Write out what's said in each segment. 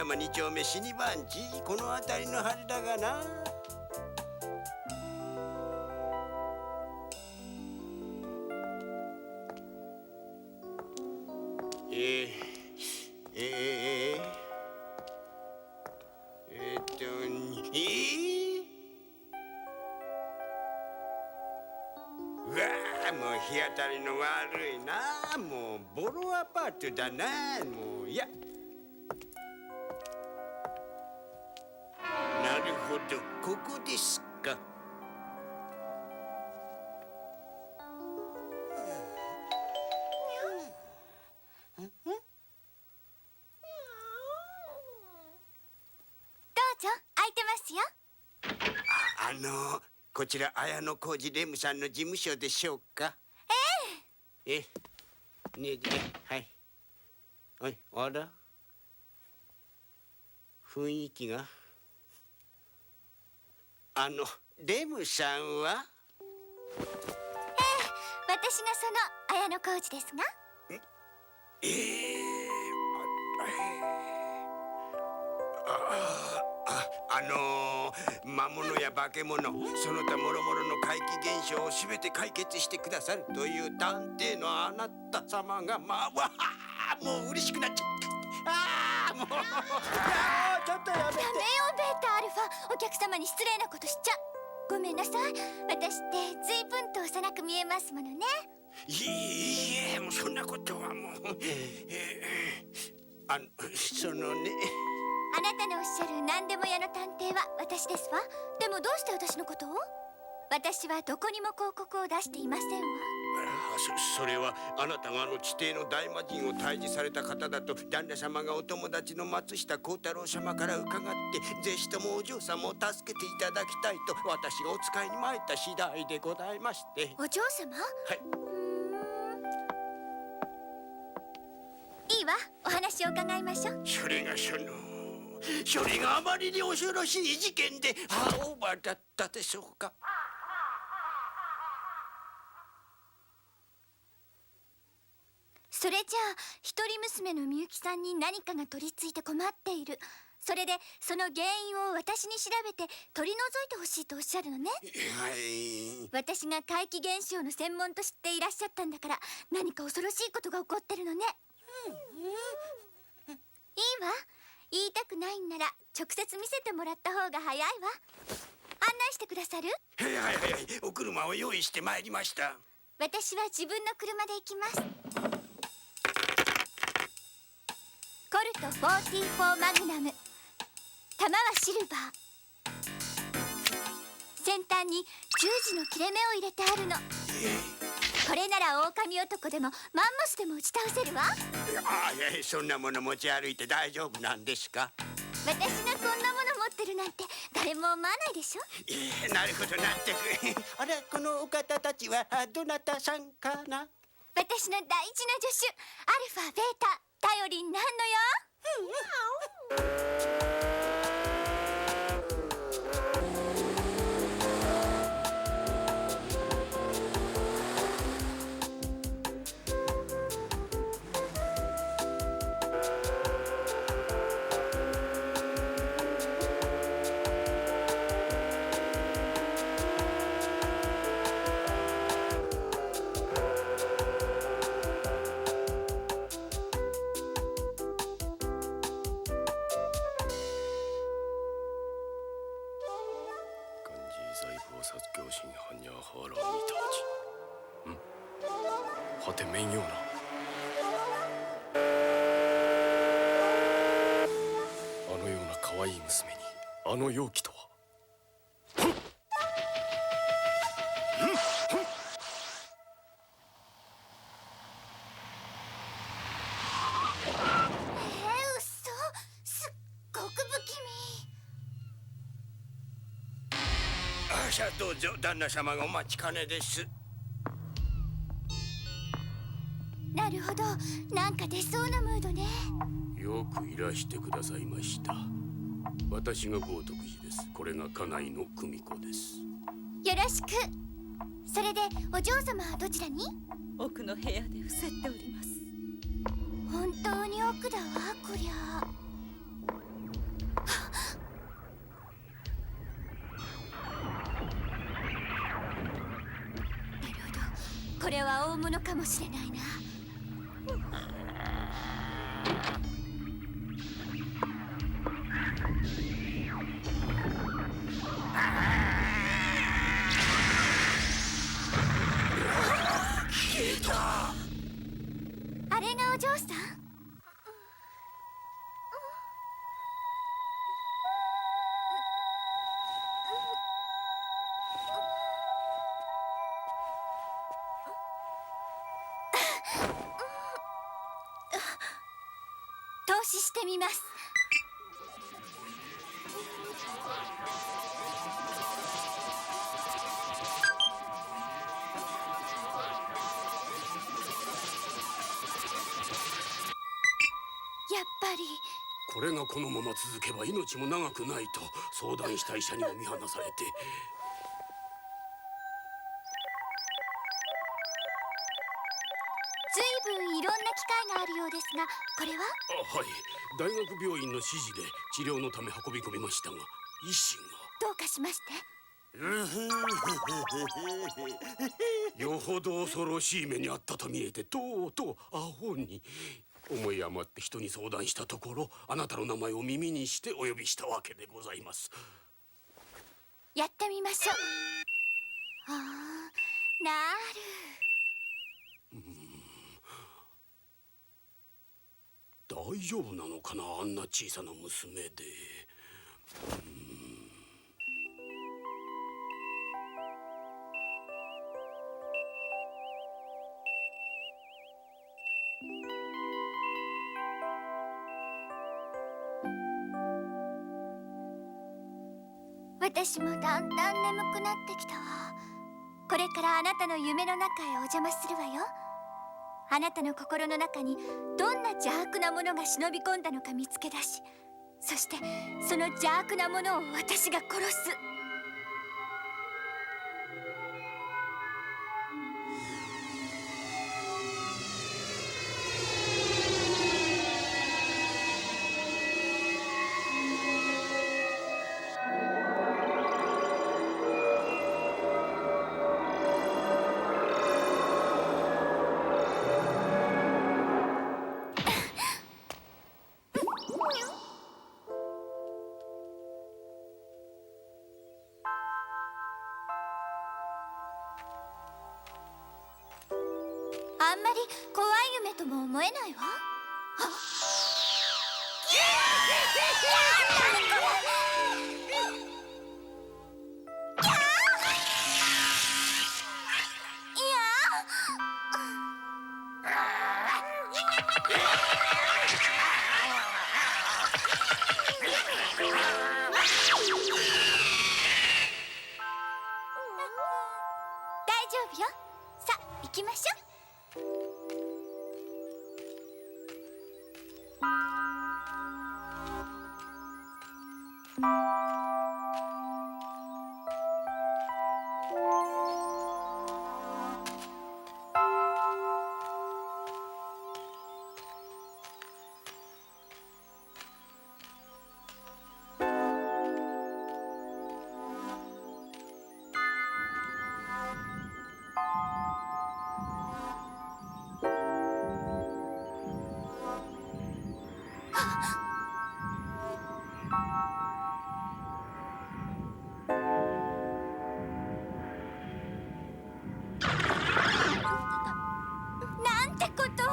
山2丁目死に番地、この辺りのはずだがな。うわあ、もう日当たりの悪いな。もうボロアパートだな。もういや、なるほど、ここですか。こちら綾野浩二レムさんの事務所でしょうか。ねえ、はい。おい、あら、雰囲気が。レムさんは？私がその綾野浩二ですが。魔物や化け物、その他もろもろの怪奇現象をすべて解決してくださるという探偵のあなた様が、もう嬉しくなっちゃった。もうちょっとやめて。ダメよ、ベータアルファ。お客様に失礼なことしちゃ。ごめんなさい。私って随分と幼く見えますものね。いいえ、もうそんなことはもう。そのね。あなたのおっしゃる何でも屋の探偵は私ですわ。でもどうして私のことを？私はどこにも広告を出していませんわ。それはあなたが地底の大魔神を退治された方だと旦那様がお友達の松下幸太郎様から伺って、ぜひともお嬢様を助けていただきたいと私がお使いに参った次第でございまして。お嬢様？はい。いいわ、お話を伺いましょう。それがあまりに恐ろしい事件でオーバーだったでしょうか。それじゃあ一人娘のみゆきさんに何かが取り付いて困っている。それでその原因を私に調べて取り除いてほしいとおっしゃるのね。はい。私が怪奇現象の専門と知っていらっしゃったんだから、何か恐ろしいことが起こってるのね。いいわ、言いたくないんなら直接見せてもらった方が早いわ。案内してくださる？はい、お車を用意してまいりました。私は自分の車で行きます。コルト44マグナム、弾はシルバー、先端に十字の切れ目を入れてあるの。これなら狼男でもマンモスでも打ち倒せるわ。そんなもの持ち歩いて大丈夫なんですか？私がこんなもの持ってるなんて誰も思わないでしょ。なるほど、納得。あれ、このお方たちはどなたさんかな？私の大事な助手、アルファベータ、頼りになんのよ。はて面ような。あのような可愛い娘にあの容器とは。嘘、すっごく不気味。さあどうぞ、旦那様がお待ちかねです。なるほど、なんか出そうなムードね。よくいらしてくださいました。私が豪徳寺です。これが家内の久美子です。よろしく。それでお嬢様はどちらに？奥の部屋で伏せっております。本当に奥だわ、こりゃ。れは大物かもしれないな。消えた。あれがお嬢さん？投資してみます。やっぱりこれがこのまま続けば命も長くないと相談した医者にも見放されて。ずいぶんいろんな機会があるようですが、これは？はい、大学病院の指示で治療のため運び込みましたが、医師が。どうかしまして？よほど恐ろしい目にあったと見えて、とうとうアホに思い余って人に相談したところ、あなたの名前を耳にしてお呼びしたわけでございます。やってみましょう。ああ、なる。大丈夫なのかな、あんな小さな娘で。私もだんだん眠くなってきたわ。これからあなたの夢の中へお邪魔するわよ。あなたの心の中にどんな邪悪なものが忍び込んだのか見つけ出し、そしてその邪悪なものを私が殺す。あんまり怖い夢とも思えないわ。大丈夫よ。さあ行きましょう。なんてことを。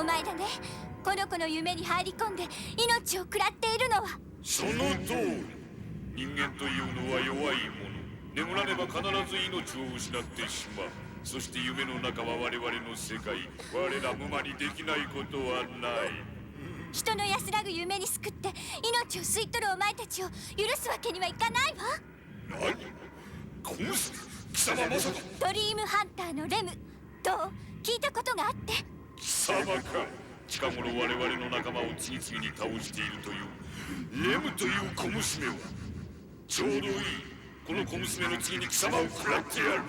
お前だね、この子の夢に入り込んで命を食らっているのは。その通り。人間というのは弱いもの。眠らねば必ず命を失ってしまう。そして夢の中は我々の世界。我ら無魔にできないことはない。人の安らぐ夢に救って命を吸い取るお前たちを許すわけにはいかないわ。何？小娘、貴様まさか。ドリームハンターのレム、どう？聞いたことがあって。貴様か。近頃我々の仲間を次々に倒しているというレムという小娘はちょうどいい。この小娘の次に貴様を食らってやる。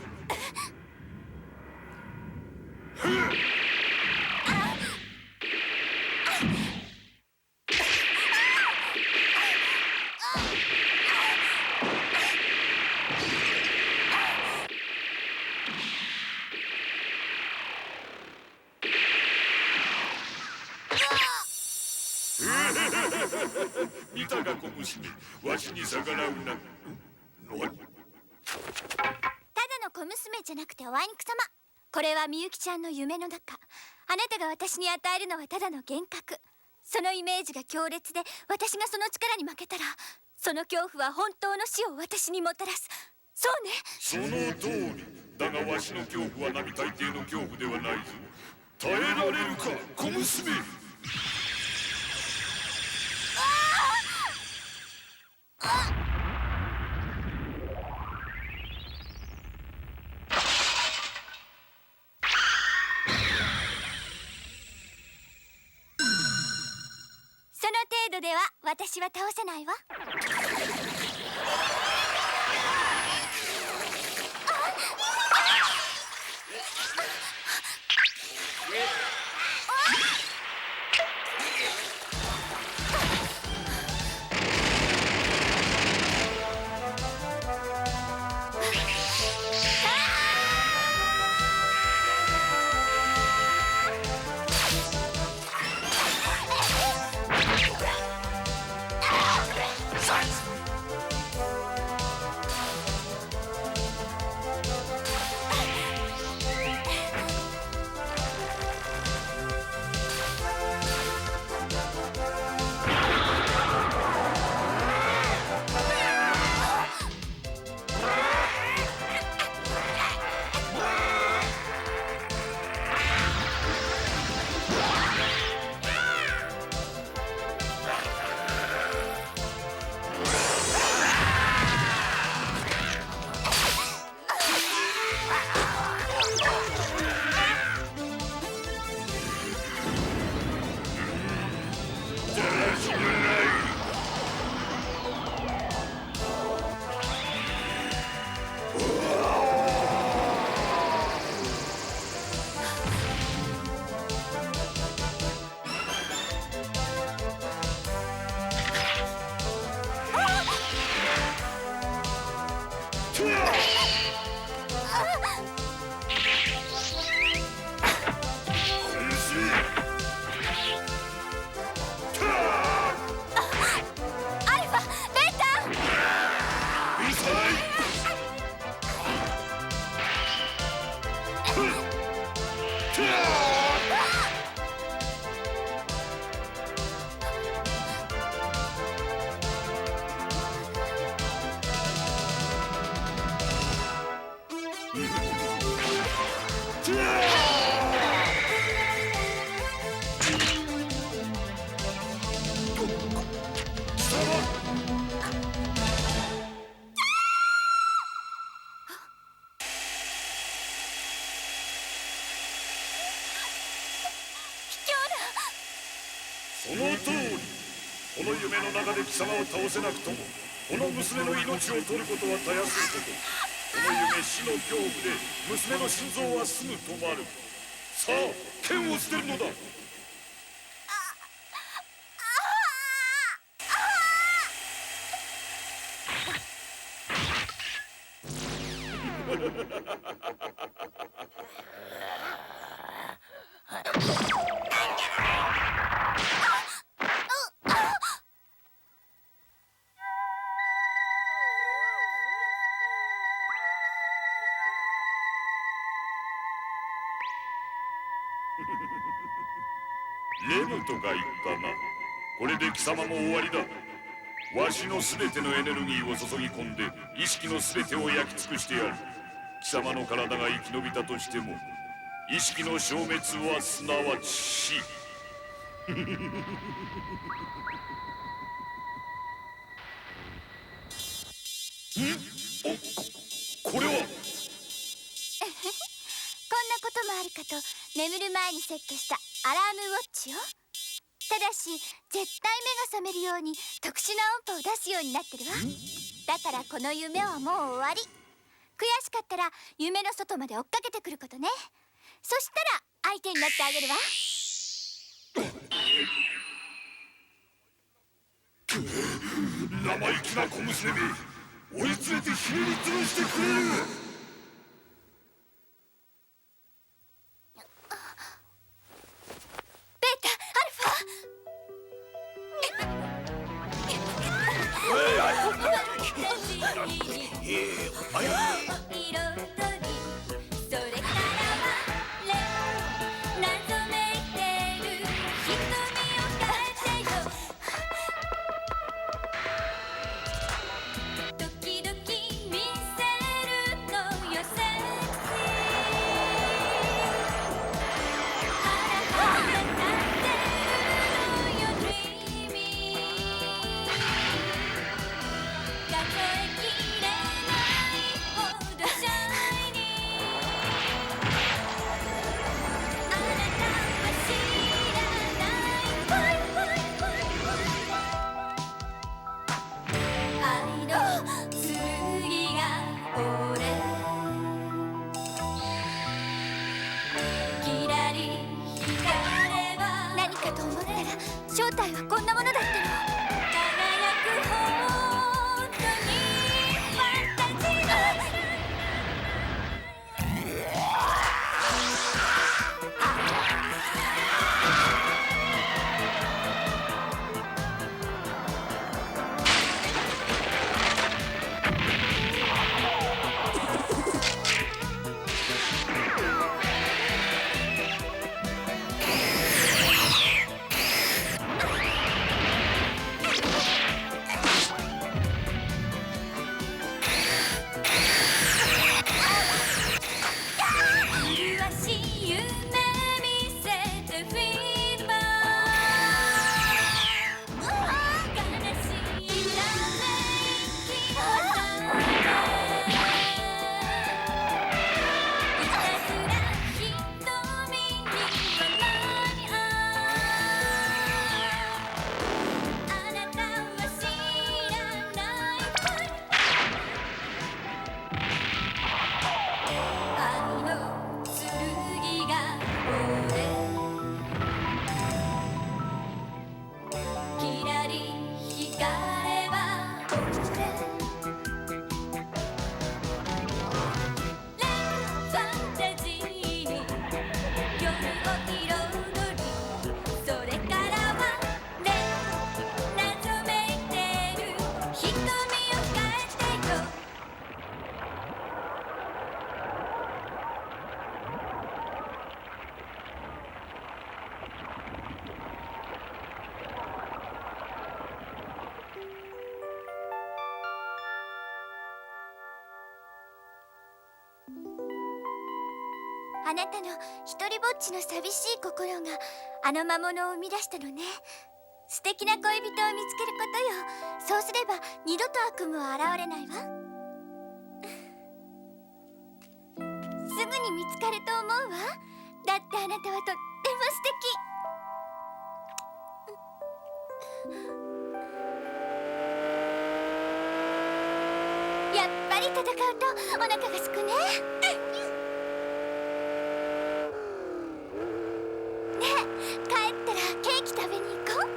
見たか小娘、わしに逆らうな。ただの小娘じゃなくておあいにく様、これはみゆきちゃんの夢の中。あなたが私に与えるのはただの幻覚。そのイメージが強烈で、私がその力に負けたら、その恐怖は本当の死を私にもたらす。そうね。その通りだが、わしの恐怖は並大抵の恐怖ではないぞ。耐えられるか小娘。その程度では私は倒せないわ。その通り。この夢の中で貴様を倒せなくとも、この娘の命を取ることはたやすいこと。この夢、死の恐怖で娘の心臓はすぐ止まる。さあ剣を捨てるのだ。レムとか言ったな。これで貴様も終わりだ。わしの全てのエネルギーを注ぎ込んで意識の全てを焼き尽くしてやる。貴様の体が生き延びたとしても、意識の消滅はすなわち死。これは。こんなこともあるかと眠る前にセットしたアラームウォッチよ。ただし絶対目が覚めるように特殊な音符を出すようになってるわ。だからこの夢はもう終わり。悔しかったら夢の外まで追っかけてくることね。そしたら相手になってあげるわ。生意気な小娘め、追い詰めてひねり潰してくれる。ベータ、アルファ。それからはレオ謎めいてる瞳を変えてよ時々見せるのよセクシーハラハラ立ってるのよドリーミー数えきれないほどシャイニーあなたは知らない愛の剣が折れキラリ光れば何かと思ったら正体はこんなものだったの輝く本当にファンタジーわしい夢見せてフィードバー悲しいため息を挟んでいたずら瞳には間に合うあなたは知らない愛の剣が折れキラリ光ればレンファンタジーに夜を彩りそれからはレン謎めいてる瞳を変えてよあなたの一人ぼっちの寂しい心があの魔物を生み出したのね素敵な恋人を見つけることよそうすれば二度と悪夢は現れないわすぐに見つかると思うわだってあなたはとっても素敵やっぱり戦うとお腹がすくねねえ帰ったらケーキ食べに行こう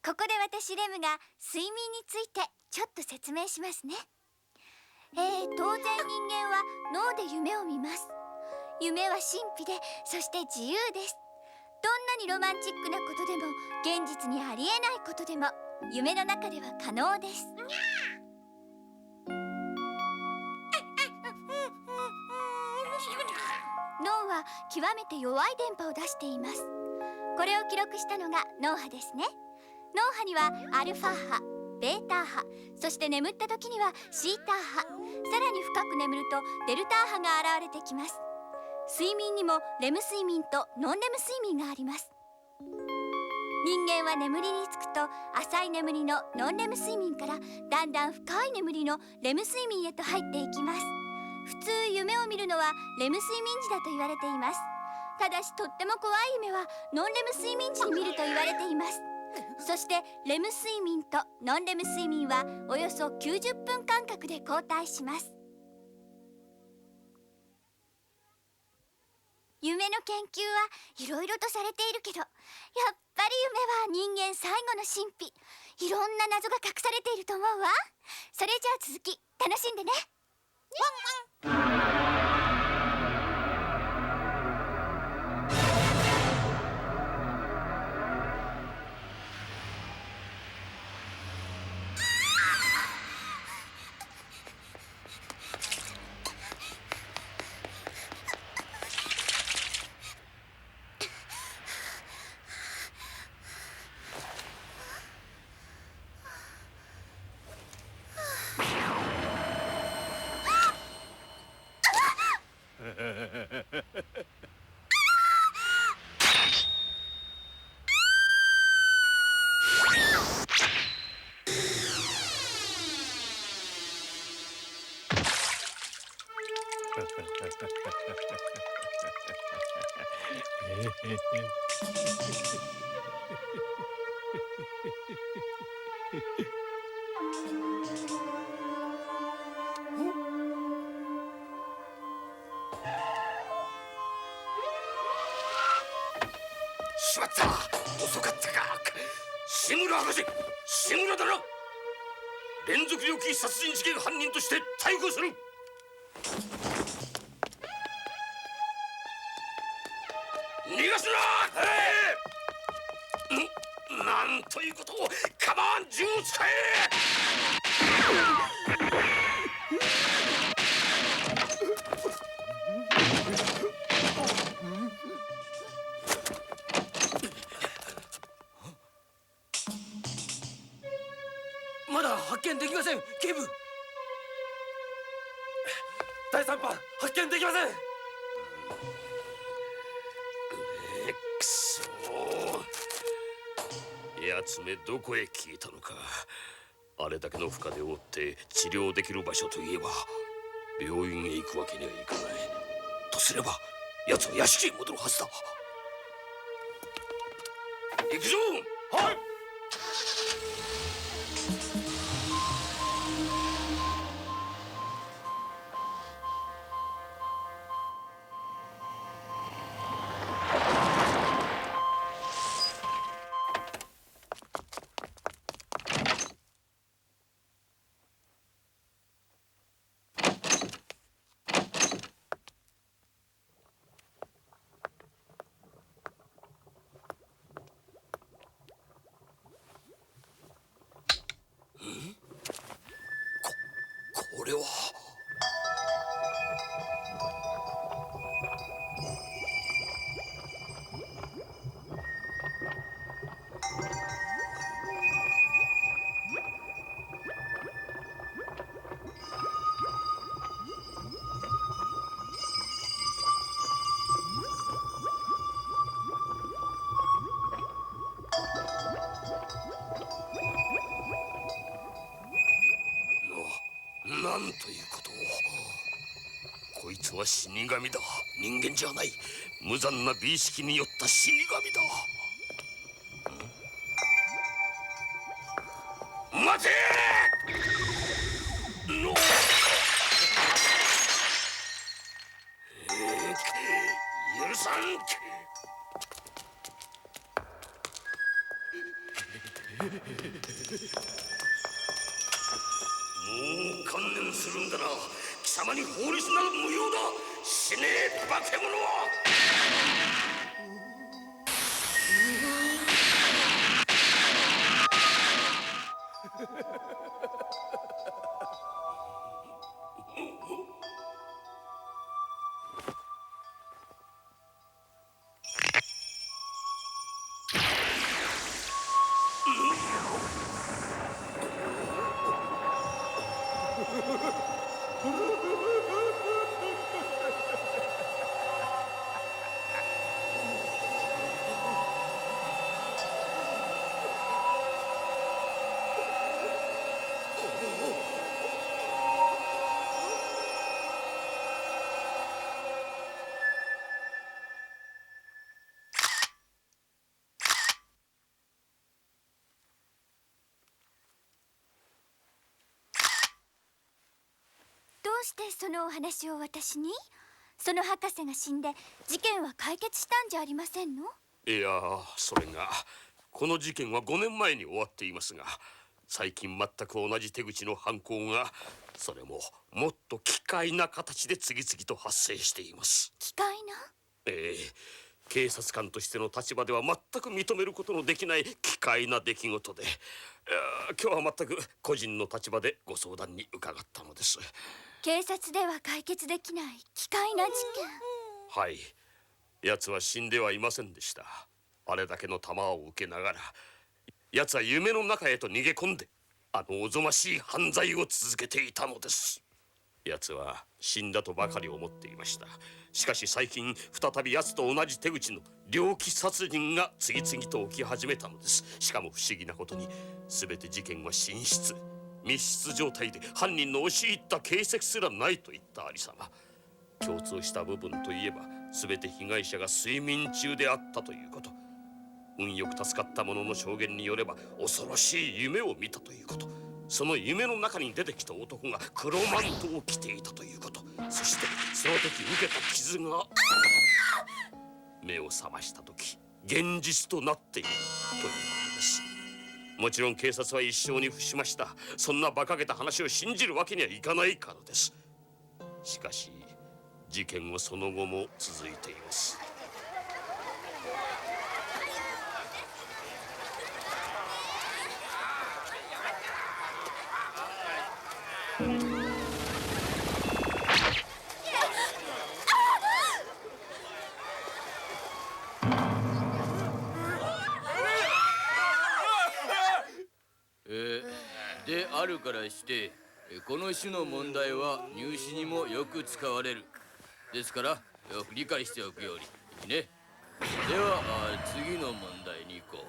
ここで私レムが睡眠についてちょっと説明しますね当然人間は脳で夢を見ます夢は神秘でそして自由ですどんなにロマンチックなことでも現実にありえないことでも夢の中では可能です脳は極めて弱い電波を出していますこれを記録したのが脳波ですね脳波にはアルファ波、ベータ波、そして眠った時にはシータ波、さらに深く眠るとデルタ波が現れてきます睡眠にもレム睡眠とノンレム睡眠があります人間は眠りにつくと浅い眠りのノンレム睡眠からだんだん深い眠りのレム睡眠へと入っていきます普通夢を見るのはレム睡眠時だと言われていますただしとっても怖い夢はノンレム睡眠時に見ると言われていますそしてレム睡眠とノンレム睡眠はおよそ90分間隔で交代します夢の研究はいろいろとされているけどやっぱり夢は人間最後の神秘いろんな謎が隠されていると思うわ。それじゃあ続き楽しんでね。しまった、遅かったか。志村博士、志村だな。連続猟奇殺人事件犯人として逮捕する。逃がすな。なんということを。カバン銃を使え。まだ発見できません、警部。第3波発見できません。くそー。やつめどこへ消えたのか。あれだけの負荷で負って治療できる場所といえば病院へ行くわけにはいかない。とすればやつは屋敷へ戻るはずだ。行くぞ。はい。これは。なんということを。こいつは死神だ。人間じゃない。無残な美意識によった死神だ。待ての許さん。もう観念するんだな。貴様に法律など無用だ。死ねえ化け物は。どうしてそのお話を私に？その博士が死んで事件は解決したんじゃありませんの？いや、それがこの事件は5年前に終わっていますが、最近全く同じ手口の犯行が、それももっと奇怪な形で次々と発生しています。奇怪な？警察官としての立場では全く認めることのできない奇怪な出来事で、今日は全く個人の立場でご相談に伺ったのです。警察では解決できない奇怪な事件。はい、奴は死んではいませんでした。あれだけの弾を受けながら、奴は夢の中へと逃げ込んで、あのおぞましい犯罪を続けていたのです。奴は死んだとばかり思っていました。しかし最近再び奴と同じ手口の猟奇殺人が次々と起き始めたのです。しかも不思議なことに、全て事件は寝室密室状態で、犯人の押し入った形跡すらないといったありさま。共通した部分といえば、全て被害者が睡眠中であったということ。運よく助かった者の証言によれば、恐ろしい夢を見たということ。その夢の中に出てきた男が黒マントを着ていたということ。そしてその時受けた傷が、目を覚ました時現実となっているということです。もちろん警察は一生に付しました。そんな馬鹿げた話を信じるわけにはいかないからです。しかし事件はその後も続いています。であるからして、この種の問題は入試にもよく使われる。ですからよく理解しておくようにね。では次の問題に行こう。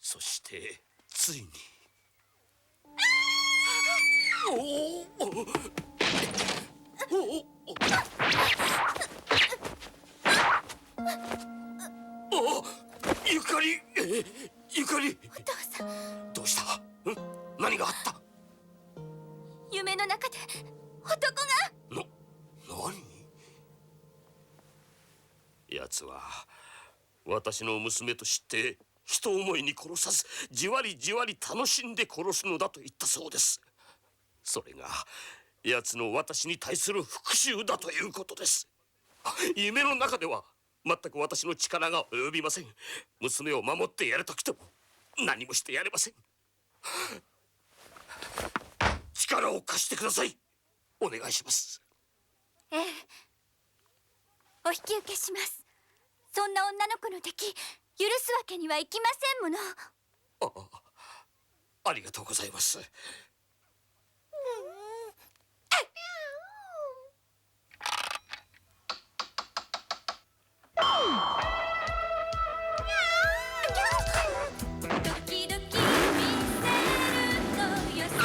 そしてついに、ゆかり、ゆかり。お父さん、どうした？何があった？夢の中で男が。何？奴は私の娘と知って人思いに殺さず、じわりじわり楽しんで殺すのだと言ったそうです。それが奴の私に対する復讐だということです。夢の中では全く私の力が及びません。娘を守ってやれときても何もしてやれません。力を貸してください。お願いします。ええ、お引き受けします。そんな女の子の敵、許すわけにはいきませんもの。ありがとうございます。時々見せるのよセクシー、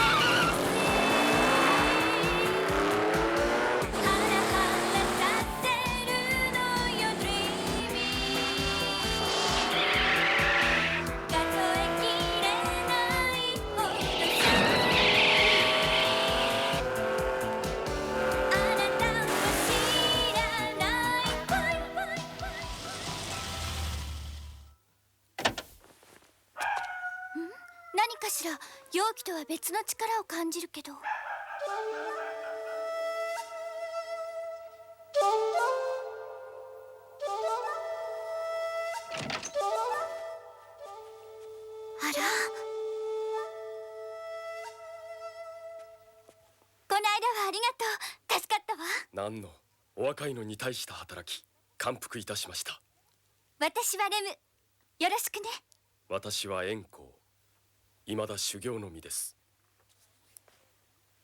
ハラハラさせるのよドリーミー、数えきれないほどセクシー、あなたは知らないわよ。何かしら、容器とは別の力を感じるけど。あら、この間はありがとう。助かったわ。何のお若いのに対した働き、感服いたしました。私はレム、よろしくね。私は円光、未だ修行の身です。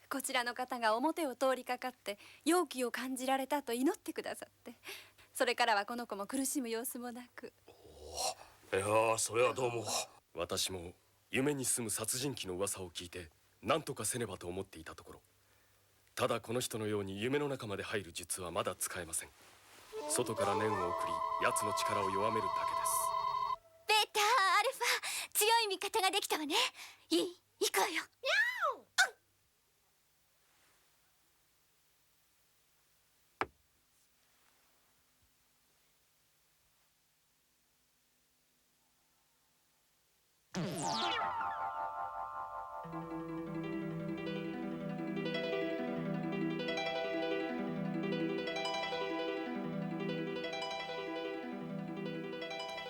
こちらの方が表を通りかかって容器を感じられたと祈ってくださって、それからはこの子も苦しむ様子もなく。いやそれはどうも。私も夢に住む殺人鬼の噂を聞いて何とかせねばと思っていたところ、ただこの人のように夢の中まで入る術はまだ使えません。外から念を送り奴の力を弱めるだけです。ベータアルファ、強い味方ができたわね。いい、行くわよ。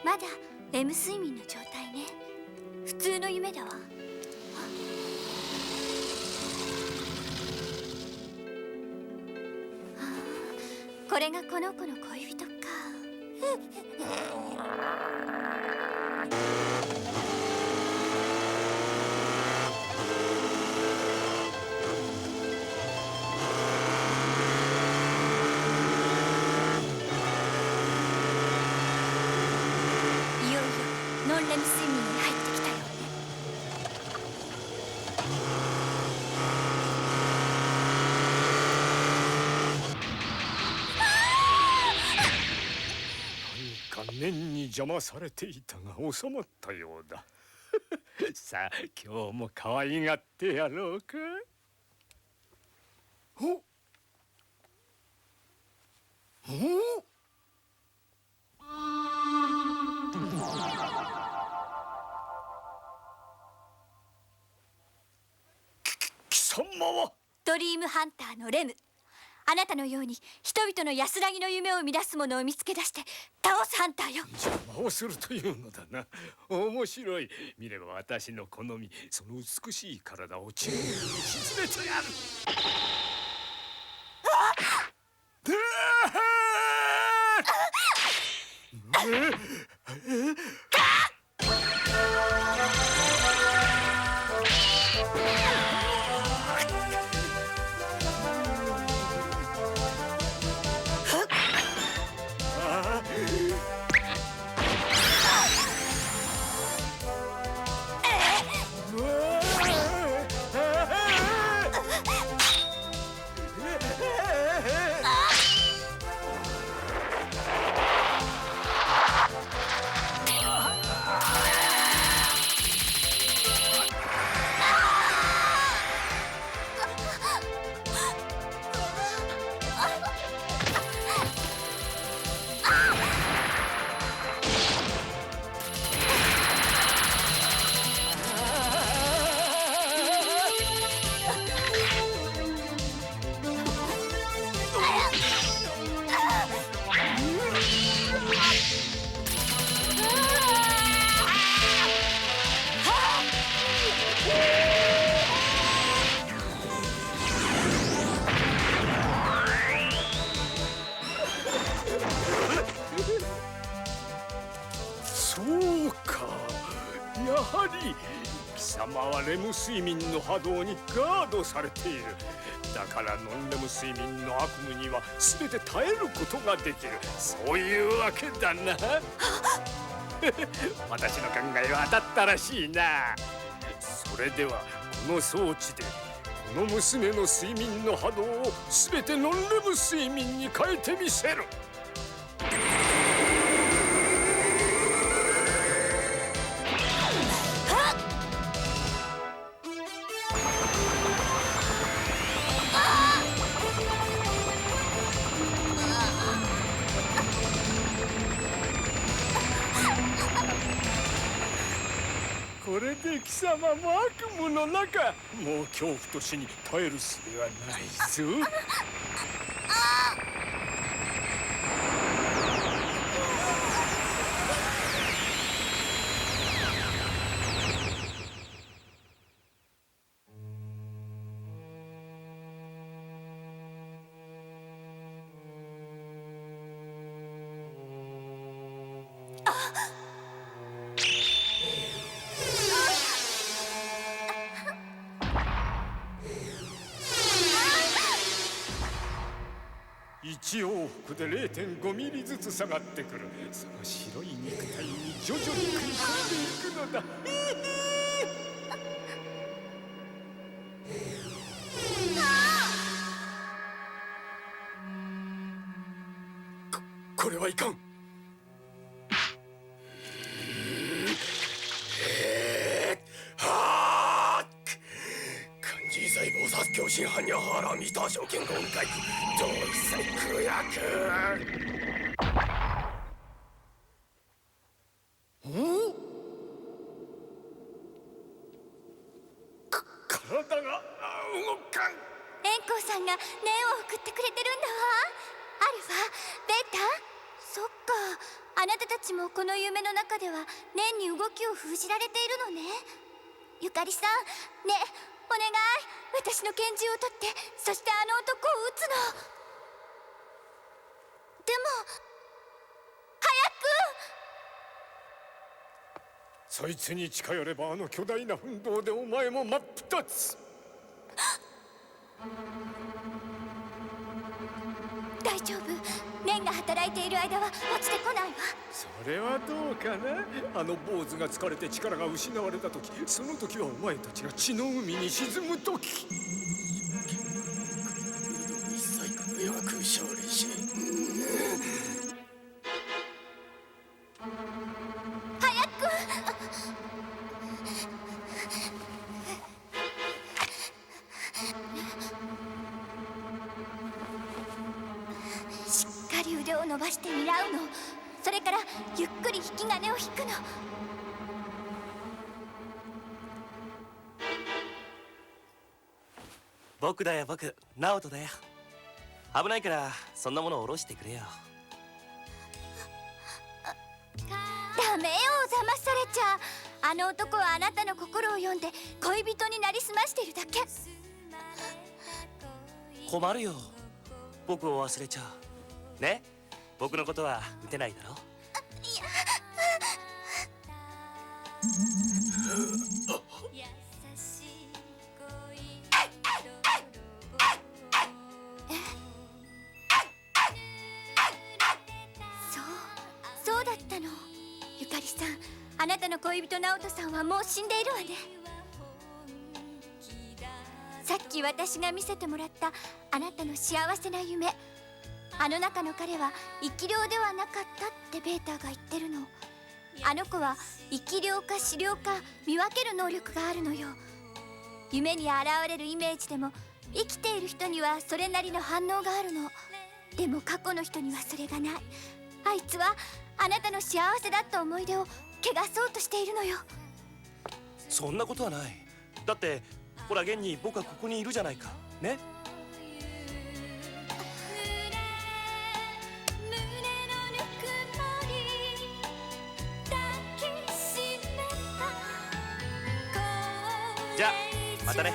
まだレム睡眠の状態ね。普通の夢だわ。これがこの子の恋人か。いよいよノンレム睡眠に入ってきたようね。何か念に邪魔されていたが収まったようだ。さあ今日も可愛がってやろうか。おお貴様は。ドリームハンターのレム。あなたのように人々の安らぎの夢を乱すものを見つけ出して倒すハンターよ。邪魔をするというのだな。面白い。見れば私の好み、その美しい体を地獄に沈めてやる。そうか、やはり貴様はレム睡眠の波動にガードされている。だからノンレム睡眠の悪夢には全て耐えることができる。そういうわけだな。私の考えは当たったらしいな。それではこの装置でこの娘の睡眠の波動を全てノンレム睡眠に変えてみせる。これで貴様も悪夢の中。もう恐怖と死に耐える術はないぞ。1往復で 0.5 ミリずつ下がってくる。その白い肉体に徐々に食い込んでいくのだ。はいかん。はあ、漢字細胞殺狂心犯にゃはらみた証券合理解同一切空薬。体が動かん。円光さんが念を送ってくれてるんだわ。アルファベータ、そっか、あなたたちもこの夢の中では念に動きを封じられているのね。ゆかりさん、ね、お願い、私の拳銃を取って、そしてあの男を撃つの。でも早く。そいつに近寄ればあの巨大な奮闘でお前も真っ二つ。大丈夫、念が働いている間は落ちてこないわ。それはどうかな。あの坊主が疲れて力が失われた時、その時はお前たちが血の海に沈む時。一切輝く勝利し。早く。しっかり腕を伸ばして睨うの。それからゆっくり引き金を引くの。僕だよ、僕、ナオトだよ。危ないからそんなものを下ろしてくれよ。ダメよ、騙されちゃう。あの男はあなたの心を読んで恋人になりすましているだけ。困るよ、僕を忘れちゃうね。僕のことは撃てないだろ。そうだったの。ゆかりさん、あなたの恋人直人さんはもう死んでいるわね。さっき私が見せてもらったあなたの幸せな夢、あの中の彼は生き量ではなかったってベータが言ってるの。あの子は生き量か死量か見分ける能力があるのよ。夢に現れるイメージでも生きている人にはそれなりの反応があるの。でも過去の人にはそれがない。あいつはあなたの幸せだった思い出を汚そうとしているのよ。そんなことはない。だってほら現に僕はここにいるじゃないかね。じゃあまたね。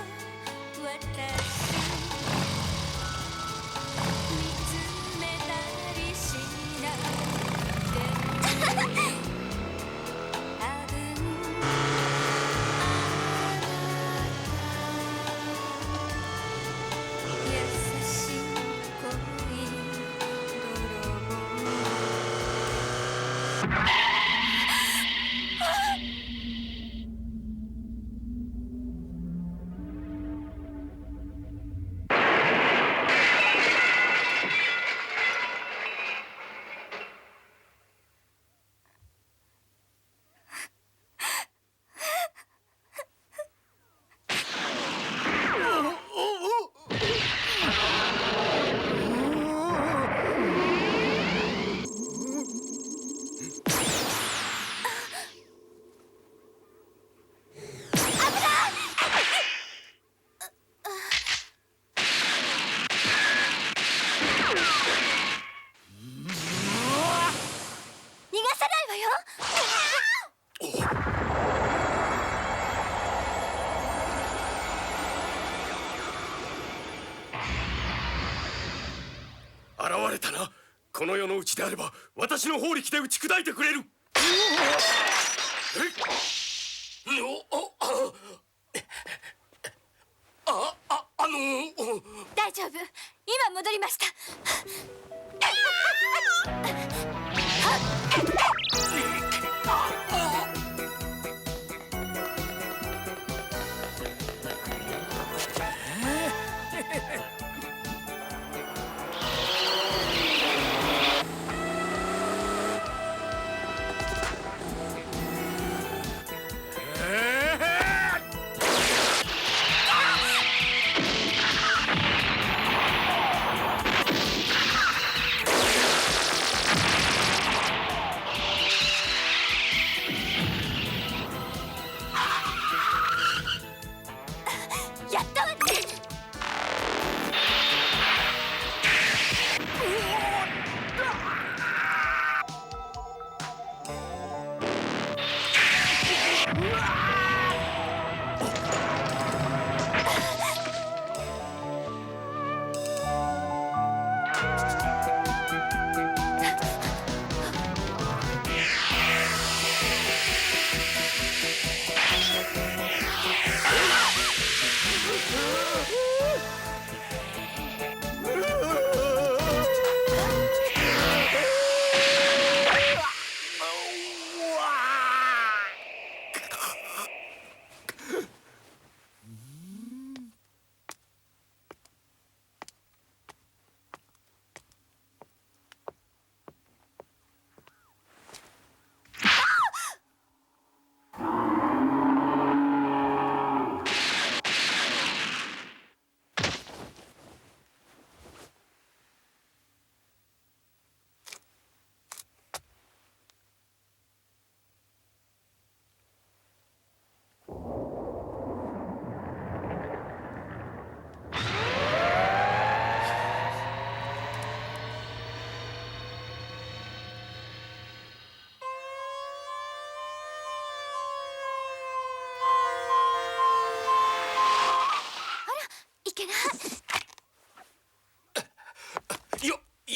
現れたな。この世のうちであれば私の法力で打ち砕いてくれる。大丈夫、今戻りました。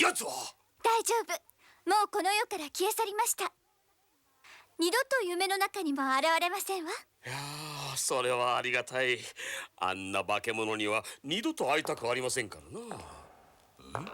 やつは大丈夫。もうこの世から消え去りました。二度と夢の中にも現れませんわ。いやー、それはありがたい。あんな化け物には二度と会いたくありませんからな。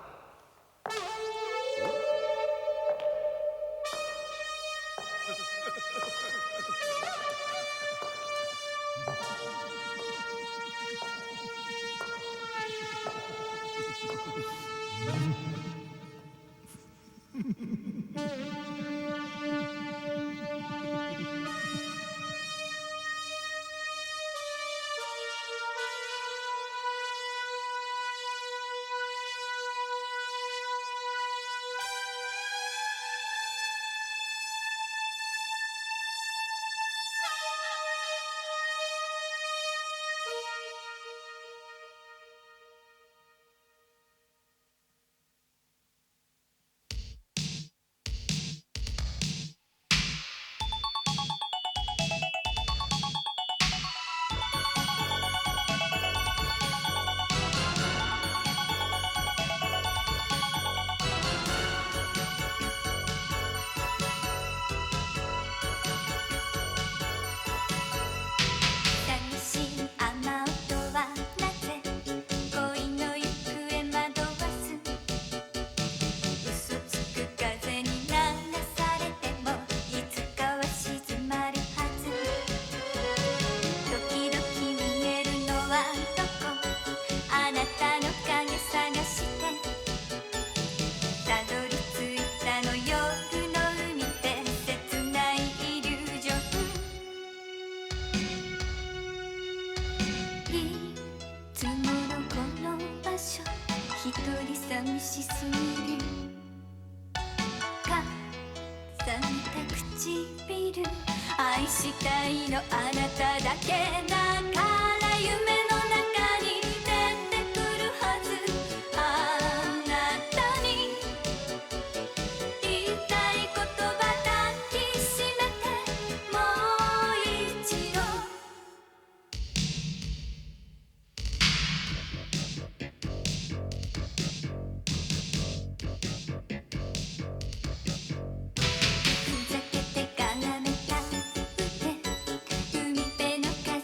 寂しすぎる重ねた唇愛したいのあなただけだから夢の中に出てくるはずあなたに言いたい言葉抱きしめてもう一度ふざけてかがめた腕海辺の風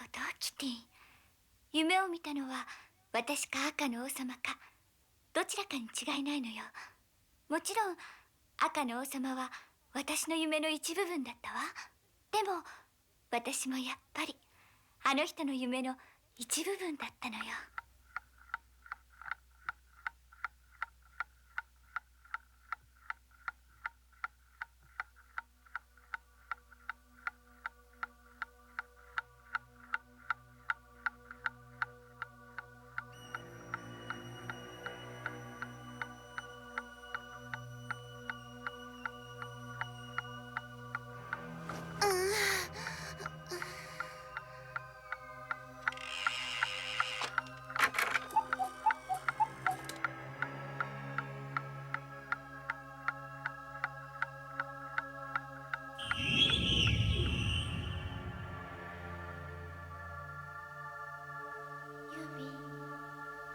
ことキティ。夢を見たのは私か赤の王様かどちらかに違いないのよ。もちろん赤の王様は私の夢の一部分だったわ。でも私もやっぱりあの人の夢の一部分だったのよ。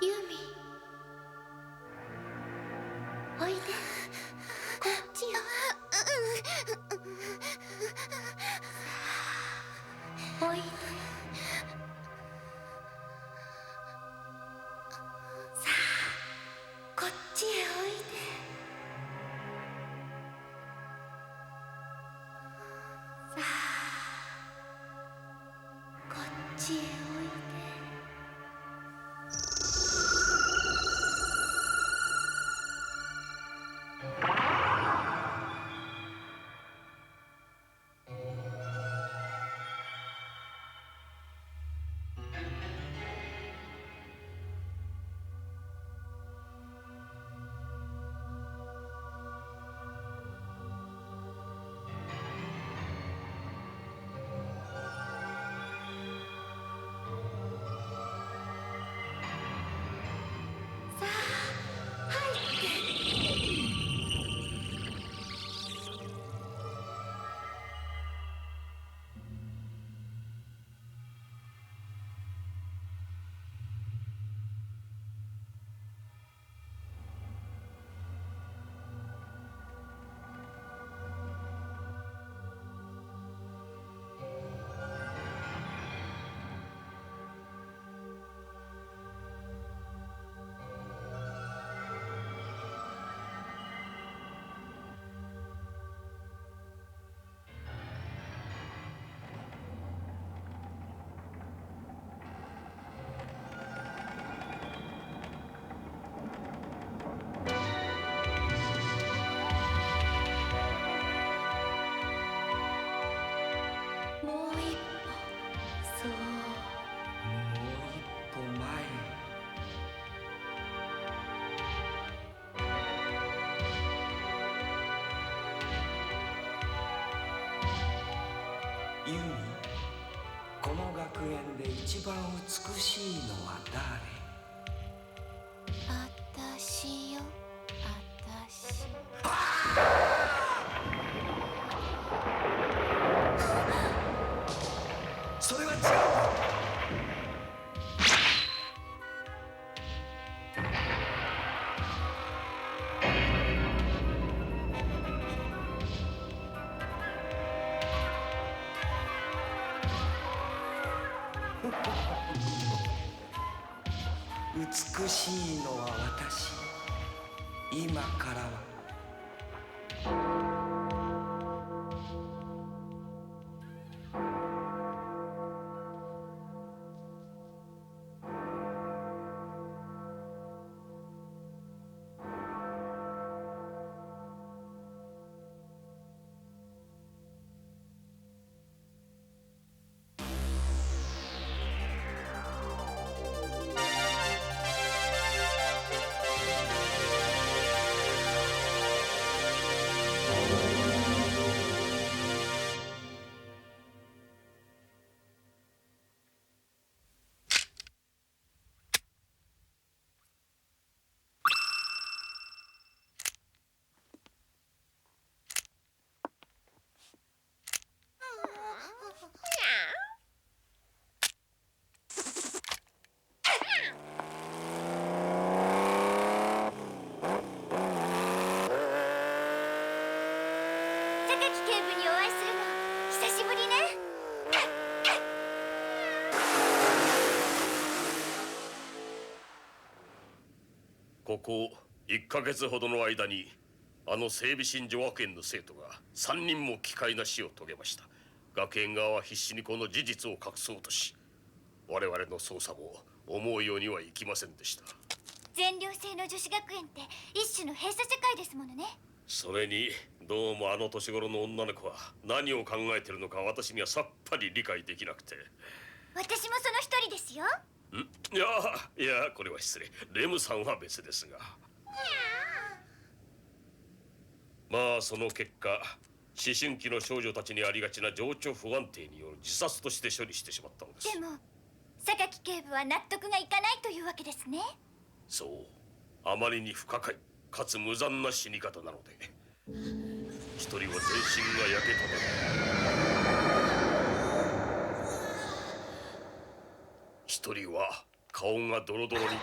ユミ、おいで、こっちよ。おいで。さあ、こっちへおいで。さあ、こっちへおいで。ユミ、この学園で一番美しいのは誰？あたしよ、あたし。それは違う。美しいのは私。今からは榊警部にお会いするの久しぶりね。こ1ヶ月ほどの間にあの整備新女学園の生徒が3人も奇怪な死を遂げました。学園側は必死にこの事実を隠そうとし、我々の捜査も思うようにはいきませんでした。全寮制の女子学園って一種の閉鎖社会ですものね。それにどうもあの年頃の女の子は何を考えてるのか私にはさっぱり理解できなくて。私もその一人ですよ。いやこれは失礼。レムさんは別ですが、まあその結果、思春期の少女たちにありがちな情緒不安定による自殺として処理してしまったのです。でも榊警部は納得がいかないというわけですね。そう、あまりに不可解かつ無残な死に方なので、一人は全身が焼けただ一人は顔がドロドロに溶け、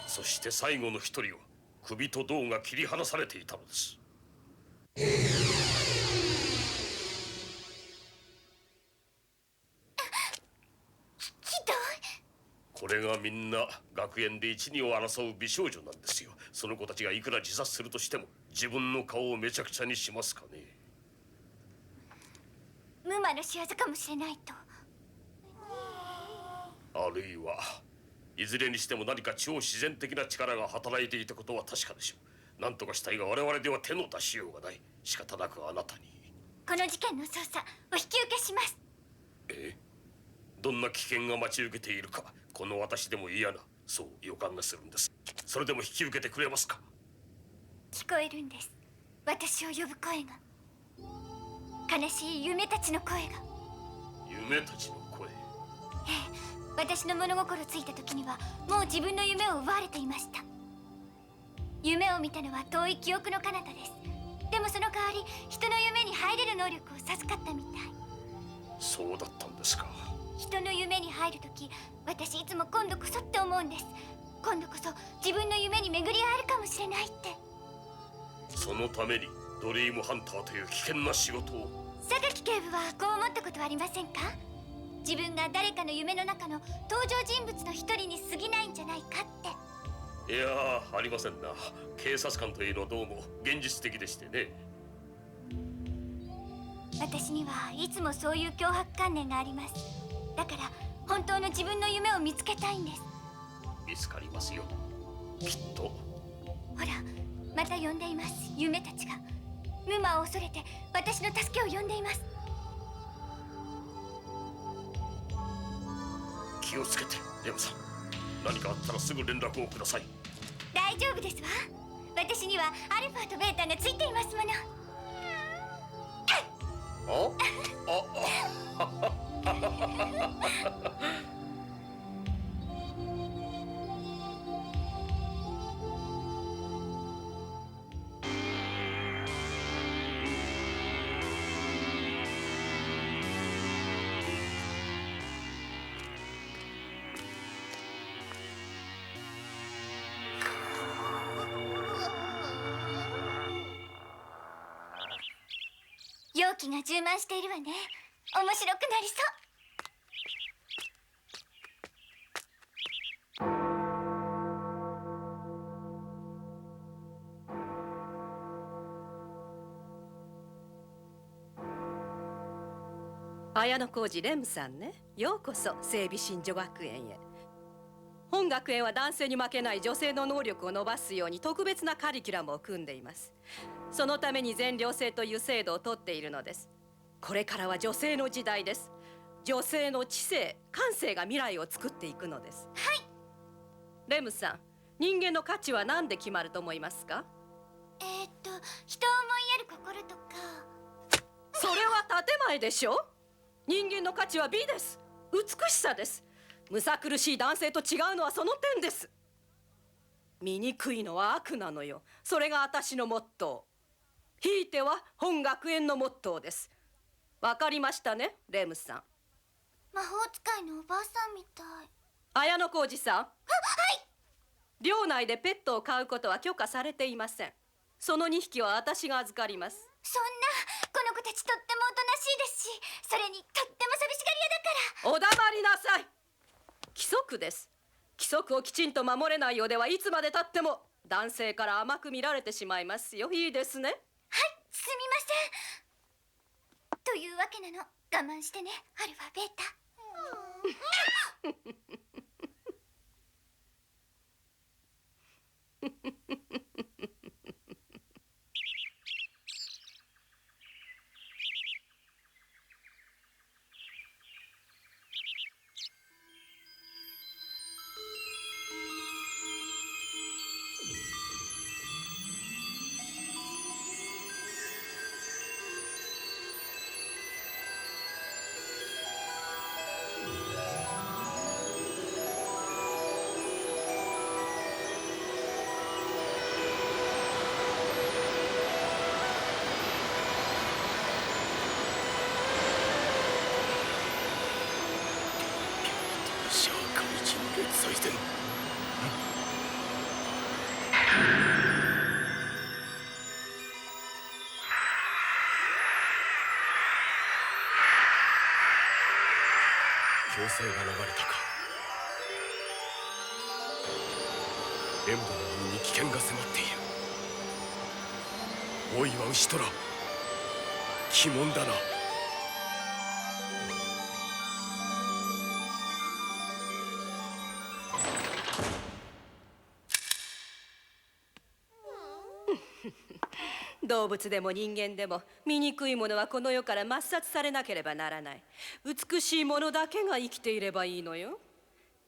そして最後の一人は首と胴が切り離されていたのです。これがみんな学園で一二を争う美少女なんですよ。その子たちがいくら自殺するとしても自分の顔をめちゃくちゃにしますかね。ムマの仕業かもしれないと。あるいはいずれにしても何か超自然的な力が働いていたことは確かでしょう。何とかしたいが我々では手の出しようがない。仕方なくあなたに。この事件の捜査お引き受けします。どんな危険が待ち受けているか、この私でも嫌な、そう予感がするんです。それでも引き受けてくれますか？聞こえるんです、私を呼ぶ声が。悲しい夢たちの声が。夢たちの声？私の物心ついた時にはもう自分の夢を奪われていました。夢を見たのは遠い記憶の彼方です。でもその代わり人の夢に入れる能力を授かったみたい。そうだったんですか。人の夢に入る時、私いつも今度こそって思うんです。今度こそ自分の夢に巡り合えるかもしれないって。そのためにドリームハンターという危険な仕事を。榊警部はこう思ったことはありませんか？自分が誰かの夢の中の登場人物の一人に過ぎないんじゃないかって。いやー、ありませんな。警察官というのはどうも現実的でしてね。私にはいつもそういう脅迫観念があります。だから本当の自分の夢を見つけたいんです。見つかりますよ、きっと。ほら、また呼んでいます、夢たちが。ムマを恐れて私の助けを呼んでいます。気をつけて、レムさん。何かあったらすぐ連絡をください。大丈夫ですわ。私にはアルファとベータがついていますもの。容器が充満しているわね。面白くなりそう。綾小路レムさんね。ようこそ整備新女学園へ。本学園は男性に負けない女性の能力を伸ばすように特別なカリキュラムを組んでいます。そのために全寮制という制度をとっているのです。これからは女性の時代です。女性の知性、感性が未来を作っていくのです。はい。レムさん、人間の価値は何で決まると思いますか？人を思いやる心とか。それは建前でしょ。人間の価値は美です。美しさです。むさ苦しい男性と違うのはその点です。醜いのは悪なのよ。それが私のモットー。ひいては本学園のモットーです。わかりましたね、レムさん。魔法使いのおばあさんみたい。綾小路さん。はい。寮内でペットを飼うことは許可されていません。その2匹は私が預かります。そんな、この子たちとってもおとなしいですし、それにとっても寂しがり屋だから。お黙りなさい。規則です。規則をきちんと守れないようではいつまでたっても男性から甘く見られてしまいますよ。いいですね。はい、すみません。というわけなの。我慢してね、アルファベータ。強制が流れたか。エムドの海に危険が迫っている。大岩牛虎、鬼門だな。動物でも人間でも醜いものはこの世から抹殺されなければならない。美しいものだけが生きていればいいのよ。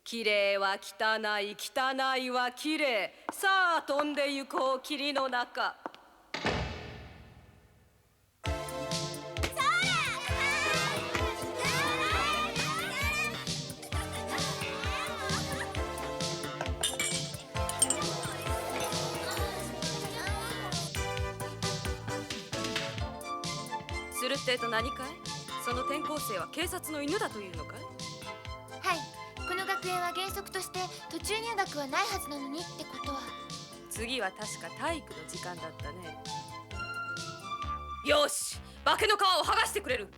綺麗は汚い、汚いは綺麗。さあ飛んで行こう、霧の中。するってと何かい？その転校生は警察の犬だというのかい？はい、この学園は原則として途中入学はないはずなのにってことは。次は確か体育の時間だったね。よし、化けの皮を剥がしてくれる。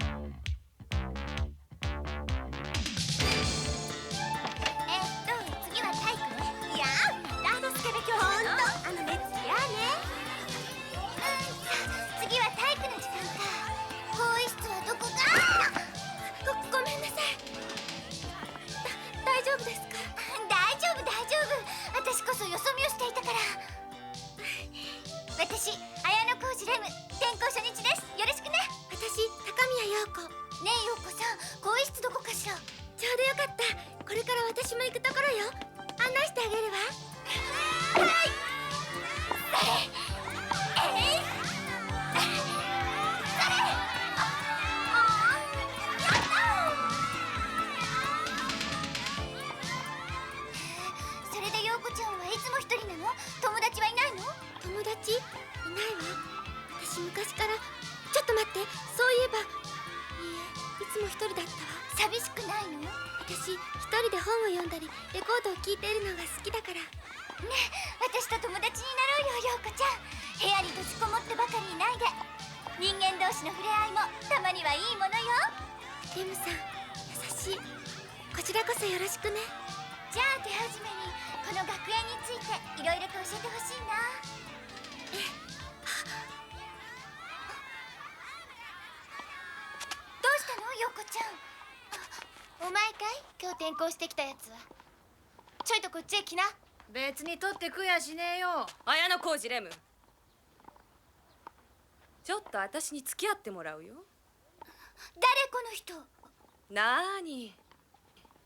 次は体育ね。いやー、またスケベ教師なの？あの目つきやね。次は体育の時間か。更衣室はどこか？ごめんなさい。大丈夫ですか？大丈夫大丈夫。私こそよそ見をしていたから。私、綾小路レム、転校初日です。よろしくね。私、高宮陽子。ねえ陽子さん、更衣室どこかしら？ちょうどよかった。これから私も行くところよ。案内してあげるわ。はい。それで陽子ちゃんはいつも一人なの？友達はいないの？友達？いないわ。私昔から。ちょっと待って、そういえば。いいえ、いつも一人だったわ。寂しくないの？私、一人で本を読んだりレコードを聴いているのが好きだから。ねえ、私と友達になろうよ、陽子ちゃん。部屋に閉じこもってばかりいないで。人間同士の触れ合いもたまにはいいものよ。レムさん、優しい。こちらこそよろしくね。じゃあ手始めにこの学園についていろいろと教えてほしいな。どうしたの、陽子ちゃん？お前かい？今日転校してきたやつは。ちょいとこっちへ来な。別に取ってくやしねえよ。綾小路レム、ちょっと私に付き合ってもらうよ。誰この人？なーに、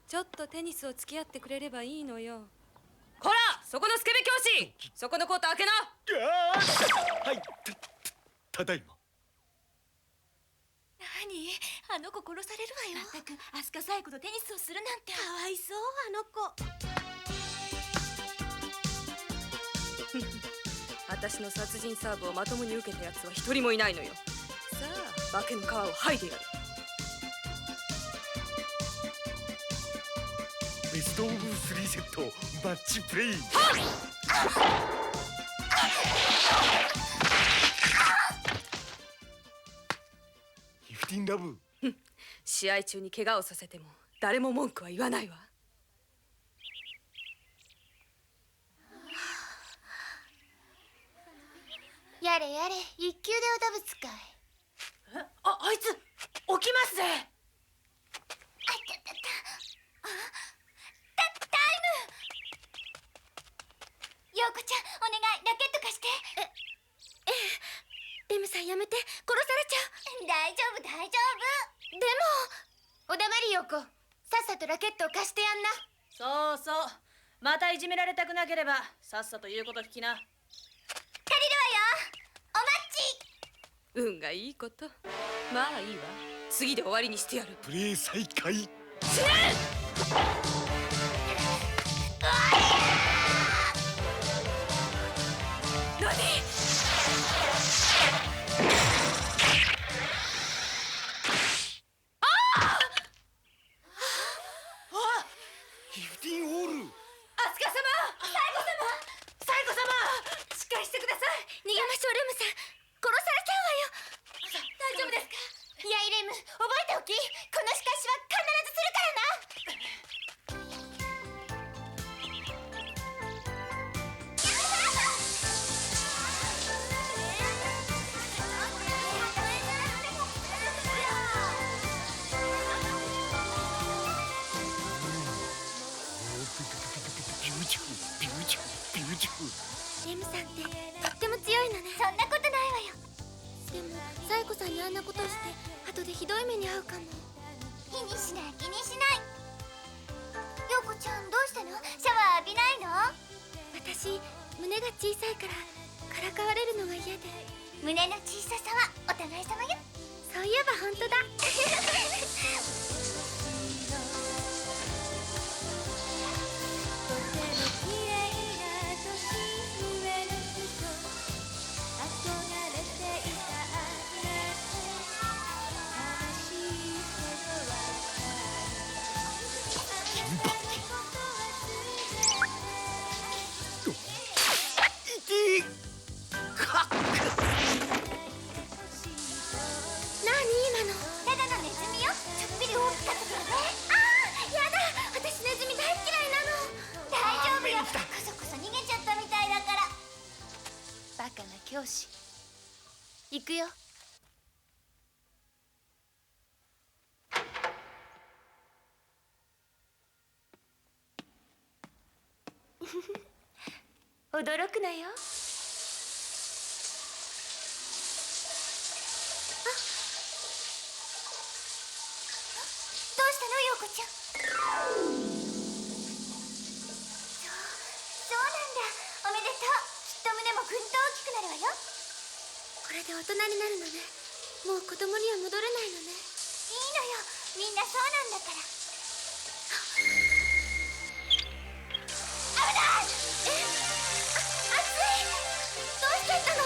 ちょっとテニスを付き合ってくれればいいのよ。こら、そこのスケベ教師、そこのコート開けな。はい、ただいま。何？あの子殺されるわよ。まったく、飛鳥冴子とテニスをするなんて。かわいそう、あの子。私の殺人サーブをまともに受けたやつは一人もいないのよ。さあ、化けの皮を剥いでやる。ベストオブ3セットマッチプレイ。ギフティンラブ。試合中に怪我をさせても誰も文句は言わないわ。やれやれ、一級でおだぶつかい。あいつ起きますぜ。タイム。陽子ちゃん、お願い、ラケット貸して。レムさんやめて、殺されちゃう。大丈夫大丈夫。でもおだまり、陽子。さっさとラケットを貸してやんな。そうそう、またいじめられたくなければさっさと言うこと聞きな。借りるわよ。お待ち。運がいいこと。まあいいわ、次で終わりにしてやる。プレイ再開。死ね。何？ギフティンオール。アスカ様、西郷様、しっかりしてください。逃げましょう、レムさん。殺されちゃうわよ。大丈夫ですか？やい、レム、覚えておき。この仕返しは必ずするからレムさんってとっても強いのね。そんなことないわよ。でもサイコさんにあんなことして後でひどい目に遭うかも。気にしない気にしない。陽子ちゃんどうしたの？シャワー浴びないの？私胸が小さいからからかわれるのが嫌で。胸の小ささはお互い様よ。そういえば本当だ。教師行くよ。驚くなよ。どうしたの、陽子ちゃん。そうなんだ。おめでとう。きっと胸もぐんと大きくなるわよ。これで大人になるのね。もう子供には戻れないのね。いいのよ、みんなそうなんだから。危ない。熱い。どうしちゃったの？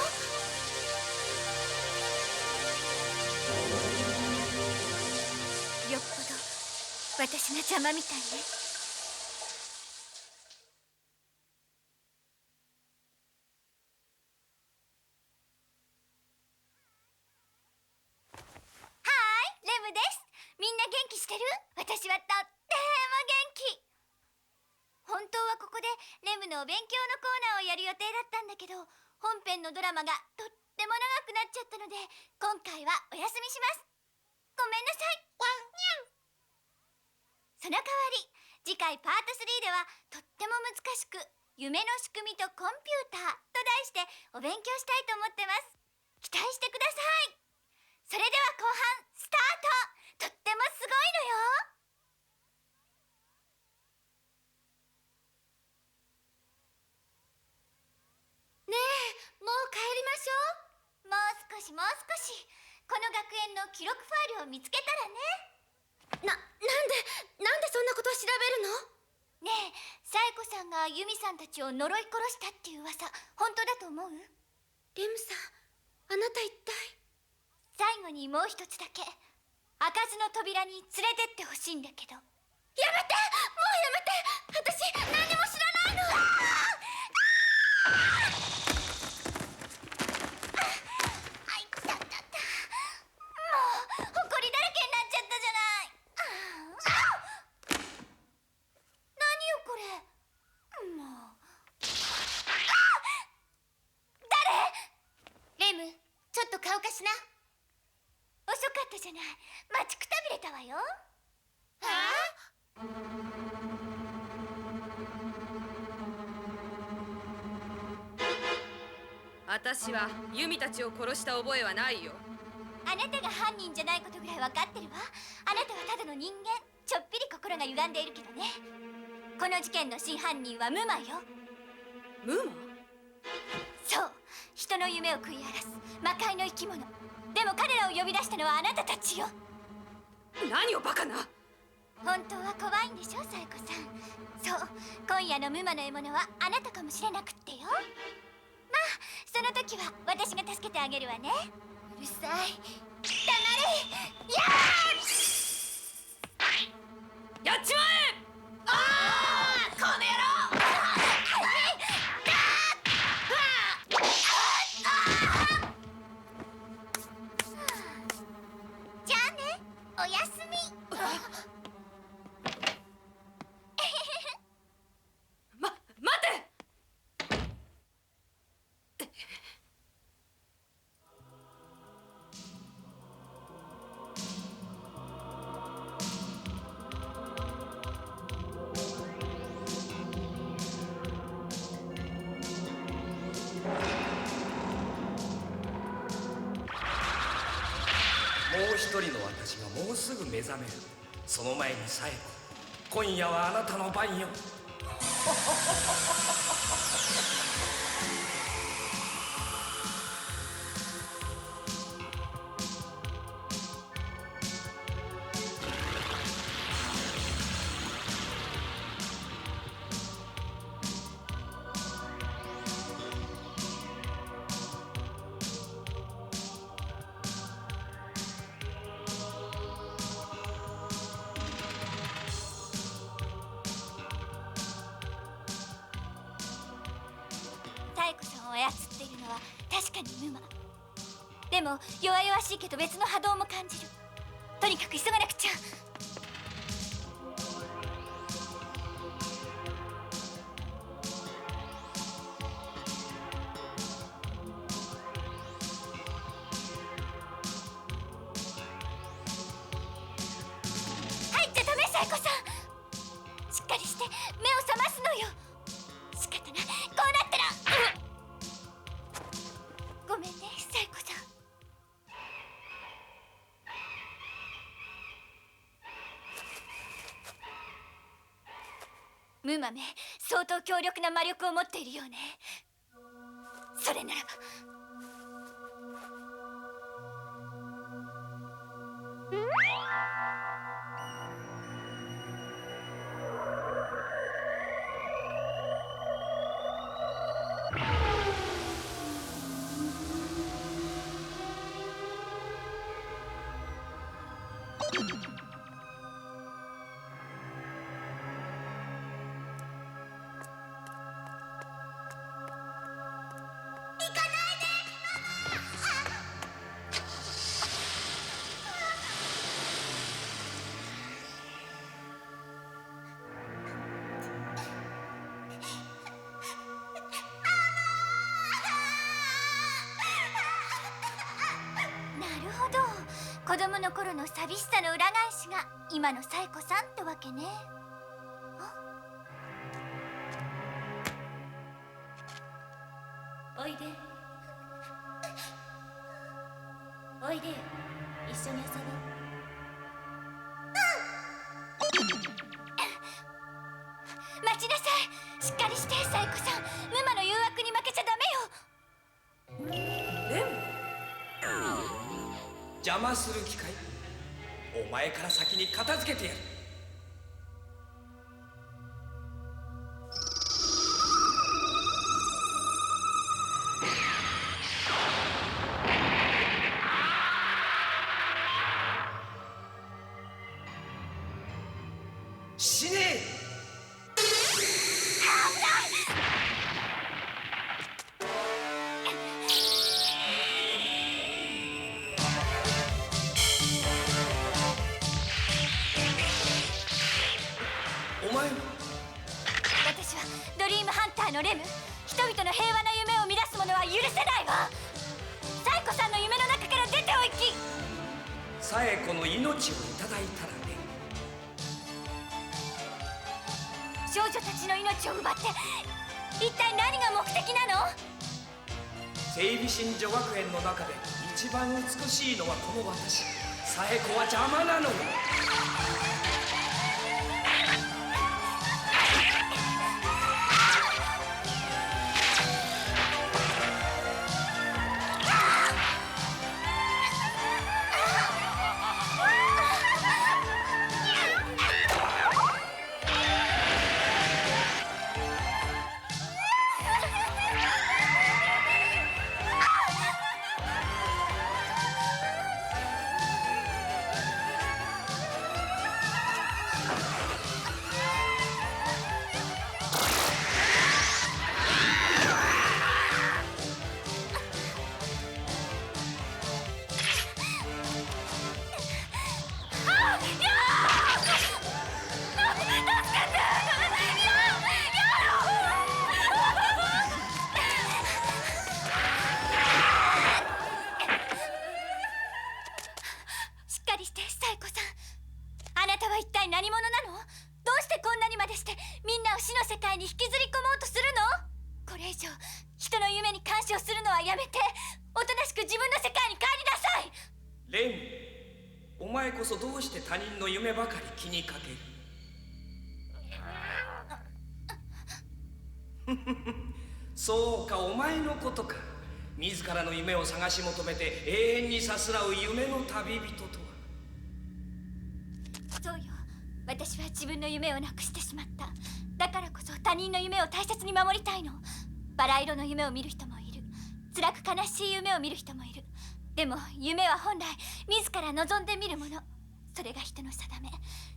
よっぽど私が邪魔みたいね。みんな元気してる？私はとっても元気。本当はここでレムのお勉強のコーナーをやる予定だったんだけど、本編のドラマがとっても長くなっちゃったので、今回はお休みします。ごめんなさい。その代わり次回パート3ではとっても難しく夢の仕組みとコンピューターと題してお勉強したいと思ってます。期待してください。それでは後半スタート。とってもすごいのよ。ねえ、もう帰りましょう。もう少しもう少し。この学園の記録ファイルを見つけたらね。なんでそんなことを調べるの？ねえ、サイコさんがユミさんたちを呪い殺したっていう噂、本当だと思う？レムさん、あなた一体。最後にもう一つだけ。開かずの扉に連れてってほしいんだけど。やめて！もうやめて！私何も知らないの。あいたたた。もう埃だらけになっちゃったじゃない。何よこれ。もう。誰？レム、ちょっと顔貸しな。遅かったじゃない。待ちくたびれたわよ。私はユミたちを殺した覚えはないよ。あなたが犯人じゃないことぐらい分かってるわ。あなたはただの人間。ちょっぴり心が歪んでいるけどね。この事件の真犯人はムマよ。ムマ？そう、人の夢を食い荒らす魔界の生き物。でも彼らを呼び出したのはあなたたちよ。何をバカな。本当は怖いんでしょ、サイコさん。そう、今夜のムマの獲物はあなたかもしれなくってよ。まあ、その時は私が助けてあげるわね。うるさい。黙れ。やっちまえ。ああ、この野郎。じゃあね、おやすみ。待て。もう一人の私がもうすぐ目覚める。その前にサエコ、今夜はあなたの番よ。サイコさんを操っているのは確かにムマ。でも弱々しいけど別の波動も感じる。とにかく急がなくちゃ。入っちゃダメ、サイコさん。しっかりして目を覚ますのよ。仕方ない、こうなったら。ごめんね、サイコさん。ムマめ、相当強力な魔力を持っているようね。それならば。子供の頃の寂しさの裏返しが今のサイコさんってわけね。おいで。おいでよ、一緒に遊ぼう。待ちなさい。しっかりして、サイコさん。ムマの誘惑に負けちゃダメよ。邪魔する気かい？お前から先に片付けてやる。死ね！のレム。人々の平和な夢を乱す者は許せないわ。サイコさんの夢の中から出ておいき。サエコの命をいただいたらね。少女たちの命を奪って一体何が目的なの？整備神女学園の中で一番美しいのはこの私。サエコは邪魔なのよ。お前こそどうして他人の夢ばかり気にかける？そうか、お前のことか。自らの夢を探し求めて永遠にさすらう夢の旅人とは。そうよ、私は自分の夢をなくしてしまった。だからこそ他人の夢を大切に守りたいの。バラ色の夢を見る人もいる。辛く悲しい夢を見る人もいる。でも夢は本来自ら望んで見るもの。それが人の定め。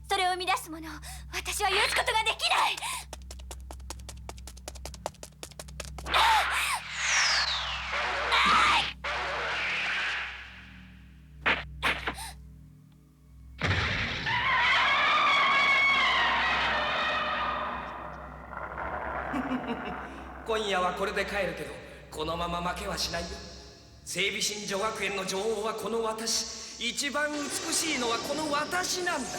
それを乱すものを私は許すことができない。今夜はこれで帰るけど、このまま負けはしないよ。整備神女学園の女王はこの私。一番美しいのはこの私なんだ。あ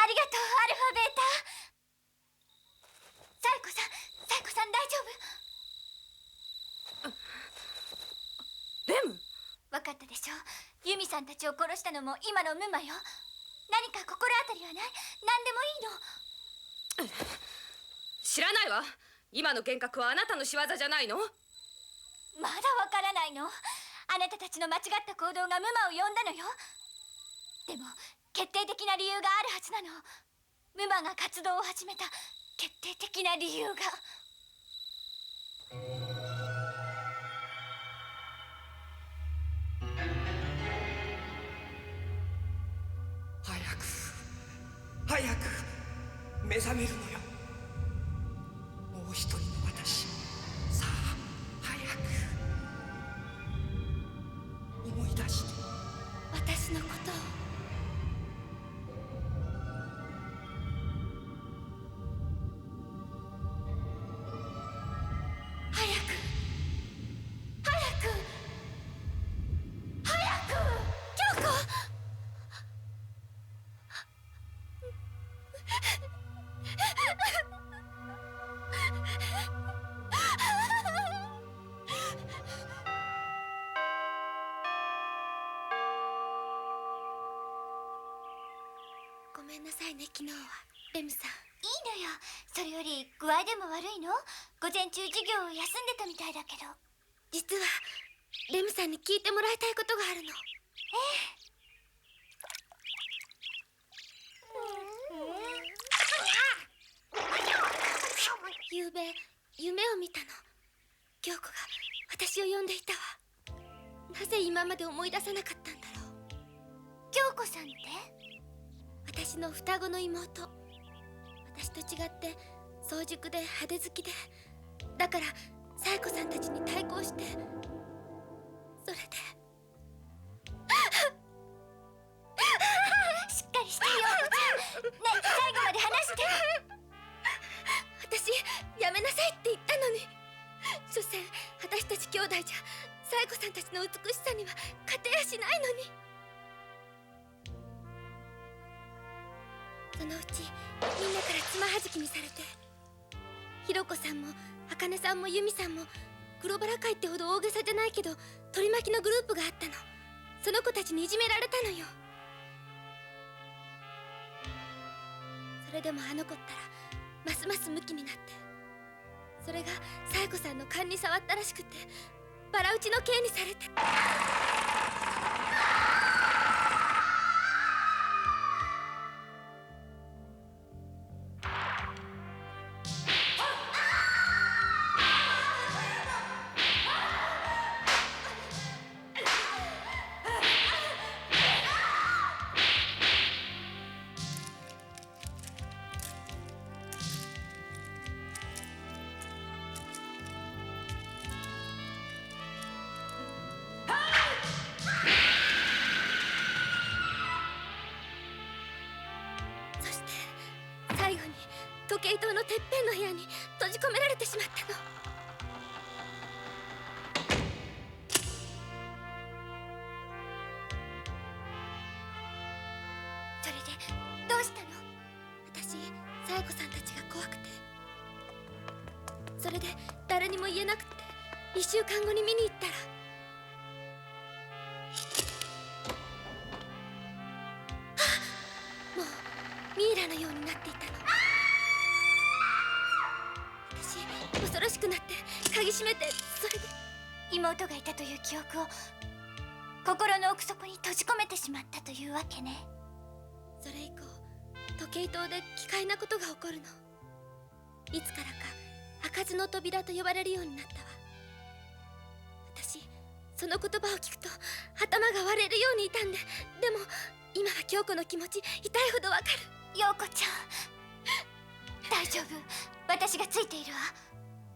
りがとう、アルファベータ。サイコさん大丈夫？レム？分かったでしょ。ユミさんたちを殺したのも今のムマよ。何か心当たりはない？何でもいいの。知らないわ。今の幻覚はあなたの仕業じゃないの？まだわからないの？あなたたちの間違った行動がムマを呼んだのよ。でも決定的な理由があるはずなの。ムマが活動を始めた決定的な理由が。早く目覚めるのよ。もう一人の私。さあ早く思い出して。私のことを。ごめんなさいね、昨日は。レムさん。いいのよ。それより具合でも悪いの？午前中授業を休んでたみたいだけど。実はレムさんに聞いてもらいたいことがあるの。ゆうべ夢を見たの。京子が私を呼んでいたわ。なぜ今まで思い出さなかったんだろう。京子さんって？私の双子の妹。私と違って早熟で派手好きで、だからサエコさんたちに対抗して、それでしっかりしてよ、陽子ちゃん。ね、最後まで話して。私やめなさいって言ったのに、所詮私たち兄弟じゃサエコさんたちの美しさには勝てやしないのに。そのうちみんなからつまはじきにされて、ひろこさんも茜さんもユミさんも黒バラ会ってほど大げさじゃないけど取り巻きのグループがあったの。その子たちにいじめられたのよ。それでもあの子ったらますますムキになって、それがサエコさんの勘に触ったらしくて、バラ打ちの刑にされて。最後に時計塔のてっぺんの部屋に閉じ込められてしまったの。それでどうしたの？私、サエコさんたちが怖くて、それで誰にも言えなくって1週間後に見に行ったら、もうミイラのようになっていたの。私恐ろしくなって鍵閉めて、それで妹がいたという記憶を心の奥底に閉じ込めてしまったというわけね。それ以降時計塔で奇怪なことが起こるの。いつからか開かずの扉と呼ばれるようになったわ。私その言葉を聞くと頭が割れるように痛んで、でも今は京子の気持ち痛いほどわかる。陽子ちゃん大丈夫、私がついているわ。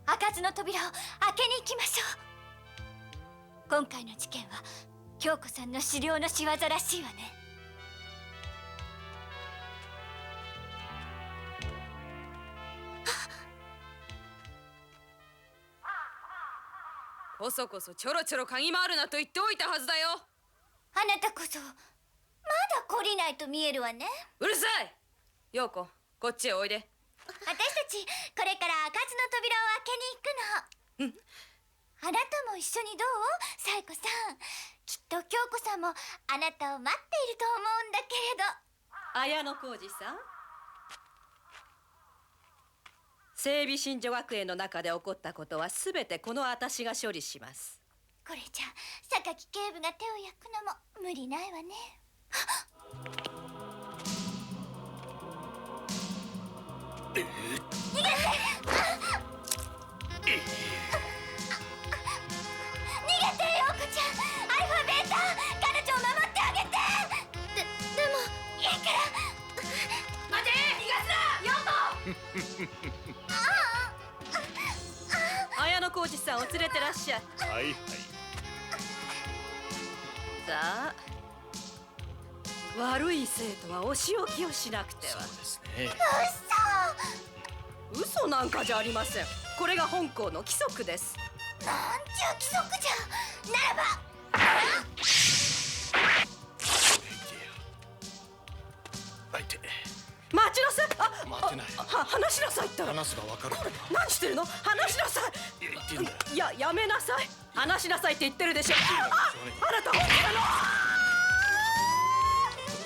開かずの扉を開けに行きましょう。今回の事件は京子さんの資料の仕業らしいわね。こそこそちょろちょろ嗅ぎ回るなと言っておいたはずだよ。あなたこそまだ懲りないと見えるわね。うるさい。陽子、こっちへおいで。私たちこれから開かずの扉を開けに行くの。あなたも一緒にどう？サエコさん、きっと京子さんもあなたを待っていると思うんだけれど。綾野浩二さん、整備新女学園の中で起こったことはすべてこの私が処理します。これじゃ榊警部が手を焼くのも無理ないわね。逃げて！逃げて陽子ちゃん、アルファベータ彼女を守ってあげて。でもいいから待て。逃がすな陽子。綾野浩二さんを連れてらっしゃい。はいはい。さあ、悪い生徒はお仕置きをしなくては。そうですね。嘘なんかじゃありません。これが本校の規則です。なんちゅう規則じゃ。ならば相手待ちなさい。待てない。話しなさいったら。話すがわかるか。何してるの？話しなさい。言ってんだよ。やめなさい。話しなさいって言ってるでしょ。あなた本気なの？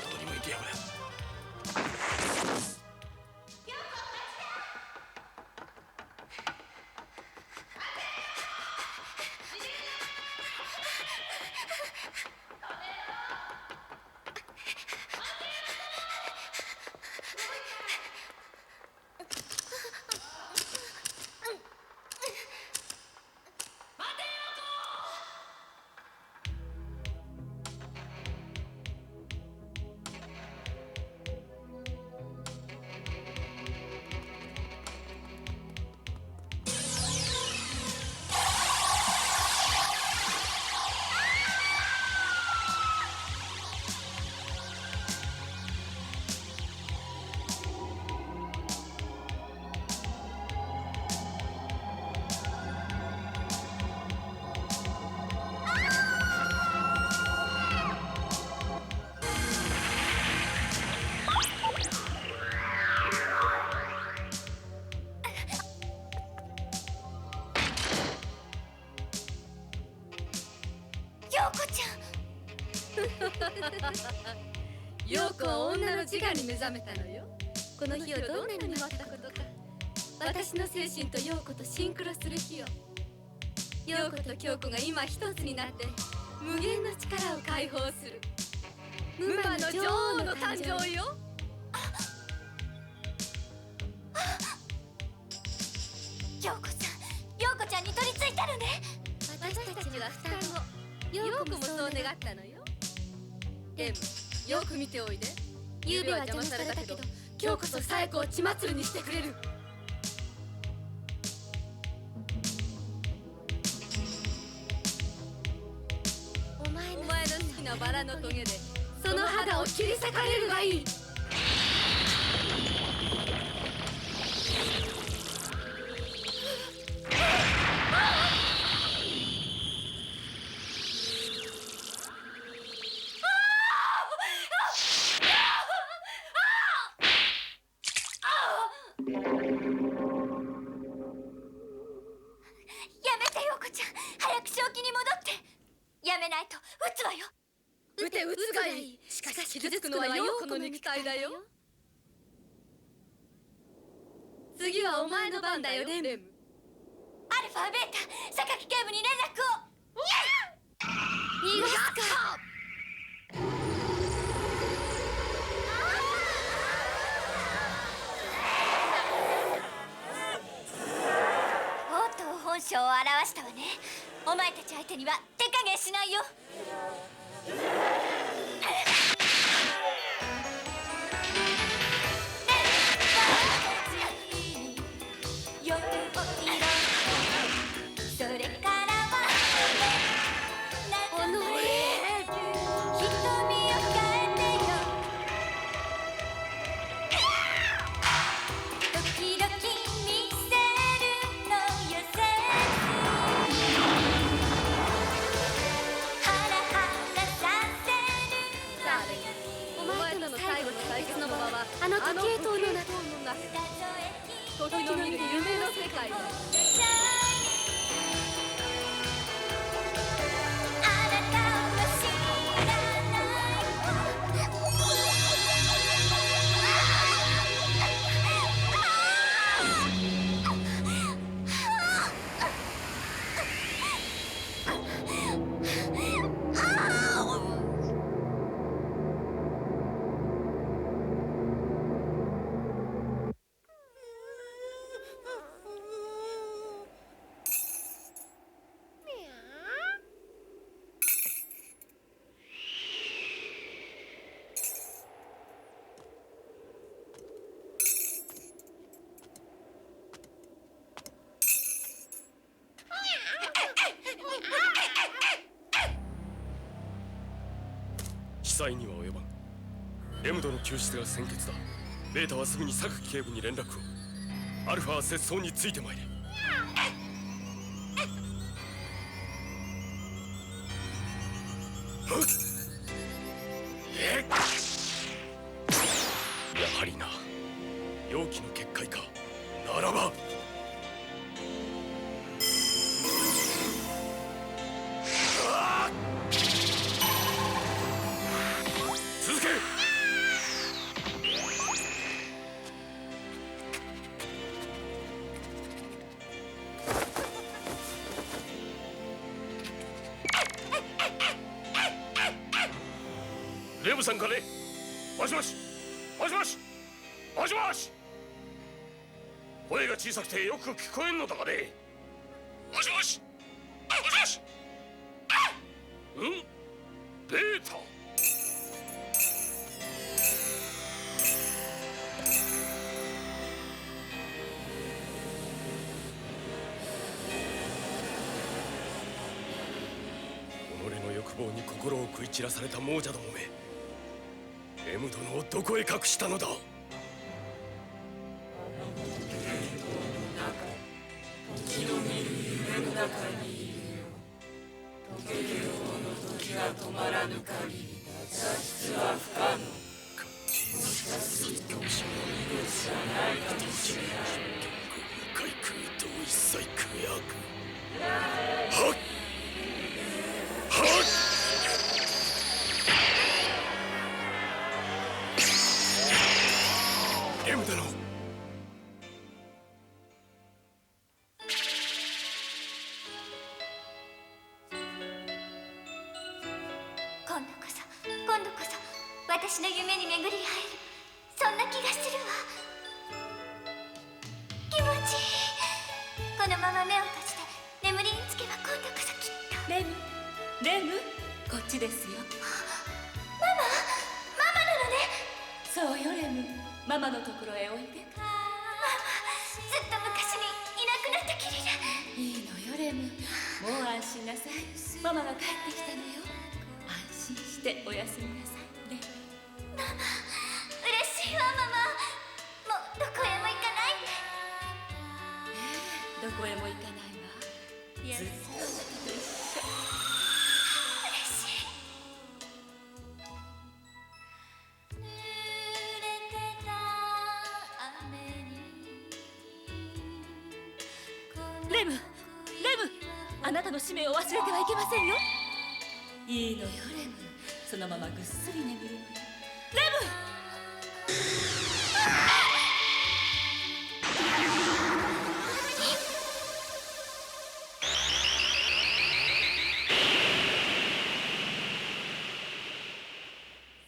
どこにもいてやがれ。陽子は女の自我に目覚めたのよ。この日をどんなに待ったことか。私の精神と陽子とシンクロする日を。陽子と京子が今一つになって無限の力を解放する無魔の女王の誕生よ。陽子さん、陽子ちゃんに取り付いてるね。私たちは双子。陽子もそう願ったのよ。レム、よく見ておいで。ゆうべは邪魔されたけど、今日こそサエコを血祭りにしてくれる。お前の好きなバラのトゲでその肌を切り裂かれるがいい。やめて陽子ちゃん、早く正気に戻って。やめないと撃つわよ。撃て撃つがいい。しかし傷つくのは陽子の肉体だよ。次はお前の番だよ、レム。アルファベータ、榊警部に連絡を。逃がすか。とうとう本性を表したわね。お前たち相手には手加減しないよ。それからは瞳を変えてよ。時々見せるのよセクシー。ハラハラさせるさあレム、お前との最後の対決の場はあの時計塔の中。時の見る夢の世界だ。記載には及ばん。レムドの救出が先決だ。ベータはすぐに榊警部に連絡を。アルファは接走についてまいれ。やはりな、容器の結界か。ならば続け。レムさんかね。もしもしもしもしもしもし。声が小さくてよく聞こえんのだがね。もしもしもしもし。ベータ。己の欲望に心を食い散らされた亡者どもめ。レム殿をどこへ隠したのだ。時の見る夢の中にいるよ。溶ける方の時が止まらぬ限り脱出は不可能。もしかすると命じゃないかもしれない。海空同一細工役。はっはっ今度こそ私の夢に巡り会える、そんな気がするわ。気持ちいい。このまま目を閉じて眠りにつけば今度こそきっと。レムこっちですよ。ママなのね。そうよレム、ママのところへおいで。ママ、ずっと昔にいなくなったきりで。いいのよレム、もう安心なさい。ママが帰ってきたのよ。安心しておやすみなさい。レム。ママ、嬉しいわママ。もうどこへも行かないで。どこへも行かないわ。ずっとあなたと一緒。嬉しい。レム、あなたの使命を忘れてはいけませんよ。いいのよレム、そのままぐっすり眠るのよ。レム。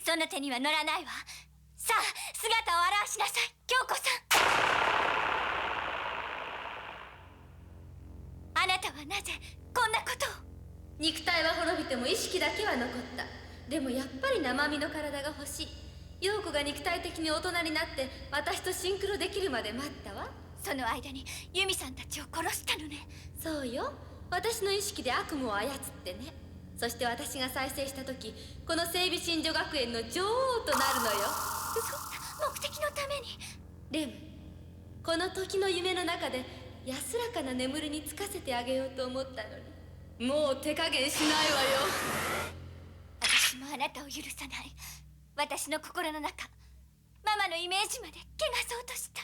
その手には乗らないわ。さあ姿を現しなさい、京子さん。あなたはなぜこんなことを。肉体は滅びても意識だけは残った。でもやっぱり生身の体が欲しい。陽子が肉体的に大人になって私とシンクロできるまで待ったわ。その間にユミさんたちを殺したのね。そうよ、私の意識で悪夢を操ってね。そして私が再生した時、この整備神女学園の女王となるのよ。そんな目的のために。レム、この時の夢の中で安らかな眠りにつかせてあげようと思ったのに、もう手加減しないわよ。私もあなたを許さない。私の心の中、ママのイメージまで汚そうとした。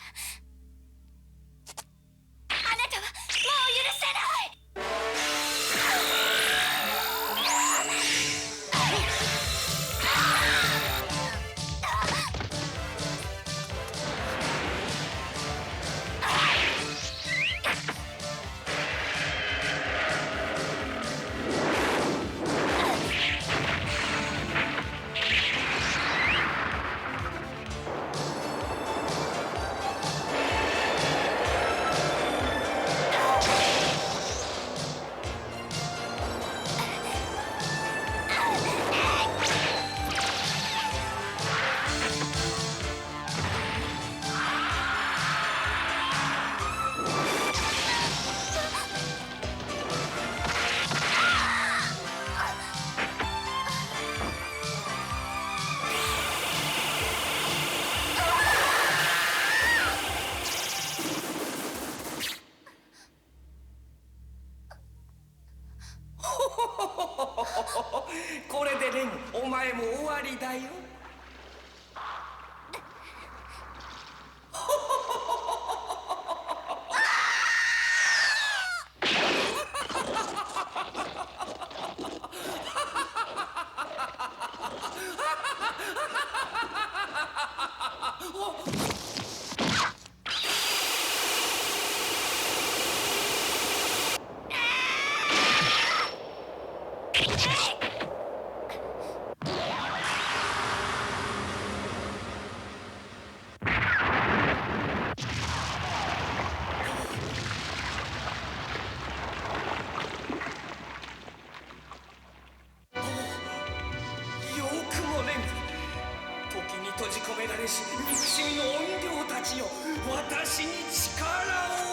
あなたはもう許せない。これでレム、お前も終わりだよ。閉じ込められし憎しみの怨霊たちよ、私に力を。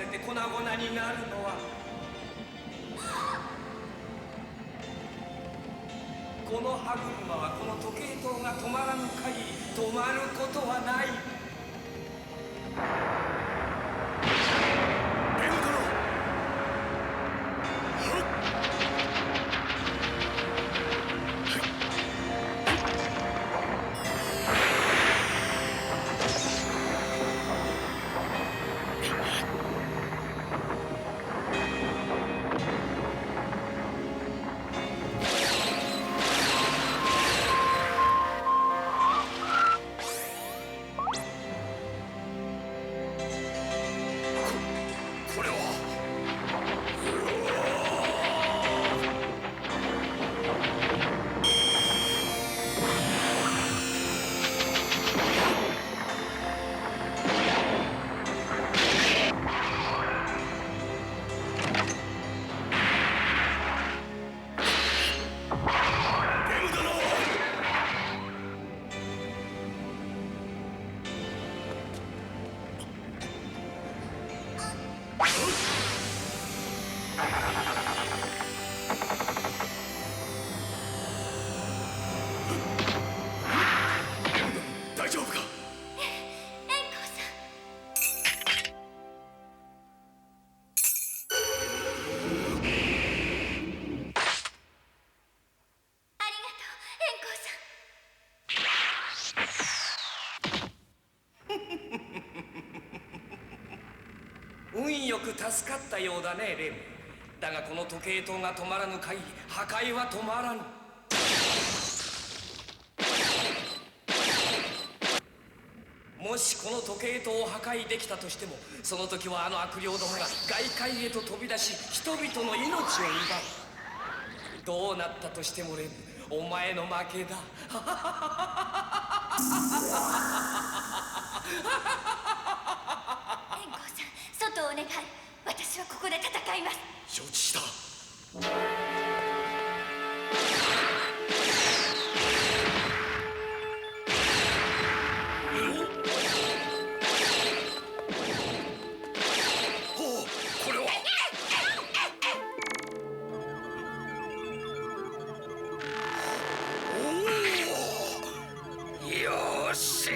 れて粉々になるのはこの歯車はこの時計塔が止まらぬ限り止まることはない。運よく助かったようだね、レム。だがこの時計塔が止まらぬ限り破壊は止まらぬ。もしこの時計塔を破壊できたとしても、その時はあの悪霊どもが外界へと飛び出し人々の命を奪う。どうなったとしてもレム、お前の負けだ。外をお願い。私はここで戦います。承知した。これはよし。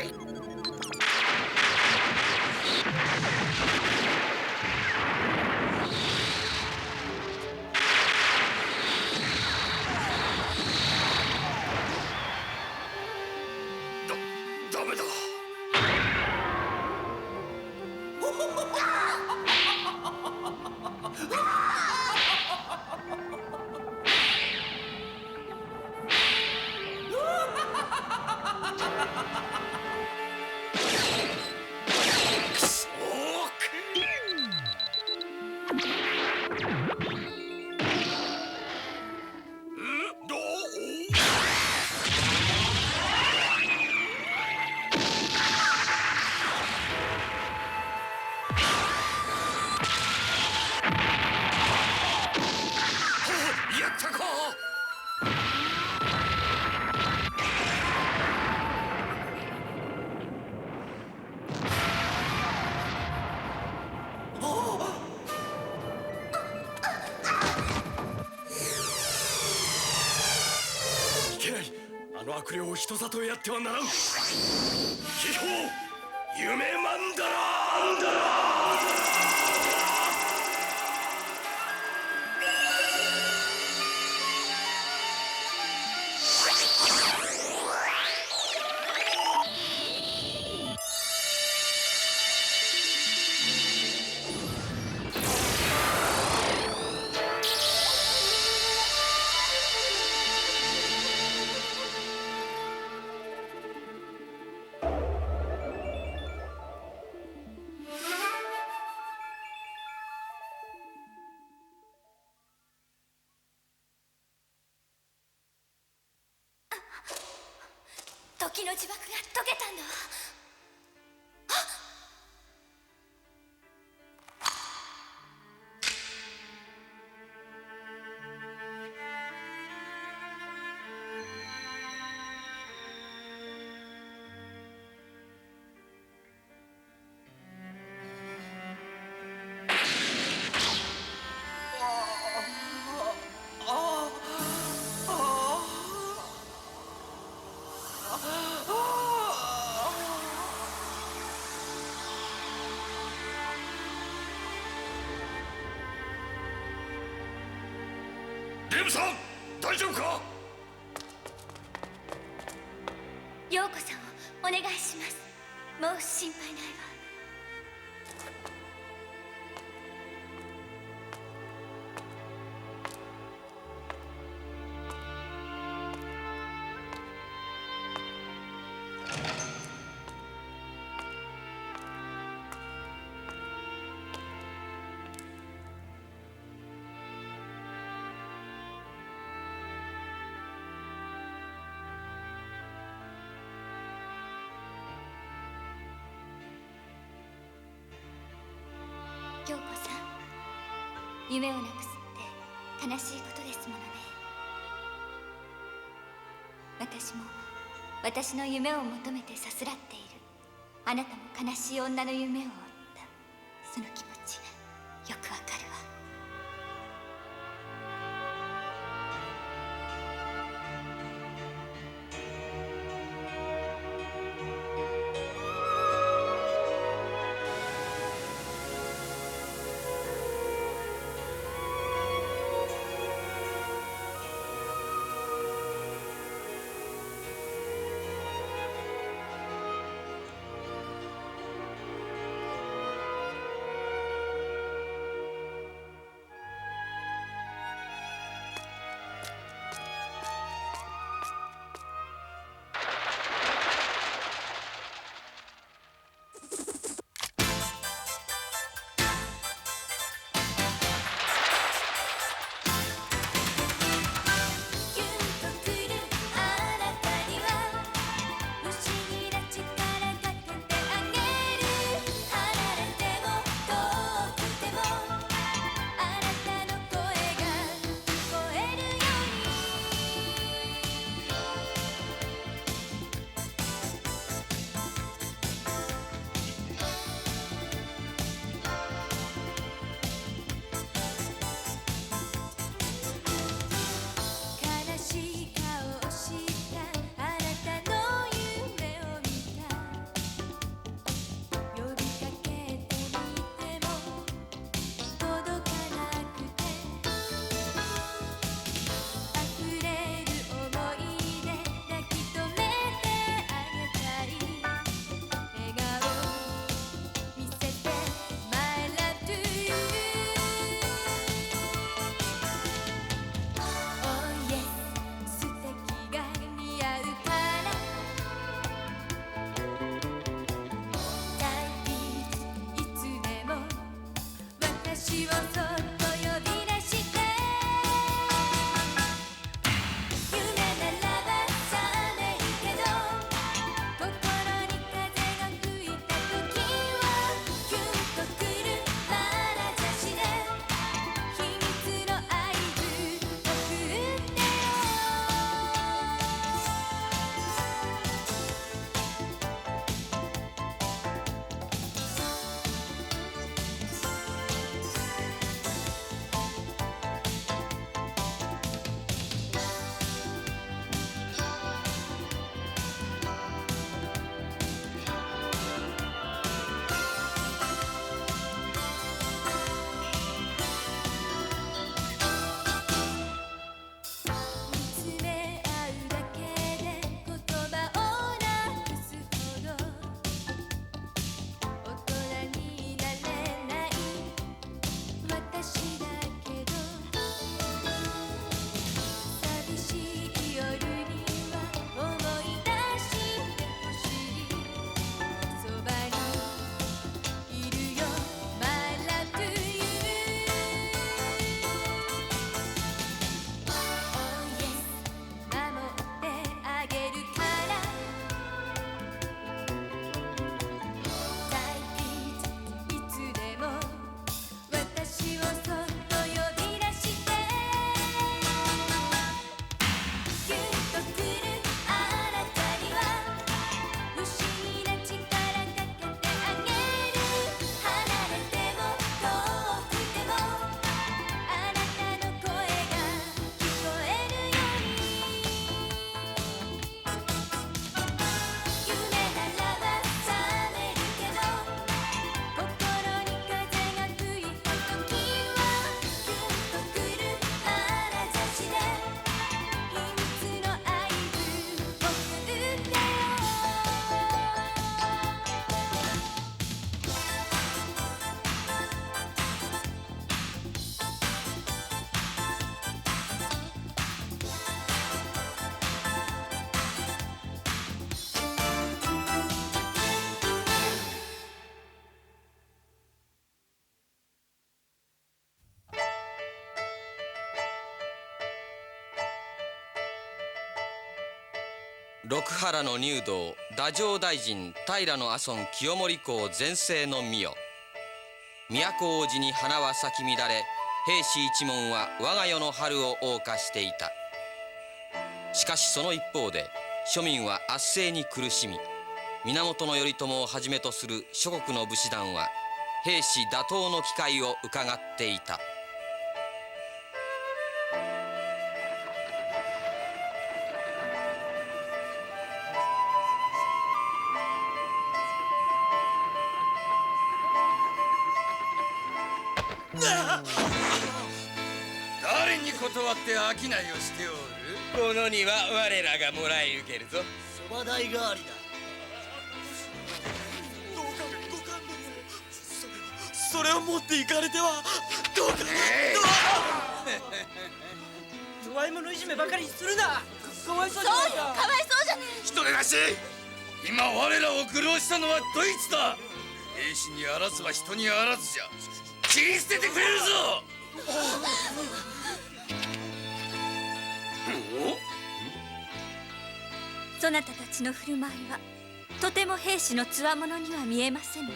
ダメだ。やったか。いけない。あの悪霊を人里へやってはならん。秘宝夢マンダラ。時の呪縛が解けたんだわ。さん大丈夫か？陽子さんをお願いします。もう心配ないわ。京子さん、夢をなくすって悲しいことですものね。私も私の夢を求めてさすらっているあなたも悲しい女の夢を追った、その気持ちよくわかるわ。六原の入道太政大臣平阿尊清盛公全盛の御代、都王子に花は咲き乱れ、兵士一門は我が世の春を謳歌していた。しかしその一方で庶民は圧政に苦しみ、源頼朝をはじめとする諸国の武士団は兵士打倒の機会を伺っていた。誰に断って商いをしておる？このには我らがもらい受けるぞ。そば代代わりだ。それを持って行かれてはどうか。弱い者いじめばかりするな。かわいそうじゃないか。かわいそうじゃねえ。人でなし。今我らを愚弄したのはドイツだ。兵士にあらずは人にあらずじゃ。切り捨ててくれるぞ。そなたたちの振る舞いはとても兵士のつわものには見えませんな。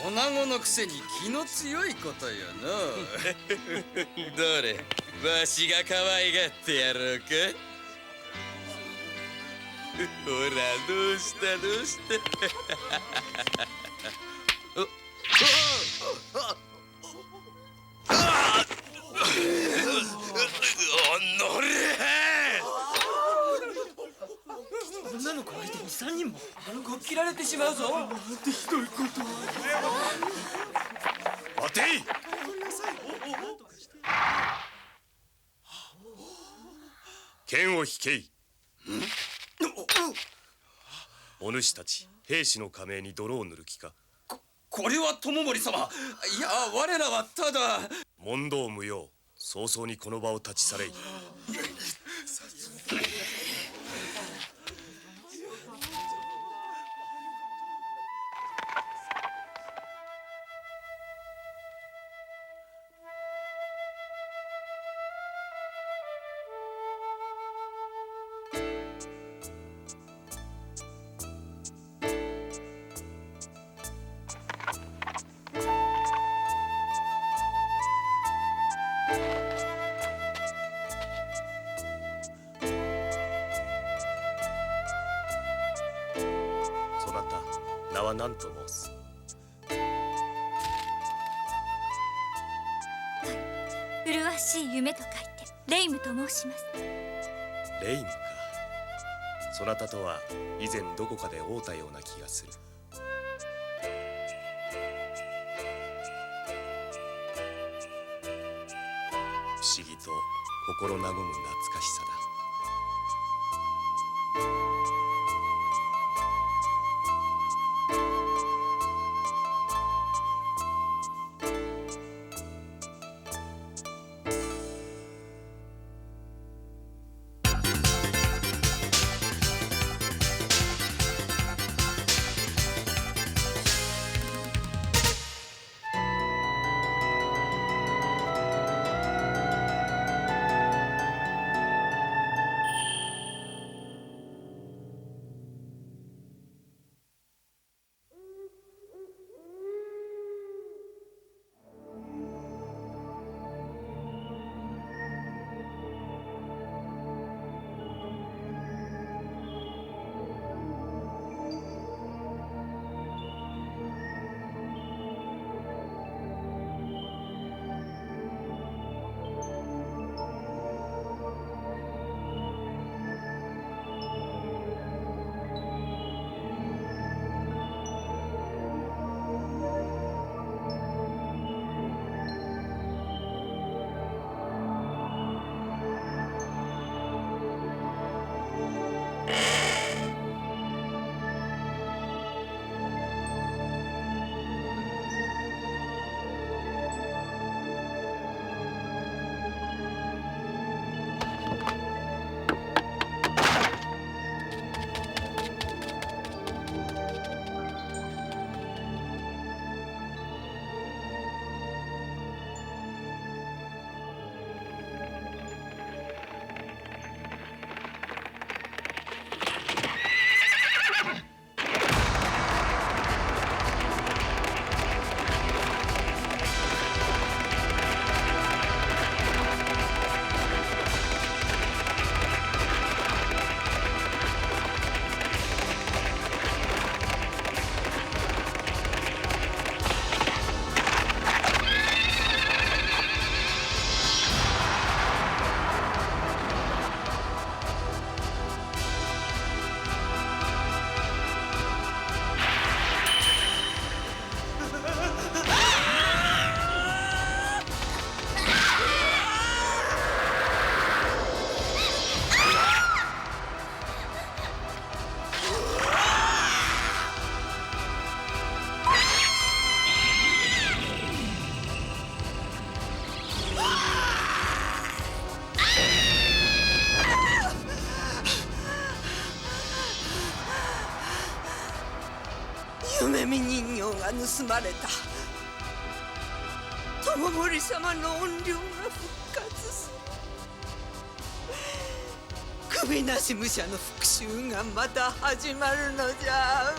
女子のくせに気の強いことよの。どれ、わしが可愛がってやろうか。ほら、どうしたどうした女の子相手に3人もこ切られてしまうぞ。なんてひどいこと。待てい。剣を引けい。お主たち兵士の仮名に泥を塗る気か。これは友盛様。いや我らはただ。問答無用。早々にこの場を立ち去れい。そなた名は何と申す？麗しい夢と書いてレイムと申します。レイムか。そなたとは以前どこかで会うたような気がする。不思議と心和む懐かしさだ。夢見人形が盗まれた。友森様の怨霊が復活する。首なし武者の復讐がまた始まるのじゃ。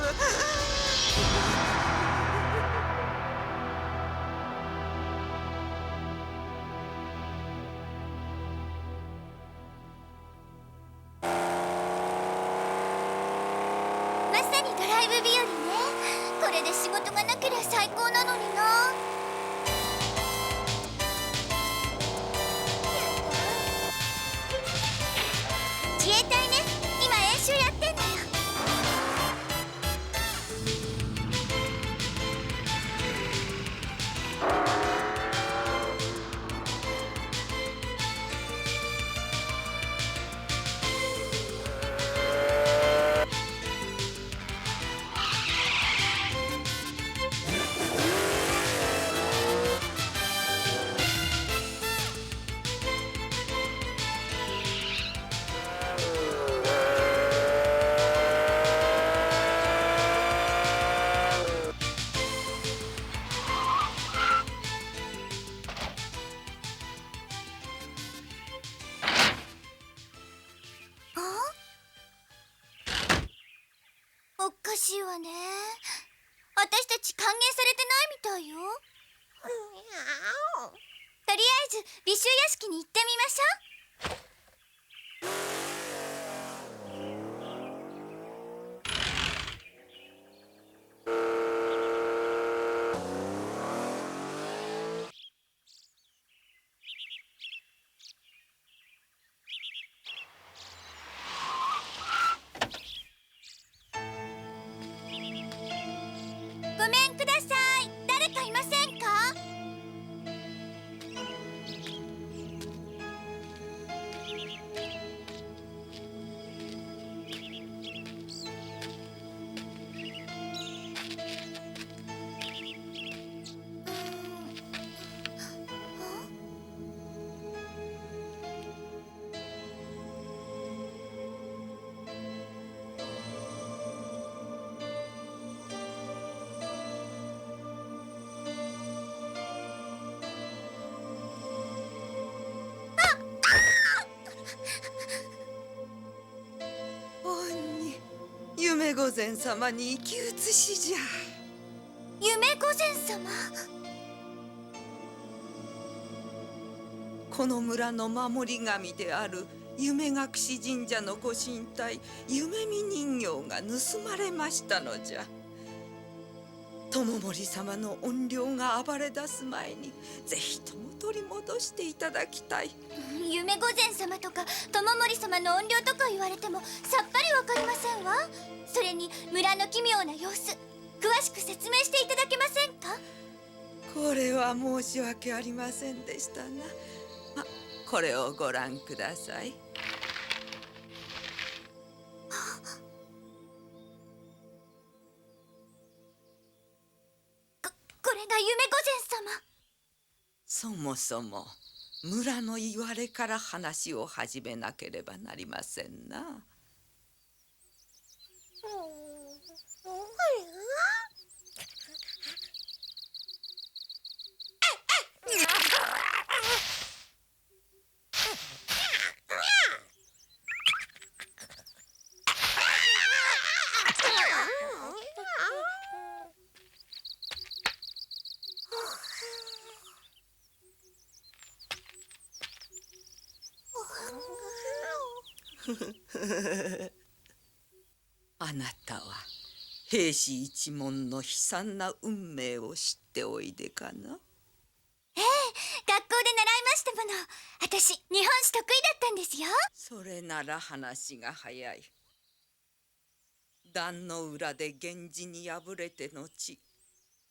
まさにドライブ日和ね。これで仕事がなければ最高なのにな。自衛隊ね、今演習やってんのよ。おかしいわね。私たち歓迎されてないみたいよ。とりあえず美醜屋敷に行ってみましょう。ごめんください。誰かいませんか？夢御前様に生き写しじゃ。夢御前様。この村の守り神である夢隠し神社のご神体夢見人形が盗まれましたのじゃ。友森様の怨霊が暴れ出す前にぜひとも取り戻していただきたい。夢御前様とか友森様の怨霊とか言われてもさっぱりわかりませんわ。それに村の奇妙な様子詳しく説明していただけませんか？これは申し訳ありませんでしたな。これをご覧ください。これが夢御前様。そもそも村の言われから話を始めなければなりませんな。あなたは兵士一門の悲惨な運命を知っておいでかな？ええ、学校で習いましたもの。私日本史得意だったんですよ。それなら話が早い。壇の浦で源氏に敗れて後、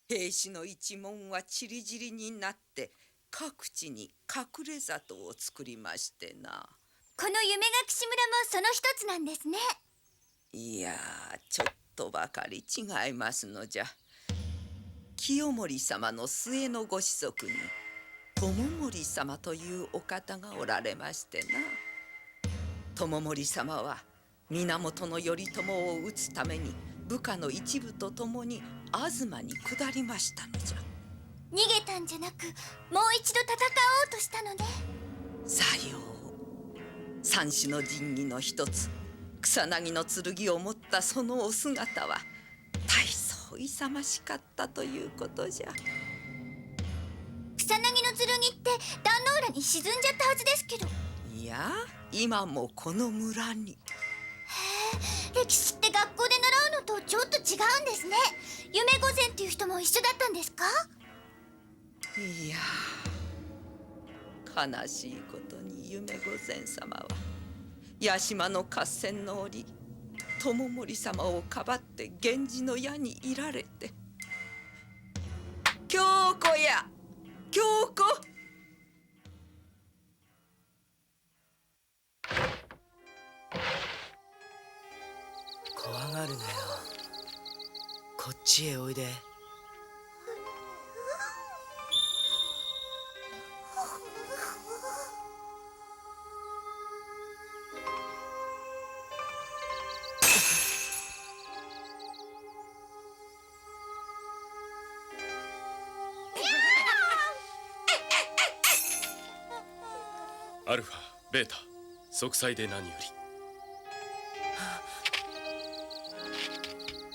兵士の一門はちりぢりになって各地に隠れ里を作りましてな。この夢隠し村もその一つなんですね。いやちょっとばかり違いますのじゃ。清盛様の末のご子息に友森様というお方がおられましてな。友森様は源頼朝を討つために部下の一部と共に東に下りましたのじゃ。逃げたんじゃなく、もう一度戦おうとしたのね。さよう。三種の神器の一つ、草薙の剣を持ったそのお姿は大層勇ましかったということじゃ。草薙の剣って壇ノ浦に沈んじゃったはずですけど。いや、今もこの村に。へえ、歴史って学校で習うのとちょっと違うんですね。夢御前っていう人も一緒だったんですか？いや、悲しいことに夢御前様は屋島の合戦の折、友森様をかばって源氏の矢にいられて。京子や京子。怖がるなよ。こっちへおいで。アルファ、ベータ、息災で何より。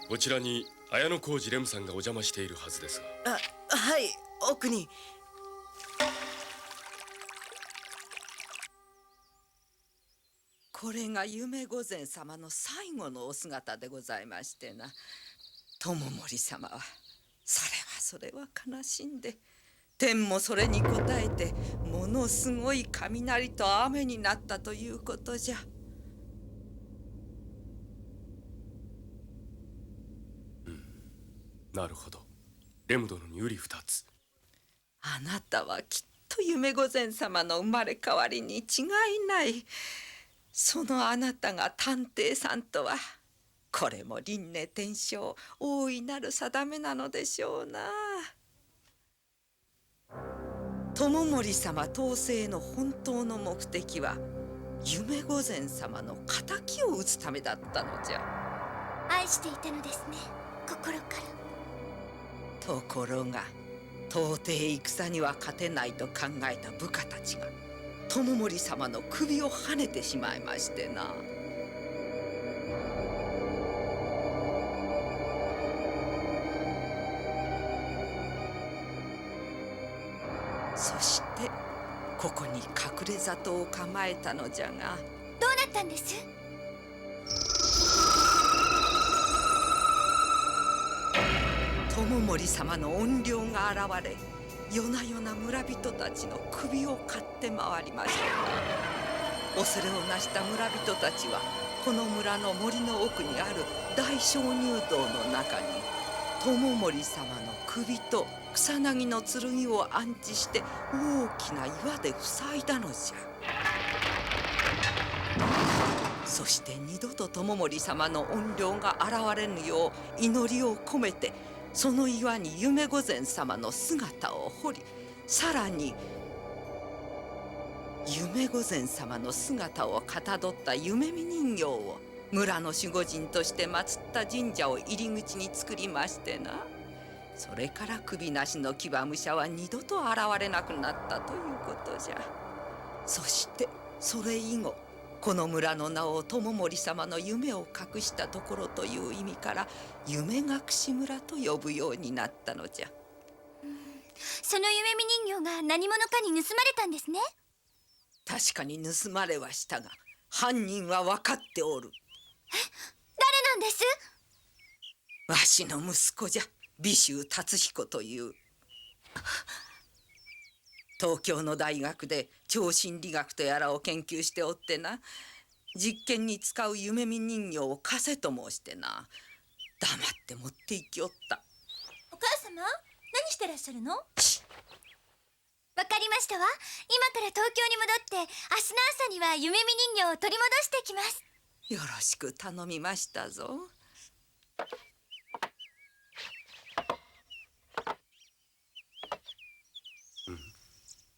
こちらに綾小路レムさんがお邪魔しているはずですが。はい、奥に。これが夢御前様の最後のお姿でございましてな。友森様はそれは悲しんで、天もそれに応えてものすごい雷と雨になったということじゃ。なるほど。レム殿に瓜二つ。あなたはきっと夢御前様の生まれ変わりに違いない。そのあなたが探偵さんとは、これも輪廻転生、大いなる定めなのでしょうな。友森様統制の本当の目的は夢御前様の仇を討つためだったのじゃ。愛していたのですね、心から。ところが到底戦には勝てないと考えた部下たちが友森様の首をはねてしまいましてな。そしてここに隠れ里を構えたのじゃが。どうなったんです？友森様の怨霊が現れ、夜な夜な村人たちの首を刈って回りました。恐れをなした村人たちはこの村の森の奥にある大鍾乳洞の中に友森様の首と草薙の剣を安置して大きな岩で塞いだのじゃ。そして二度と友森様の怨霊が現れぬよう祈りを込めて、その岩に夢御前様の姿を彫り、さらに夢御前様の姿をかたどった夢見人形を村の守護神として祀った神社を入り口に作りましてな。それから首なしの騎馬武者は二度と現れなくなったということじゃ。そしてそれ以後、この村の名を友森様の夢を隠したところという意味から夢隠し村と呼ぶようになったのじゃ。その夢見人形が何者かに盗まれたんですね。確かに盗まれはしたが、犯人は分かっておる。誰なんです？わしの息子じゃ。美州達彦という。東京の大学で超心理学とやらを研究しておってな、実験に使う夢見人形を貸せと申してな、黙って持って行きおった。お母様、何してらっしゃるの？わかりましたわ。今から東京に戻って明日の朝には夢見人形を取り戻してきます。よろしく頼みましたぞ。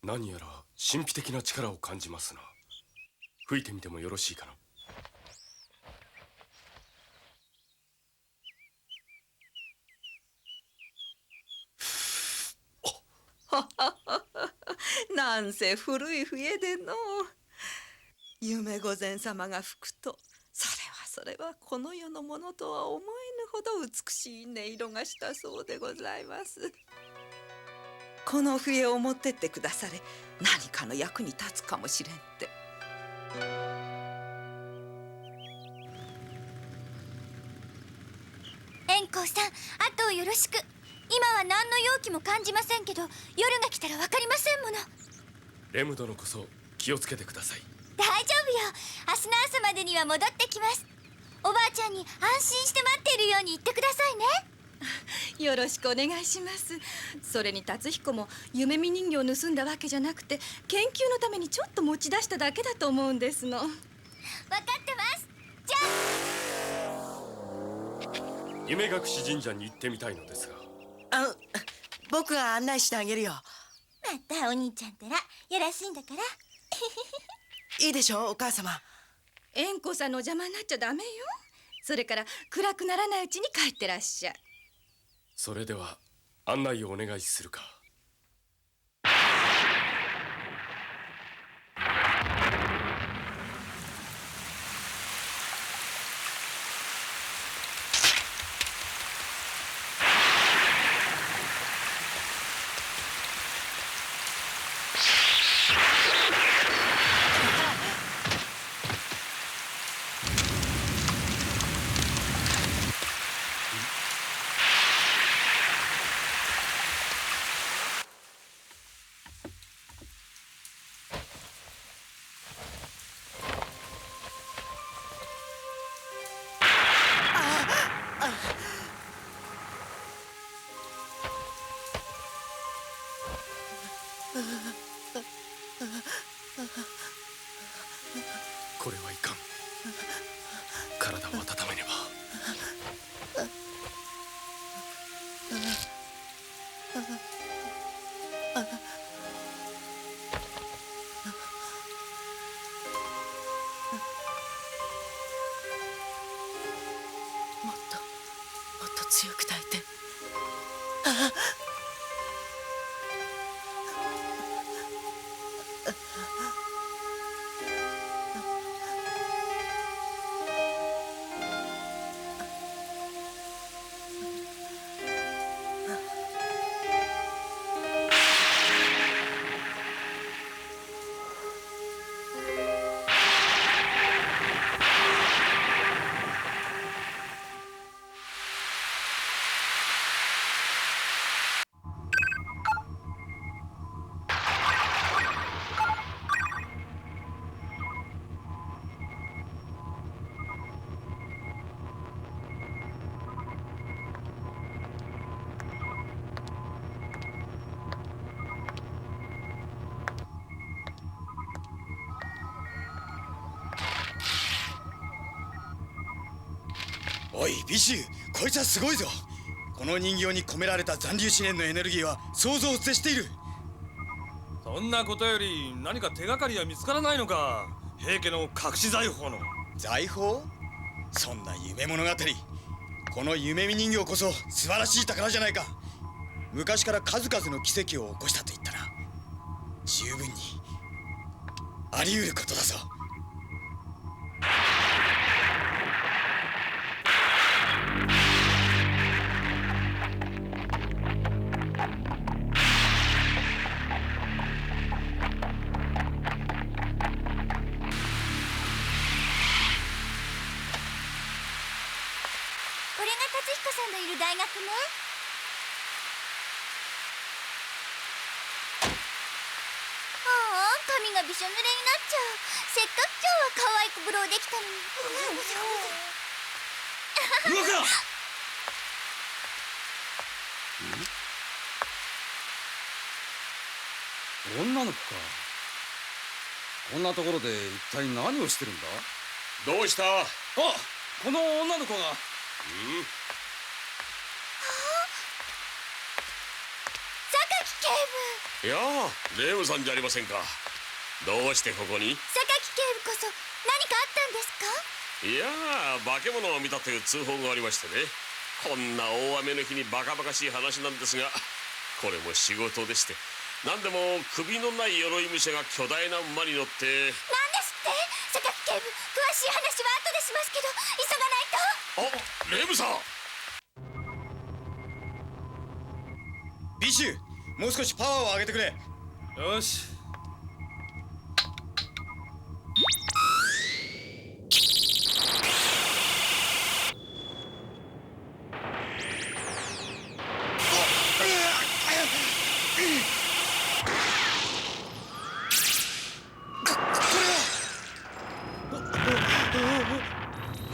何やら神秘的な力を感じますな。吹いてみてもよろしいかな。なんせ古い笛での夢御前様が吹くと、それはこの世のものとは思えぬほど美しい音色がしたそうでございます。この笛を持ってってくだされ。何かの役に立つかもしれんって。円光さん、あとよろしく。今は何の容器も感じませんけど、夜が来たらわかりませんもの。レム殿こそ気をつけてください。大丈夫よ。明日の朝までには戻ってきます。おばあちゃんに安心して待っているように言ってくださいね。よろしくお願いします。それに達彦も夢見人形を盗んだわけじゃなくて、研究のためにちょっと持ち出しただけだと思うんですの。分かってます。じゃあ夢隠し神社に行ってみたいのですが。僕が案内してあげるよ。またお兄ちゃんったらよろしいんだから。いいでしょう、お母様。円子さんの邪魔になっちゃダメよ。それから暗くならないうちに帰ってらっしゃい。それでは案内をお願いするか。これはいかん。体を温めねば。もっと強く抱いて。おいビシュ、こいつはすごいぞ。この人形に込められた残留思念のエネルギーは想像を絶している。そんなことより何か手がかりは見つからないのか。平家の隠し財宝の。財宝？そんな夢物語。この夢見人形こそ素晴らしい宝じゃないか。昔から数々の奇跡を起こしたと言ったら十分にあり得ることだぞ。これが達彦さんのいる大学ね。ああ、髪がびしょ濡れになっちゃう。せっかく今日は可愛くブローできたのに。動くな！女の子か。こんなところで一体何をしてるんだ？どうした？あ、この女の子が。榊警部。いやあ、レムさんじゃありませんか。どうしてここに？榊警部こそ何かあったんですか？いやあ、化け物を見たという通報がありましてね。こんな大雨の日にバカバカしい話なんですが、これも仕事でして。何でも首のない鎧武者が巨大な馬に乗って。なんですって？榊警部、詳しい話は後でしますけど急がないと。あ、レムさん。ビシュ、もう少しパワーを上げてくれ。よし。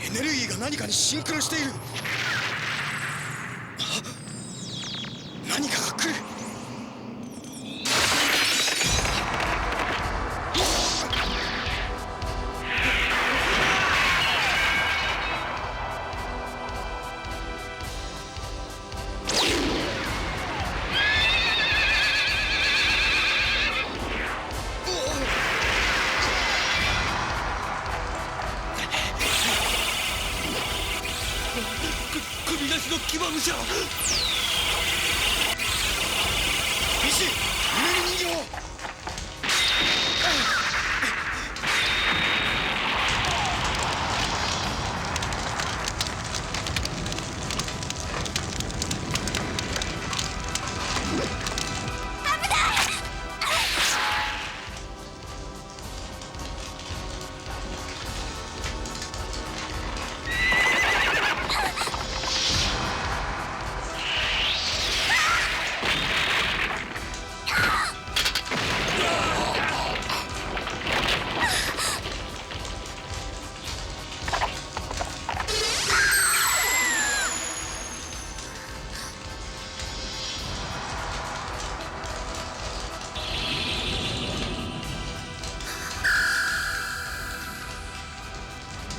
エネルギーが何かにシンクロしている。何かが来る。首なしの騎馬武者。ビシュ、夢見人形。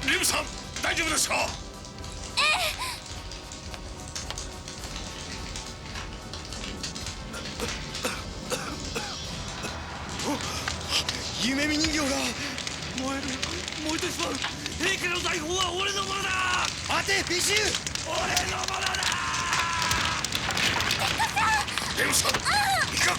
レムさん、大丈夫ですか？夢見人形が燃えてしまう。平家の財宝は俺のものだ。待て、ビシュ。俺のものだ。レムさん、いかん。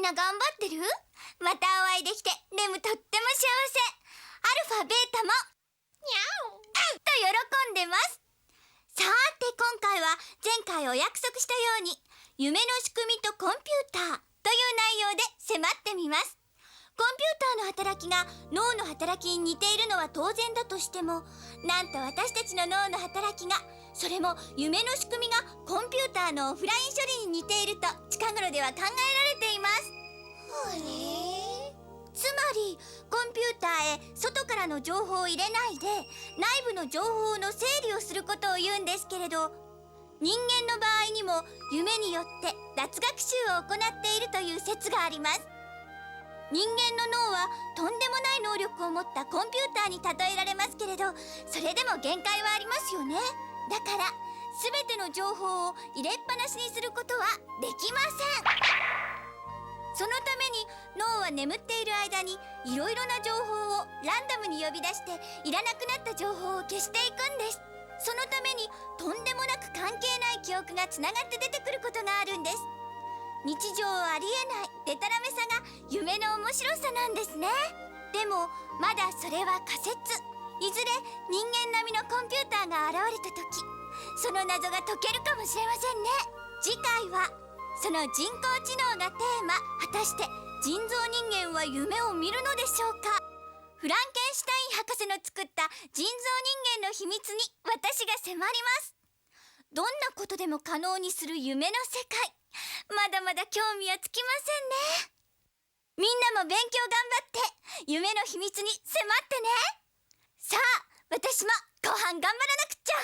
頑張ってる？またお会いできてレムとっても幸せ。アルファベータもにゃおと喜んでます。さて今回は前回お約束したように夢の仕組みとコンピューターという内容で迫ってみます。コンピューターの働きが脳の働きに似ているのは当然だとしても、なんと私たちの脳の働きが、それも夢の仕組みがコンピューターのオフライン処理に似ていると近頃では考えられています。つまりコンピューターへ外からの情報を入れないで内部の情報の整理をすることを言うんですけれど、人間の場合にも夢によって脱学習を行っているという説があります。人間の脳はとんでもない能力を持ったコンピューターに例えられますけれど、それでも限界はありますよね。だから全ての情報を入れっぱなしにすることはできません。そのために脳は眠っている間にいろいろな情報をランダムに呼び出していらなくなった情報を消していくんです。そのためにとんでもなく関係ない記憶がつながって出てくることがあるんです。日常ありえないデタラメさが夢の面白さなんですね。でもまだそれは仮説。いずれ人間並みのコンピューターが現れた時、その謎が解けるかもしれませんね。次回はその人工知能がテーマ。果たして人造人間は夢を見るのでしょうか。フランケンシュタイン博士の作った人造人間の秘密に私が迫ります。どんなことでも可能にする夢の世界、まだまだ興味は尽きませんね。みんなも勉強頑張って夢の秘密に迫ってね。さあ私も後半頑張らなくっちゃ。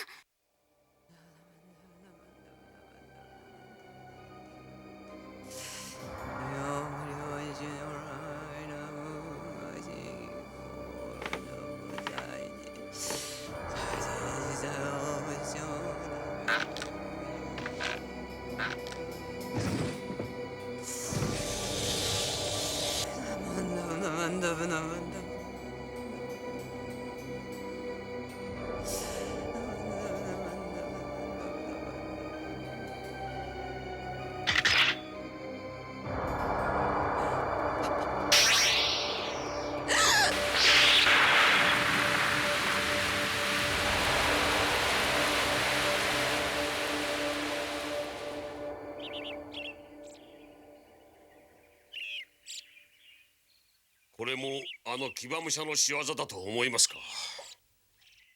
これもあの騎馬武者の仕業だと思いますか？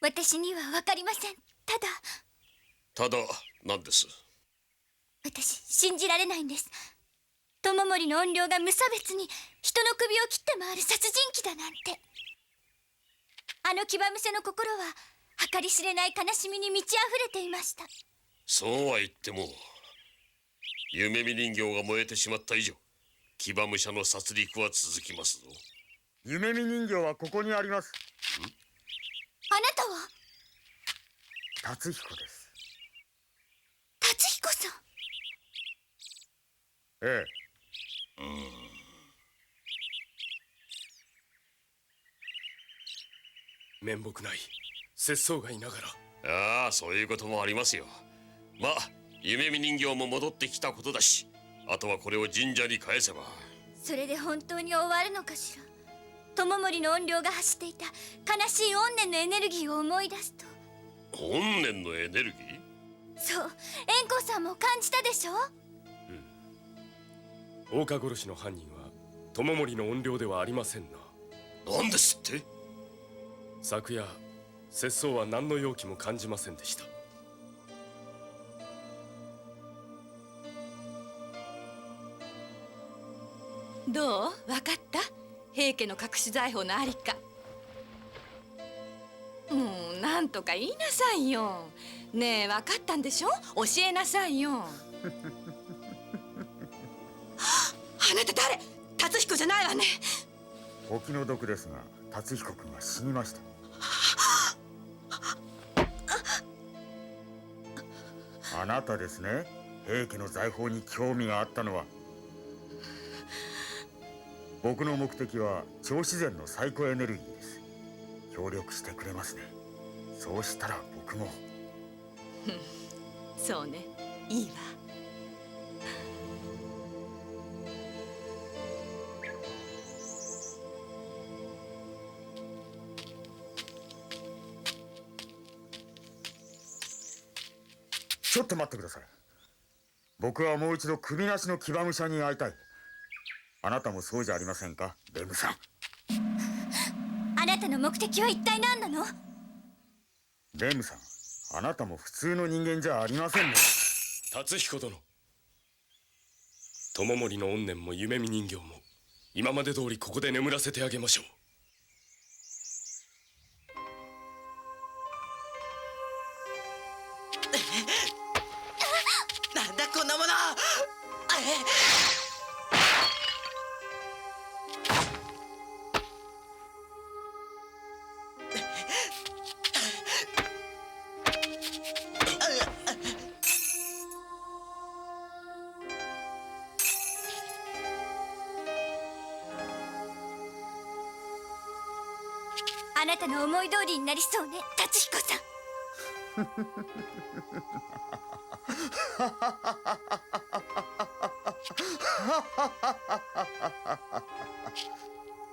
私には分かりません。ただ何です？私信じられないんです。友森の怨霊が無差別に人の首を切って回る殺人鬼だなんて。あの騎馬武者の心は計り知れない悲しみに満ち溢れていました。そうは言っても夢見人形が燃えてしまった以上、騎馬武者の殺戮は続きますぞ。夢見人形はここにあります。あなたは達彦です。達彦さん。ええ。面目ない節操がいながら。ああ、そういうこともありますよ。まあ夢見人形も戻ってきたことだし、あとはこれを神社に返せば。それで本当に終わるのかしら。友森の怨霊が発していた悲しい怨念のエネルギーを思い出すと。怨念のエネルギー？そう、円光さんも感じたでしょ。大岡殺しの犯人は友森の怨霊ではありませんな。なんですって？昨夜節操は何の容器も感じませんでした。どう？分かった？平家の隠し財宝のありか。なんとか言いなさいよ。ねえ、分かったんでしょ？教えなさいよ。あなた誰？達彦じゃないわね。お気の毒ですが、達彦君は死にました。あなたですね。平家の財宝に興味があったのは。僕の目的は超自然のサイコエネルギーです。協力してくれますね。そうしたら僕も。そうね、いいわ。ちょっと待ってください。僕はもう一度首なしの騎馬武者に会いたい。あなたもそうじゃありませんか、レムさん。あなたの目的は一体何なの？レムさん、あなたも普通の人間じゃありませんね。達彦殿、友森の怨念も夢見人形も今まで通りここで眠らせてあげましょう。なんだこんなもの。あなたの思い通りになりそうね、達彦さん。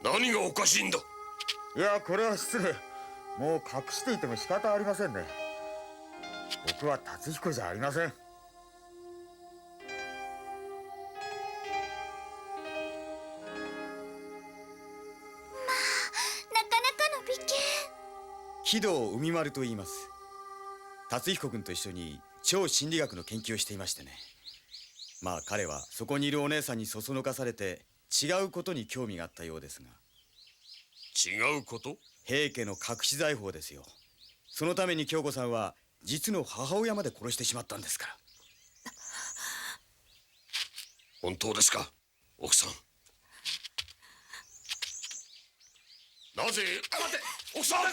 何がおかしいんだ。いや、これは失礼。もう隠していても仕方ありませんね。僕は達彦じゃありません。木戸海丸と言います。達彦君と一緒に超心理学の研究をしていましてね。まあ彼はそこにいるお姉さんにそそのかされて違うことに興味があったようですが。違うこと？平家の隠し財宝ですよ。そのために京子さんは実の母親まで殺してしまったんですから。本当ですか、奥さん？なぜ？待って、奥さん。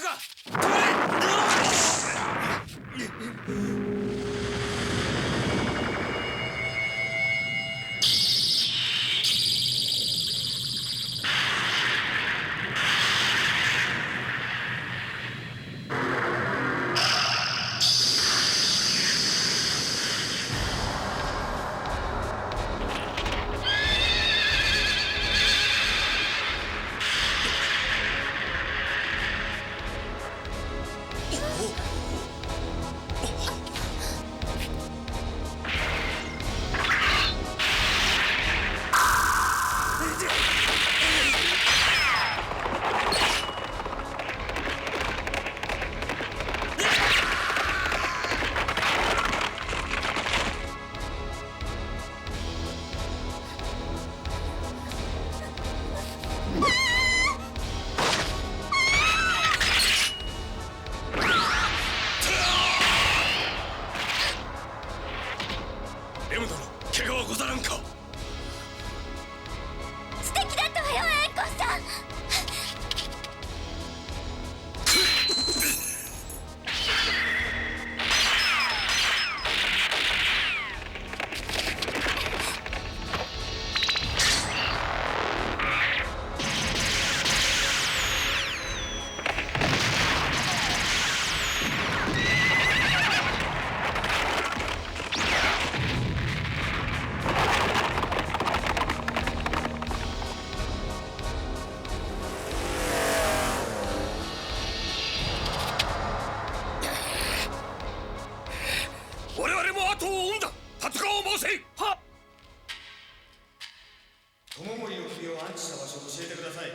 さい。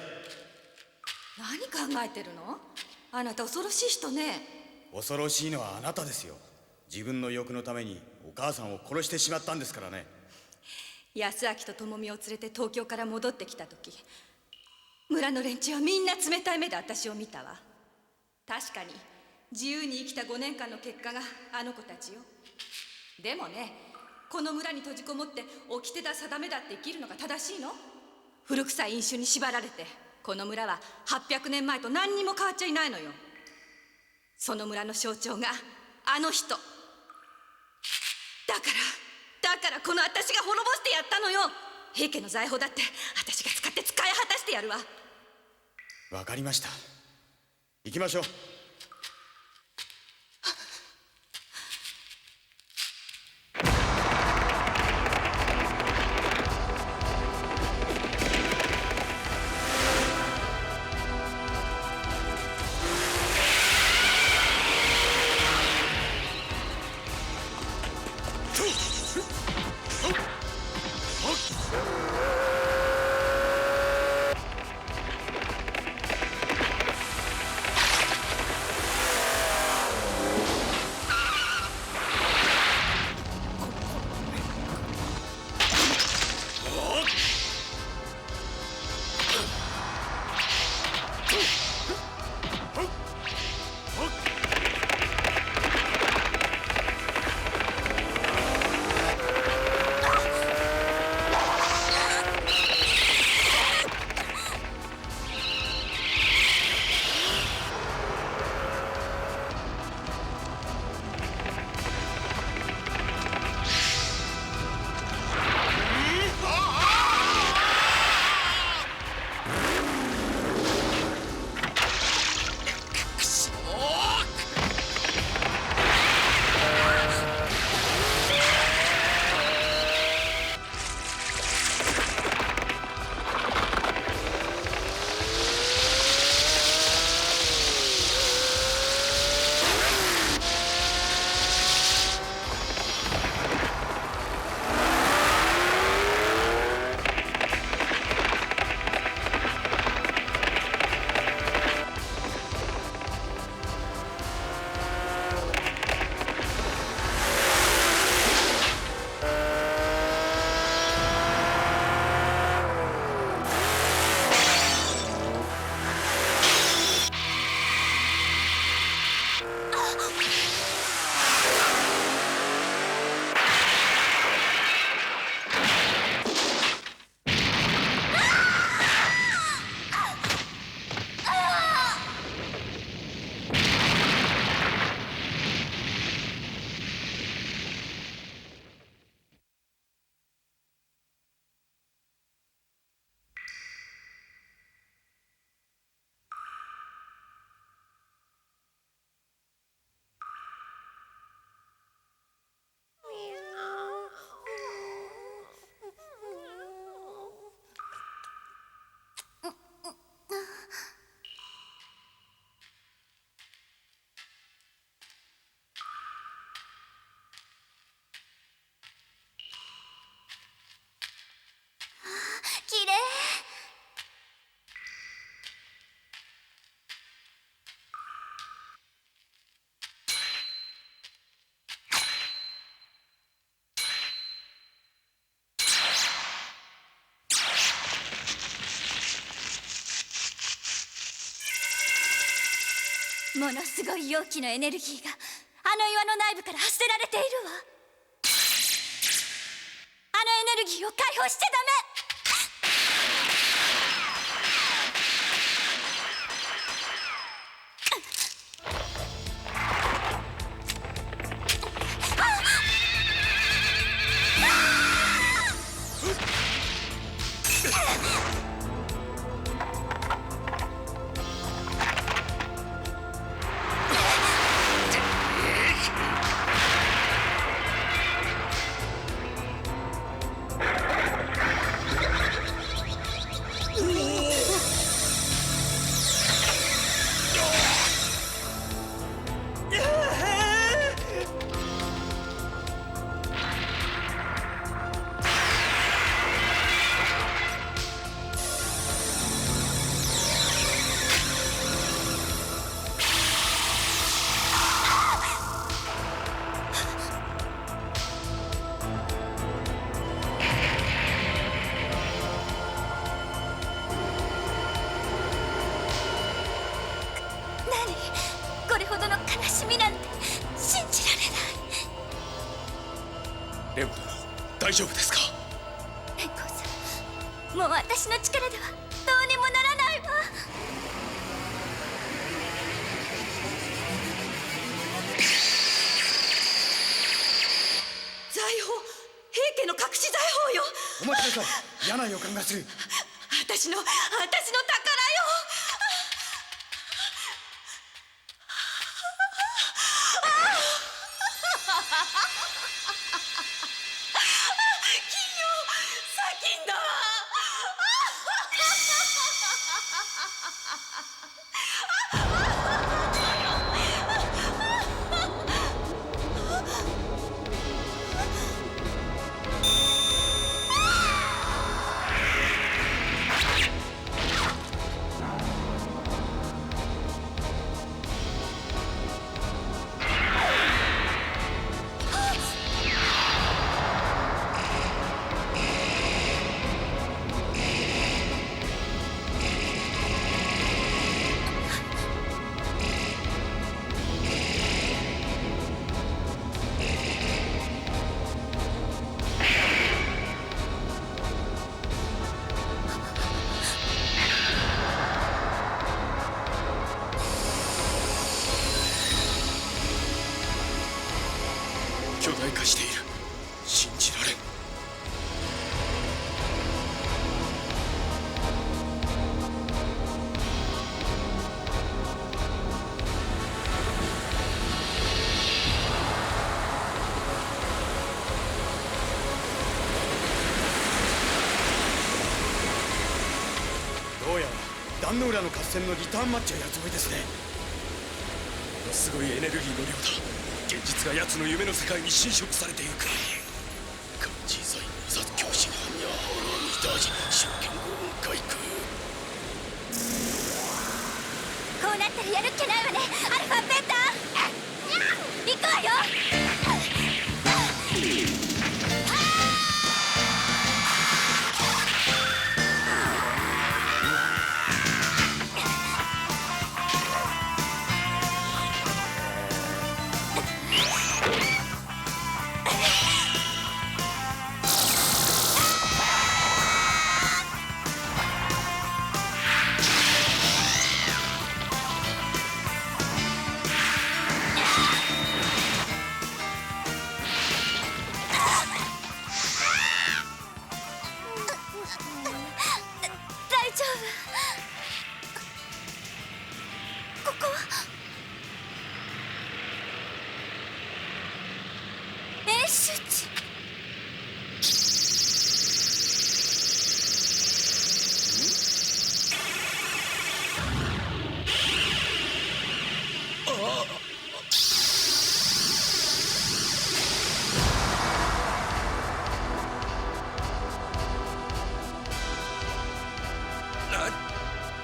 何考えてるの？あなた恐ろしい人ね。恐ろしいのはあなたですよ。自分の欲のためにお母さんを殺してしまったんですからね。安明と智美を連れて東京から戻ってきた時、村の連中はみんな冷たい目で私を見たわ。確かに自由に生きた5年間の結果があの子たちよ。でもね、この村に閉じこもって掟だ定めだって生きるのが正しいの？古臭い飲酒に縛られて、この村は800年前と何にも変わっちゃいないのよ。その村の象徴があの人だからこの私が滅ぼしてやったのよ。平家の財宝だって私が使って使い果たしてやるわ。わかりました。行きましょう。ものすごい容器のエネルギーがあの岩の内部から発せられているわ。あのエネルギーを解放しちゃダメ。にこれほどの悲しみなんて信じられない。レオ殿、大丈夫ですか？蓮光さん、もう私の力ではどうにもならないわ。財宝、平家の隠し財宝よ。お待ちください。嫌な予感がする。私の宝よ。巨大化している。信じられん。どうやら壇ノ浦の合戦のリターンマッチをやるつもりですね。ものすごいエネルギーの量だ。現実が奴の夢の世界に侵食されていく。漢字罪殺教師がにゃーみだじ出見後外空。こうなったらやるっきゃないわね。アルファベータ行くわよ。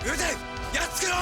撃て！やっつけろ！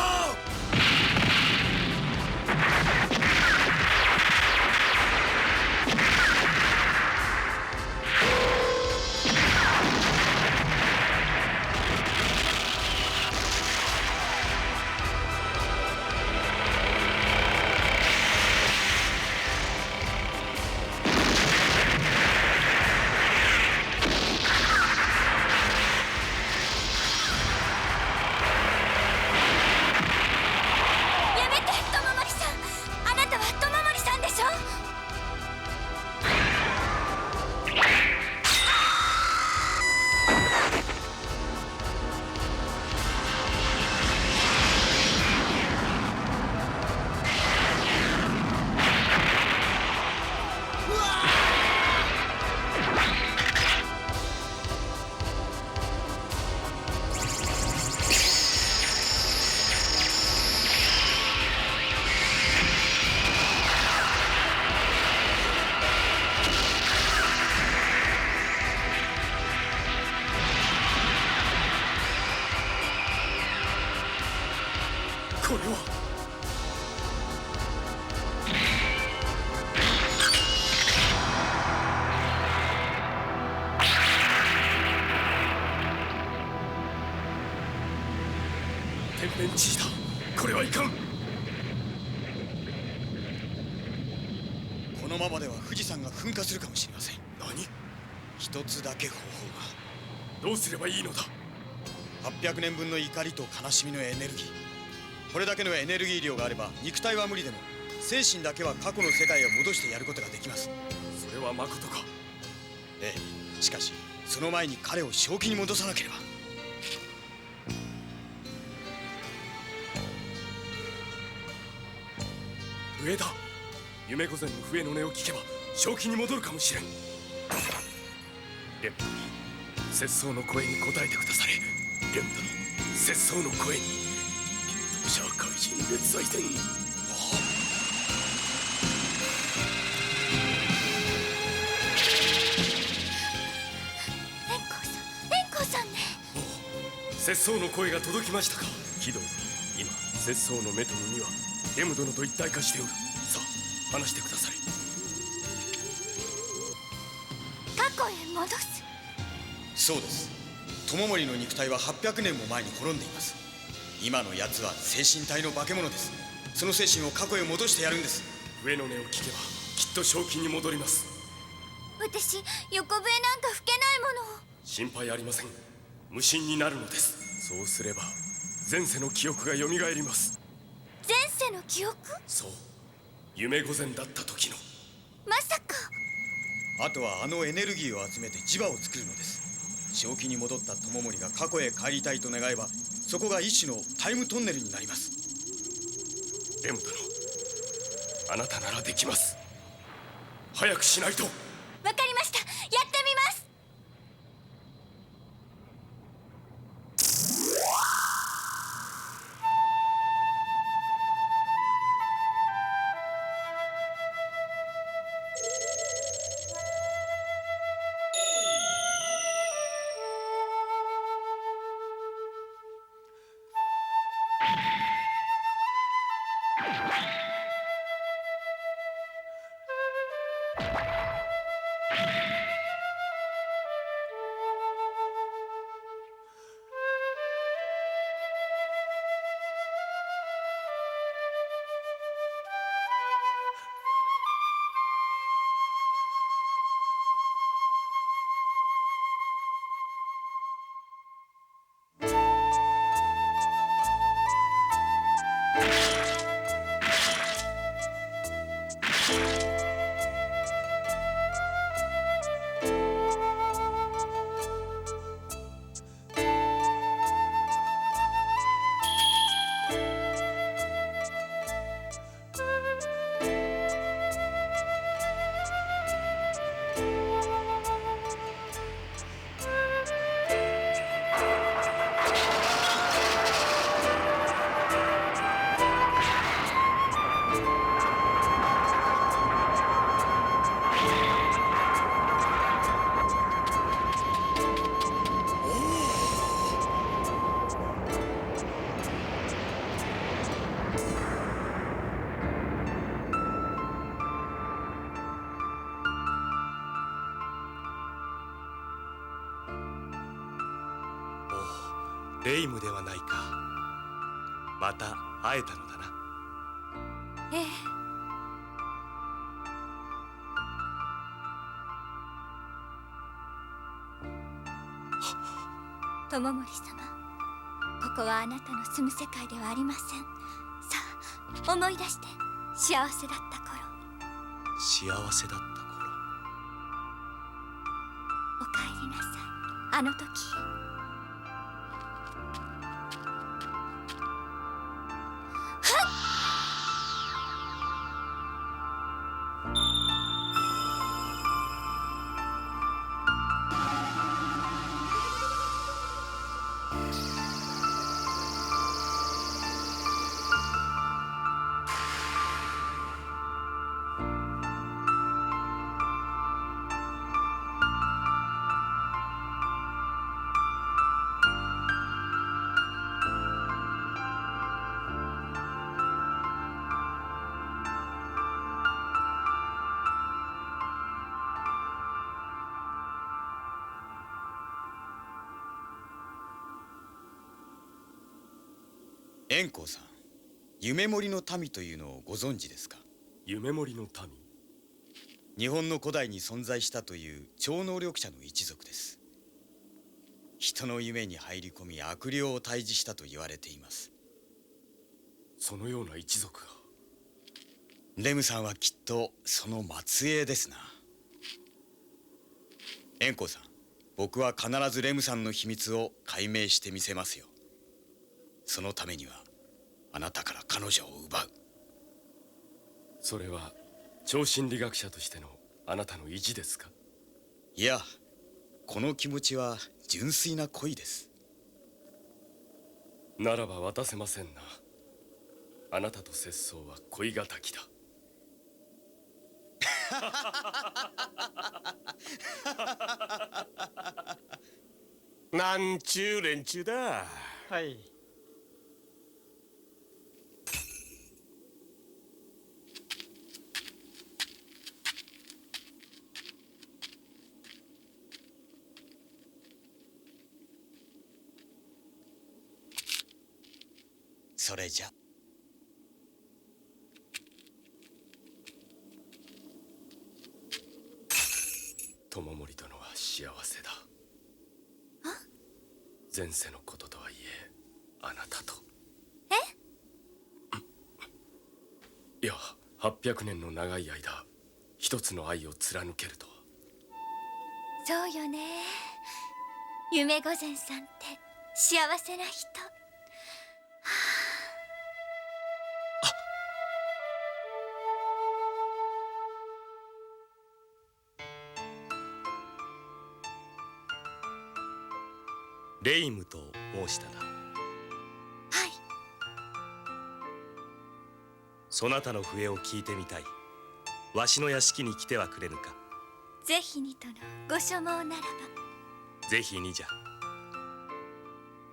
これは天変地異だ。これはいかん。のままでは富士山が噴火するかもしれません。何？一つだけ方法が。どうすればいいのだ？800年分の怒りと悲しみのエネルギー。これだけのエネルギー量があれば肉体は無理でも精神だけは過去の世界へ戻してやることができます。それはまことか？ええ、しかしその前に彼を正気に戻さなければ。上だ。夢御前の笛の音を聞けば正気に戻るかもしれん。レム殿、節操の声に応えてくだされ。レム殿、節操の声に。社会人列在伝。円光さんね。節操の声が届きましたか？貴殿、今節操の目と耳はレム殿と一体化しておる。さあ、話してくだされ。過去へ戻す。そうです。友森の肉体は800年も前に滅んでいます。今の奴は精神体の化け物です。その精神を過去へ戻してやるんです。笛の音を聞けばきっと正気に戻ります。私、横笛なんか吹けないもの。心配ありません。無心になるのです。そうすれば前世の記憶がよみがえります。前世の記憶？そう、夢御前だった時の。まさか。あとはあのエネルギーを集めて磁場を作るのです。正気に戻った友森が過去へ帰りたいと願えば、そこが一種のタイムトンネルになります。レム殿、あなたならできます。早くしないと。わかりました。やってみます。レイムではないか。また会えたのだな。ええ。友森様、ここはあなたの住む世界ではありません。さあ、思い出して。幸せだった頃。幸せだった頃。おかえりなさい。あの時。円光さん、夢森の民というのをご存知ですか？夢森の民。日本の古代に存在したという超能力者の一族です。人の夢に入り込み悪霊を退治したと言われています。そのような一族が。レムさんはきっとその末裔ですな。円光さん、僕は必ずレムさんの秘密を解明してみせますよ。そのためにはあなたから彼女を奪う。それは超心理学者としてのあなたの意地ですか？いや、この気持ちは純粋な恋です。ならば渡せませんな。あなたと節操は恋敵だ。なんちゅう連中だ。はい。それじゃ。友森殿は幸せだ。前世のこととはいえあなたと。いや、800年の長い間一つの愛を貫けるとは。そうよね。夢御前さんって幸せな人。レイムと申したな。はい。そなたの笛を聞いてみたい。わしの屋敷に来てはくれぬか。ぜひにとのご所望ならば。ぜひにじゃ。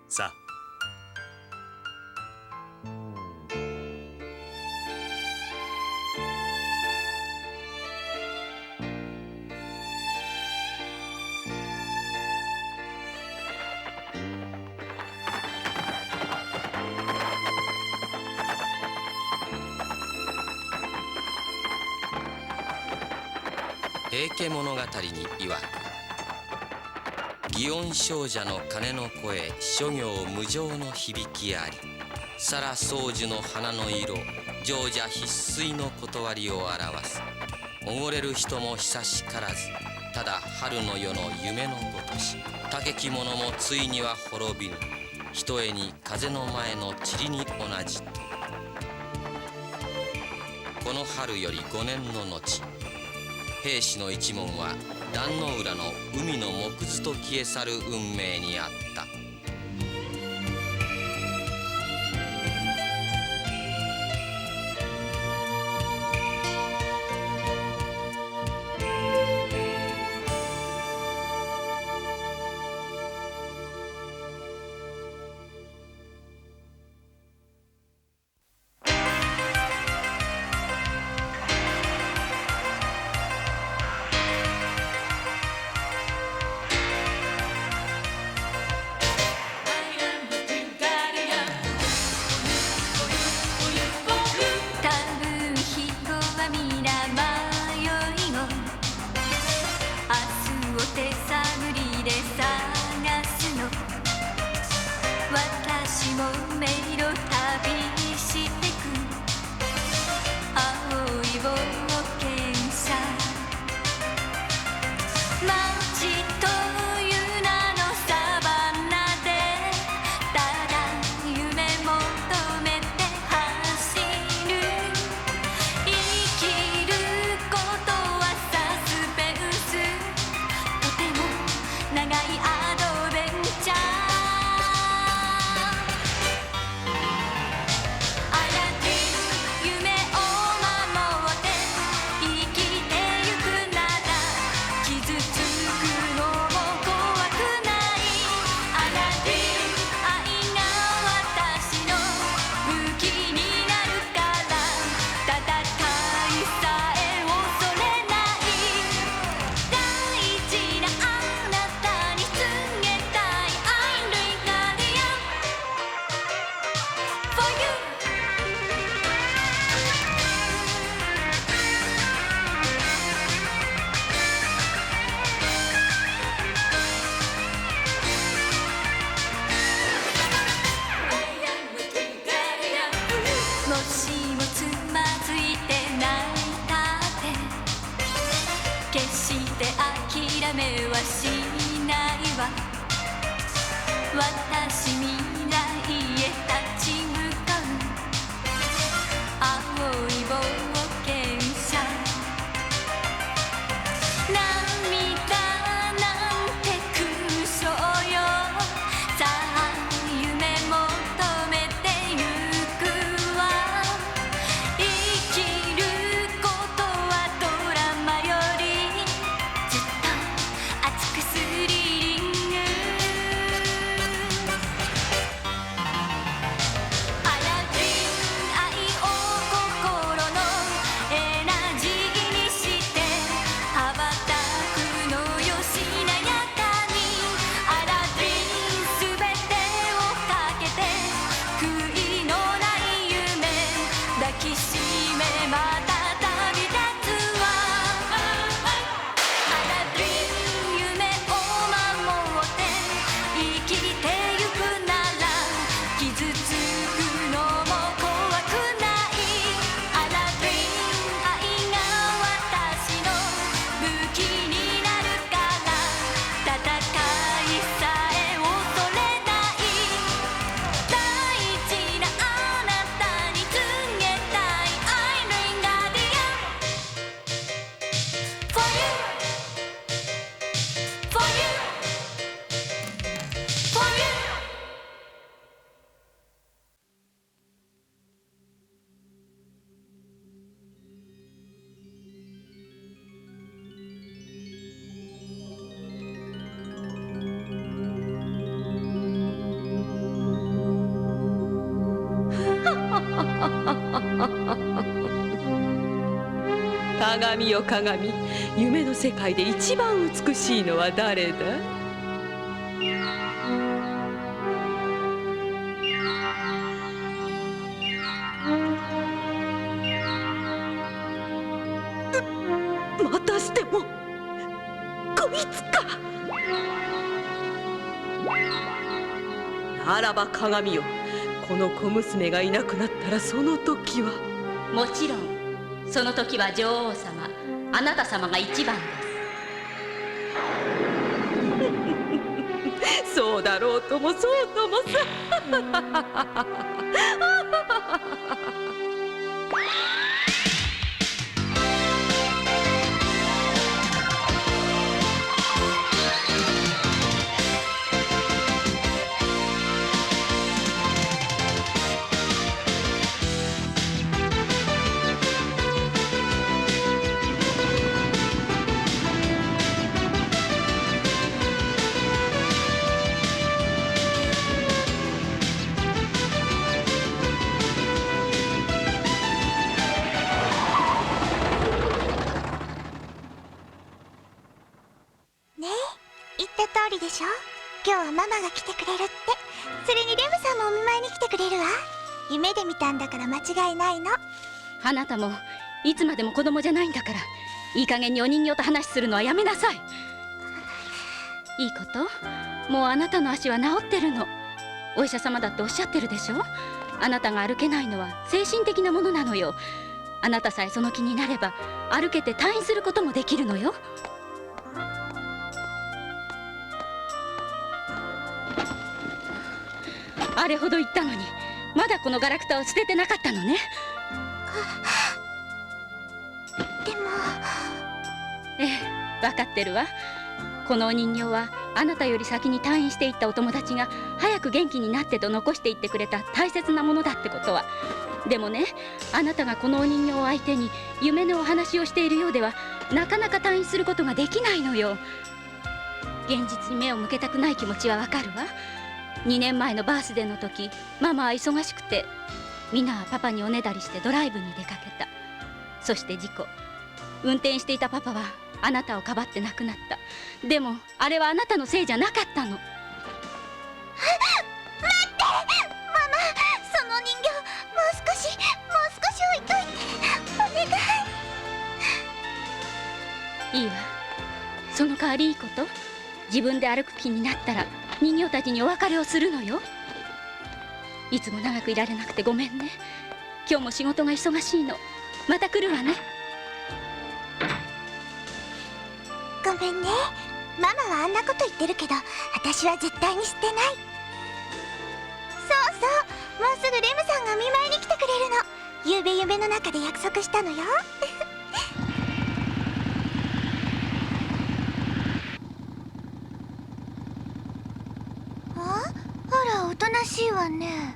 さあ。平家物語に曰く、祇園精舎の鐘の声、諸行無常の響きあり、沙羅宗樹の花の色、常者必須の断りを表す。おごれる人も久しからず、ただ春の夜の夢のごとし。竹き者もついには滅びぬ、ひとえに風の前の塵に同じと。この春より5年の後、兵士の一門は壇の浦の海の木図と消え去る運命にあった。鏡よ鏡、夢の世界で一番美しいのは誰だ？またしてもこいつか。ならば鏡よ、この小娘がいなくなったらその時は。もちろんその時は女王様、あなた様が一番です。そうだろうともそうともさ。でしょ。今日はママが来てくれるって。それにレムさんもお見舞いに来てくれるわ。夢で見たんだから間違いないの。あなたもいつまでも子供じゃないんだから、いい加減にお人形と話するのはやめなさい。いいこと、もうあなたの足は治ってるの。お医者様だっておっしゃってるでしょ。あなたが歩けないのは精神的なものなのよ。あなたさえその気になれば歩けて退院することもできるのよ。あれほど言ったのにまだこのガラクタを捨ててなかったのね。でも。ええ、分かってるわ。このお人形はあなたより先に退院していったお友達が早く元気になってと残していってくれた大切なものだってことは。でもね、あなたがこのお人形を相手に夢のお話をしているようではなかなか退院することができないのよ。現実に目を向けたくない気持ちはわかるわ。2年前のバースデーの時、ママは忙しくてミナはパパにおねだりしてドライブに出かけた。そして事故。運転していたパパはあなたをかばって亡くなった。でもあれはあなたのせいじゃなかったの。待ってママ、その人形もう少し置いといてお願い。いいわ。その代わりいいこと、自分で歩く気になったら人形たちにお別れをするのよ。いつも長くいられなくてごめんね。今日も仕事が忙しいの。また来るわね。ごめんね。ママはあんなこと言ってるけど私は絶対に捨てない。そうそう、もうすぐレムさんがお見舞いに来てくれるの。ゆうべ夢の中で約束したのよ。あら、おとなしいわね。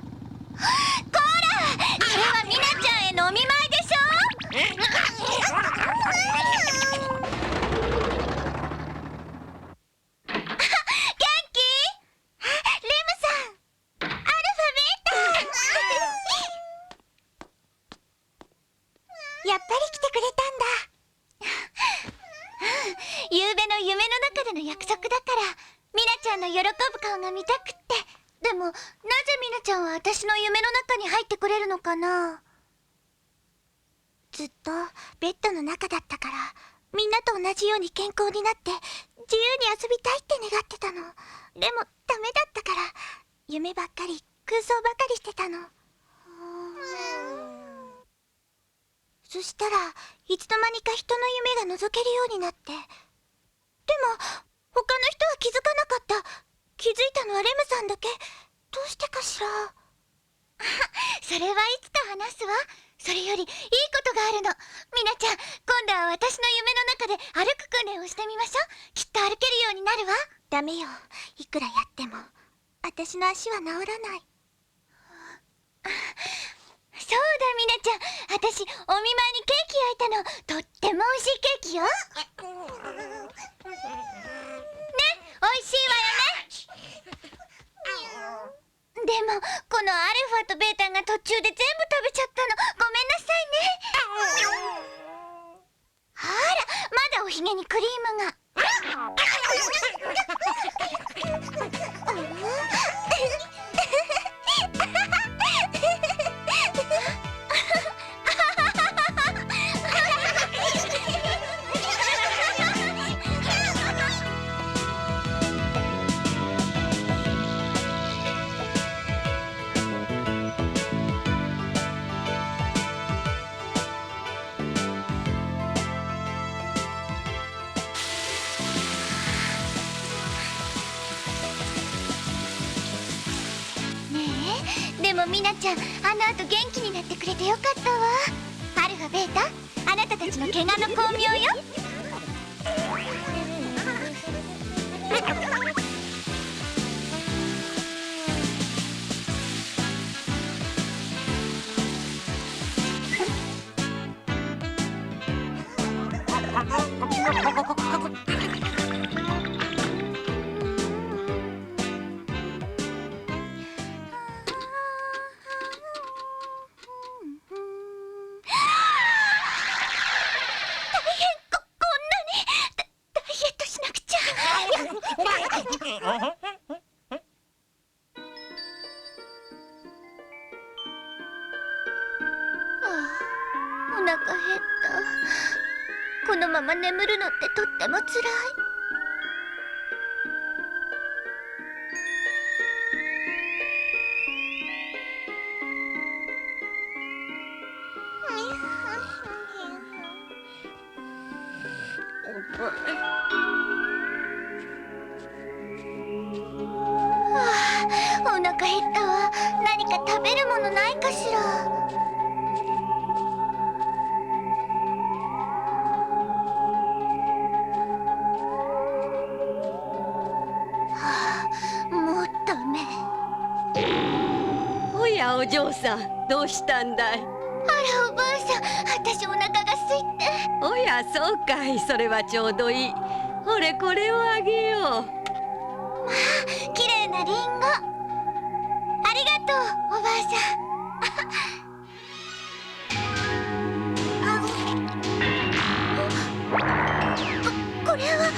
こら、これはミナちゃんへのお見舞いでしょ。やっぱり来てくれたんだ。ゆうべの夢の中での約束だからミナちゃんの喜ぶ顔が見たくって。でもなぜミナちゃんは私の夢の中に入ってくれるのかな。ずっとベッドの中だったからみんなと同じように健康になって自由に遊びたいって願ってたの。でもダメだったから夢ばっかり空想ばかりしてたの。そしたらいつの間にか人の夢が覗けるようになって。でも他の人は気づかなかった。気づいたのはレムさんだけ。どうしてかしら。それはいつか話すわ。それよりいいことがあるの。ミナちゃん、今度は私の夢の中で歩く訓練をしてみましょう。きっと歩けるようになるわ。ダメよ。いくらやっても私の足は治らない。そうだ、ミナちゃん、私お見舞いにケーキ焼いたの。とっても美味しいケーキよ。ね、美味しいわよね。でもこのアルファとベータが途中で全部食べちゃ目にクリームが。でもミナちゃん、あの後元気になってくれてよかったわ。アルファベータ、あなたたちの怪我の巧妙よ。お腹減った。このまま眠るのってとってもつらい。お腹減ったわ。何か食べるものないかしら。もうダメ。おやお嬢さん、どうしたんだい？あらおばあさん、私お腹が空いて。おやそうかい、それはちょうどいい。ほれこれをあげよう。まあ綺麗なリンゴ。ありがとうおばあさん。これは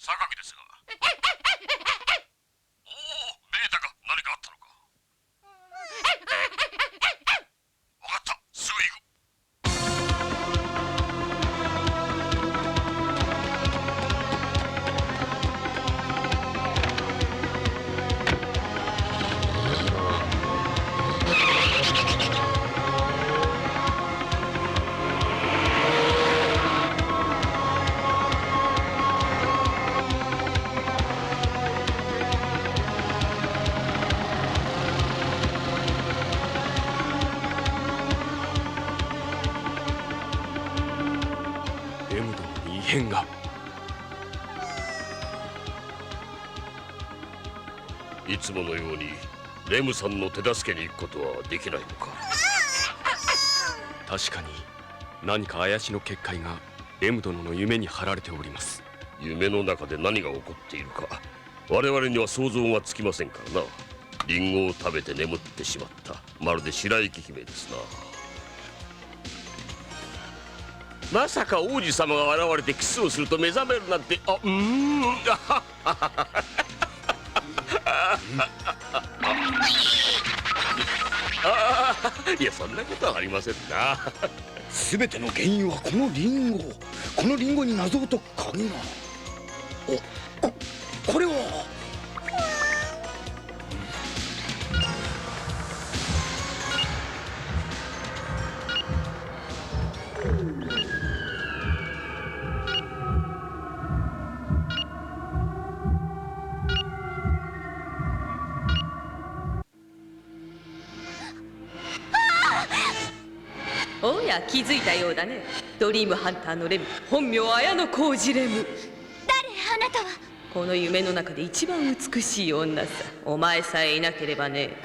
榊ですが。おお、ベータか。何かあったのか。分かった、すぐ行く。レム殿に異変が。いつものようにレムさんの手助けに行くことはできないのか。確かに何か怪しの結界がレム殿の夢に貼られております。夢の中で何が起こっているか我々には想像がつきませんからな。リンゴを食べて眠ってしまった、まるで白雪姫ですな。まさか王子様が現れてキスをすると目覚めるなんて。いや、そんなことはありませんな。全ての原因はこのリンゴ。このリンゴに謎を解く鍵が。これは。や気づいたようだね。ドリームハンターのレム、本名綾野浩二レム。誰？あなたは。この夢の中で一番美しい女さ。お前さえいなければね。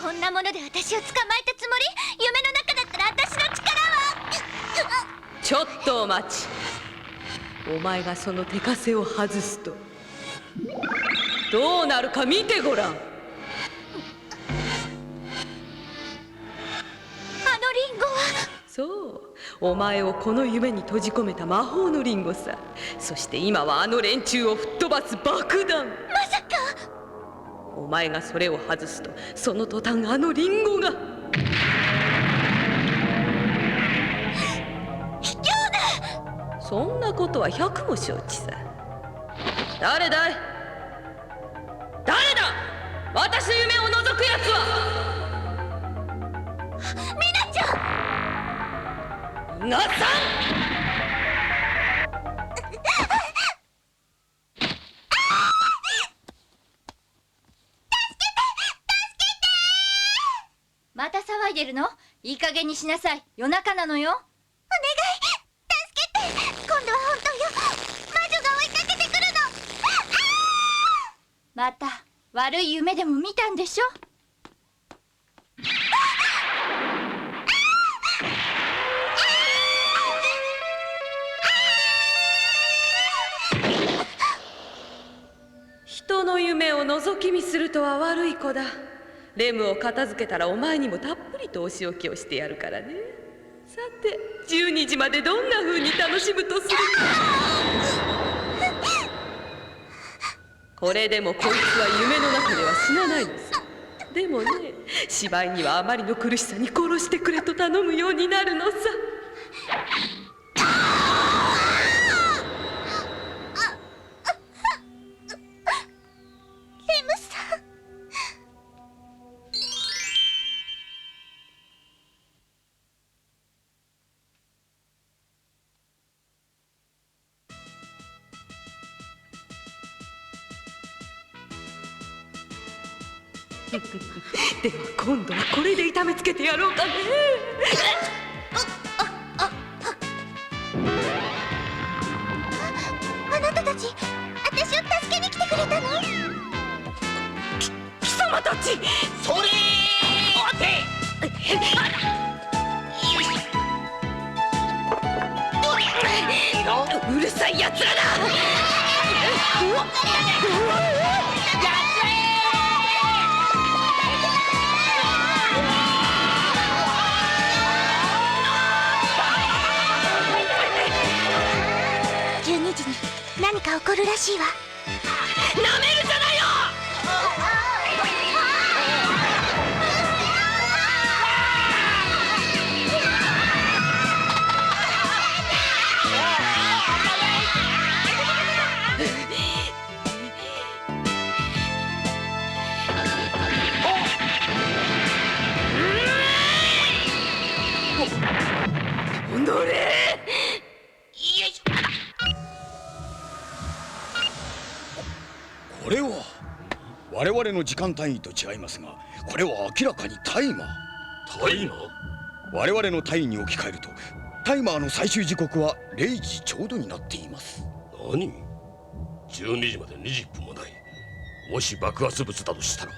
こんなもので私を捕まえたつもり？夢の中だったら私の力は。ちょっとお待ち。お前がその手枷を外すとどうなるか見てごらん。リンゴは。そう、お前をこの夢に閉じ込めた魔法のリンゴさ。そして今はあの連中を吹っ飛ばす爆弾。まさか。お前がそれを外すと、その途端あのリンゴが。卑怯だ。そんなことは百も承知さ。誰だい？誰だ？私の夢を覗くやつは。ミナちゃん！なさん！また騒いでるの？いい加減にしなさい。夜中なのよ。お願い、助けて。今度は本当よ。魔女が追いかけてくるの。また悪い夢でも見たんでしょ？人の夢を覗き見するとは悪い子だ。レムを片付けたらお前にもたっぷりとお仕置きをしてやるからね。さて、12時までどんな風に楽しむとするか。これでもこいつは夢の中では死なないのさ。でもね、芝居にはあまりの苦しさに殺してくれと頼むようになるのさ。レムさん。では今度はこれで痛めつけてやろうかね。あなたたち、私を助けに来てくれたの？貴様たち、それ待て。うるさいやつらだ。12時に何か起こるらしいわ。なめるじゃないよ。乗れ。これは我々の時間単位と違いますが、これは明らかにタイマー。タイマー？我々の単位に置き換えると、タイマーの最終時刻は0時ちょうどになっています。何？12時まで20分もない。もし爆発物だとしたら。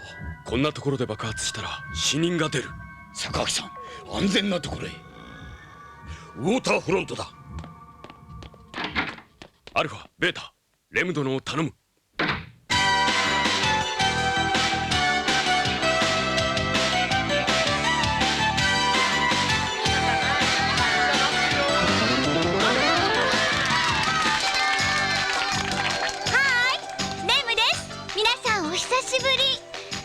こんなところで爆発したら死人が出る。坂脇さん、安全なところへ。ウォーターフロントだ。アルファ、ベータ、レム殿を頼む。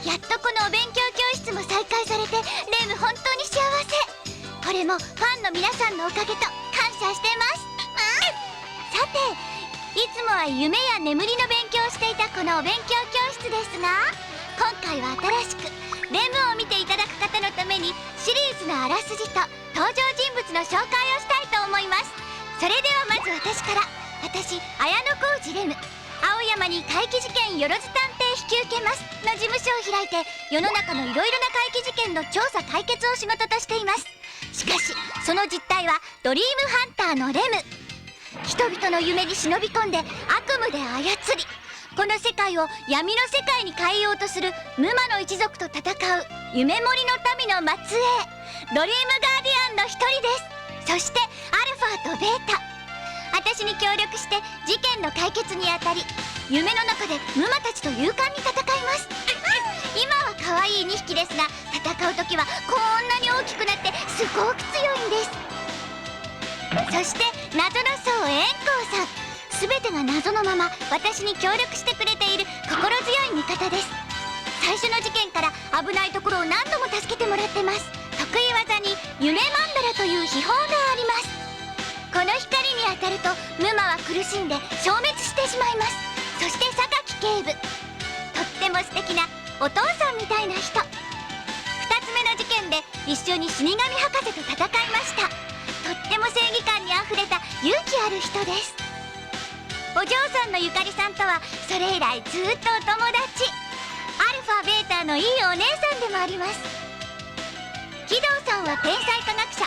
やっとこのお勉強教室も再開されて、レム本当に幸せ。これもファンの皆さんのおかげと感謝してます。さて、いつもは夢や眠りの勉強をしていたこのお勉強教室ですが、今回は新しくレムを見ていただく方のためにシリーズのあらすじと登場人物の紹介をしたいと思います。それではまず私から。私、綾野浩二レム、青山に怪奇事件よろず探偵引き受けますの事務所を開いて、世の中のいろいろな怪奇事件の調査解決を仕事としています。しかしその実態はドリームハンターのレム。人々の夢に忍び込んで悪夢で操り、この世界を闇の世界に変えようとするムマの一族と戦う夢森の民の末裔、ドリームガーディアンの一人です。そしてアルファとベータ、私に協力して事件の解決にあたり、夢の中でムマたちと勇敢に戦います。今は可愛い2匹ですが、戦う時はこんなに大きくなってすごく強いんです。そして謎の僧円光さん、全てが謎のまま私に協力してくれている心強い味方です。最初の事件から危ないところを何度も助けてもらってます。得意技に夢マンダラという秘宝があります。この光に当たるとムマは苦しんで消滅してしまいます。そして榊警部、とっても素敵なお父さんみたいな人。2つ目の事件で一緒に死神博士と戦いました。とっても正義感にあふれた勇気ある人です。お嬢さんのゆかりさんとはそれ以来ずっとお友達、アルファベータのいいお姉さんでもあります。キドウさんは天才科学者、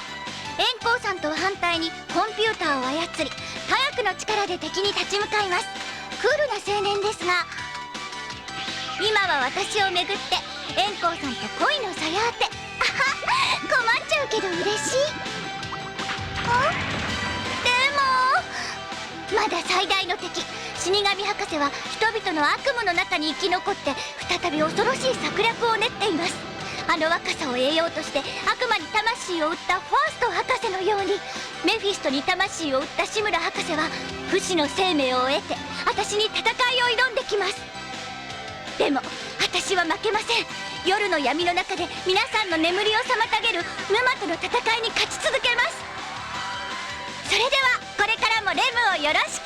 円光さんとは反対にコンピューターを操り、科学の力で敵に立ち向かいます。クールな青年ですが、今は私をめぐって円光さんと恋のさや当て。困っちゃうけど嬉しい。でもまだ最大の敵死神博士は人々の悪夢の中に生き残って再び恐ろしい策略を練っています。あの若さを得ようとして悪魔に魂を売ったファースト博士のように、メフィストに魂を売った志村博士は不死の生命を得て私に戦いを挑んできます。でも私は負けません。夜の闇の中で皆さんの眠りを妨げるムマとの戦いに勝ち続けます。それではこれからもレムをよろしく。